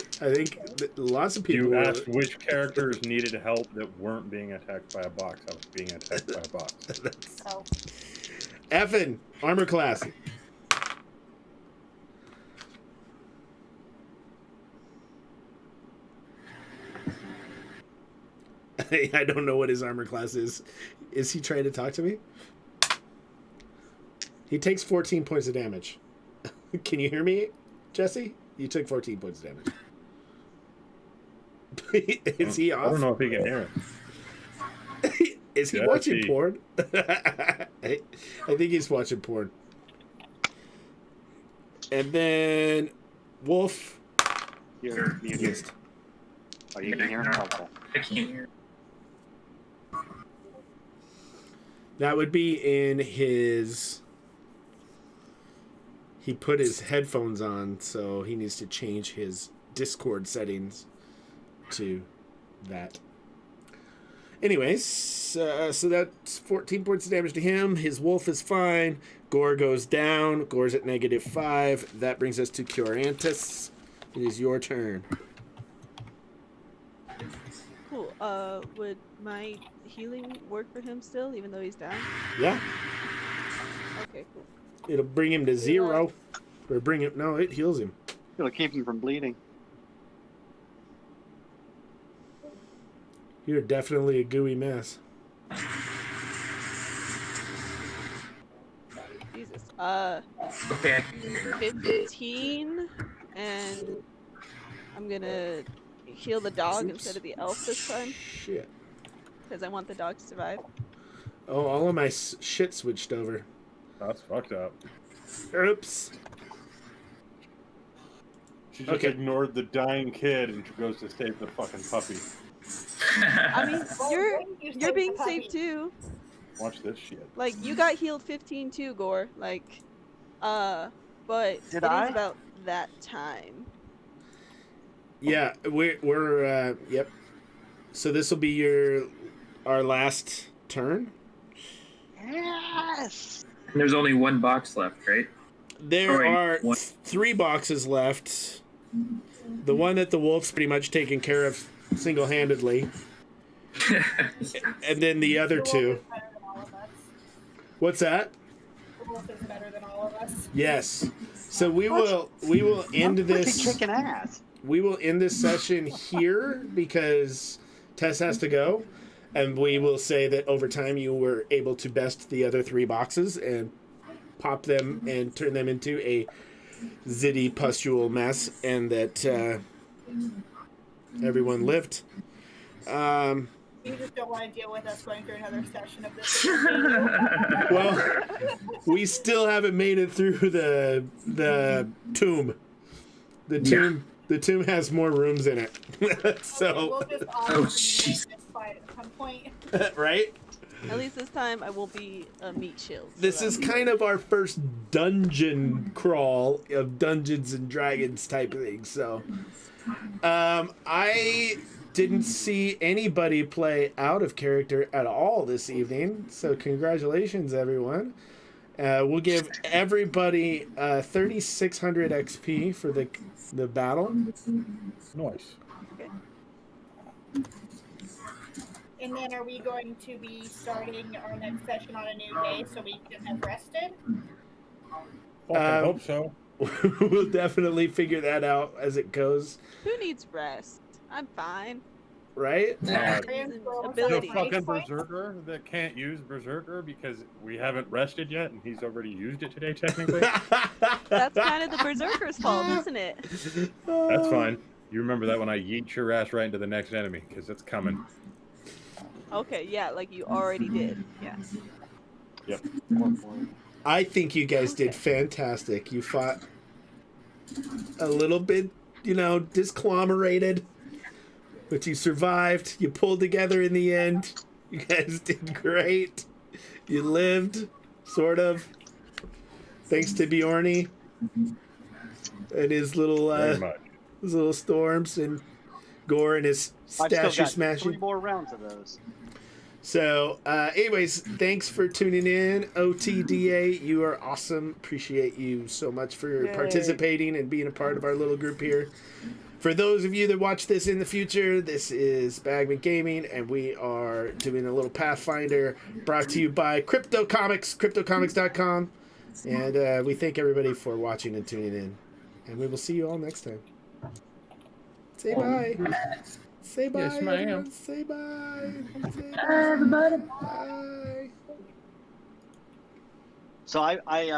lots of people... You asked which characters needed help that weren't being attacked by a box. I was being attacked by a box. So Effin, armor class. I don't know what his armor class is. Is he trying to talk to me? He takes 14 points of damage. Can you hear me, Jesse? You took 14 points of damage. Is he off? I don't know if he can hear it. Is he watching porn? I think he's watching porn. And then Wolf. You're muted. Oh, you can hear him? Okay. I can't hear. That would be in his... He put his headphones on, so he needs to change his Discord settings to that. Anyways, so that's 14 points of damage to him. His wolf is fine. Gore goes down. Gore's at -5. That brings us to Curiantus. It is your turn. Cool. Would my healing work for him still, even though he's down? Yeah, Okay, cool. it'll bring him to 0. Or bring him... No, it heals him. It'll keep him from bleeding. You're definitely a gooey mess. Jesus. Okay. 15, and I'm gonna heal the dog Oops. instead of the elf this time, Shit. because I want the dog to survive. Oh, all of my shit switched over. That's fucked up. Oops. She just Okay. ignored the dying kid and goes to save the fucking puppy. I mean, Well, you're when you you're save being the puppy- safe too. Watch this shit. Like, you got healed 15 too, Gore. Like, but Did it I? is about that time. Yeah, we're yep. So this will be our last turn. Yes! There's only one box left, right? There Alright, are one. 3 boxes left. The one that the wolf's pretty much taken care of single-handedly, and then the other The wolf 2. is better than all of us. What's that? The wolf is better than all of us. Yes. So we will end I'm freaking this. kicking ass. We will end this session here because Tess has to go, and we will say that over time you were able to best the other 3 boxes and pop them and turn them into a zitty pustule mess, and that everyone lived. You just don't want to deal with us going through another session of this. Well, we still haven't made it through the tomb. The tomb. The tomb has more rooms in it. So, we'll just all Oh, be jeez. in this fight at some point. right? At least this time, I won't be a meat shield. so This is kind of our first dungeon crawl of Dungeons and Dragons type thing. So, I didn't see anybody play out of character at all this evening. So, congratulations, everyone. We'll give everybody 3,600 XP for the battle. Nice. And then are we going to be starting our next session on a new day so we can have rested? I hope so. We'll definitely figure that out as it goes, Who needs rest? I'm fine. right? Ability. The fucking berserker that can't use berserker because we haven't rested yet, and he's already used it today, technically. That's kind of the berserker's fault, isn't it? That's fine. You remember that when I yeet your ass right into the next enemy, because it's coming. Okay, yeah, like you already did. Yeah. Yep. I think you guys did fantastic. You fought a little bit. disglomerated, but you survived. You pulled together in the end. You guys did great. You lived, sort of, thanks to Bjorny and his little storms and Gore and his I've still statue got smashing. 3 more rounds of those. So, anyways, thanks for tuning in. OTDA, you are awesome. Appreciate you so much for participating and being a part of our little group here. For those of you that watch this in the future, this is Bagman Gaming, and we are doing a little Pathfinder brought to you by Crypto Comics, cryptocomics.com. And we thank everybody for watching and tuning in. And we will see you all next time. Say bye. Say bye. Yes, ma'am. Everyone. Say bye. Say bye. Everybody. Bye. So I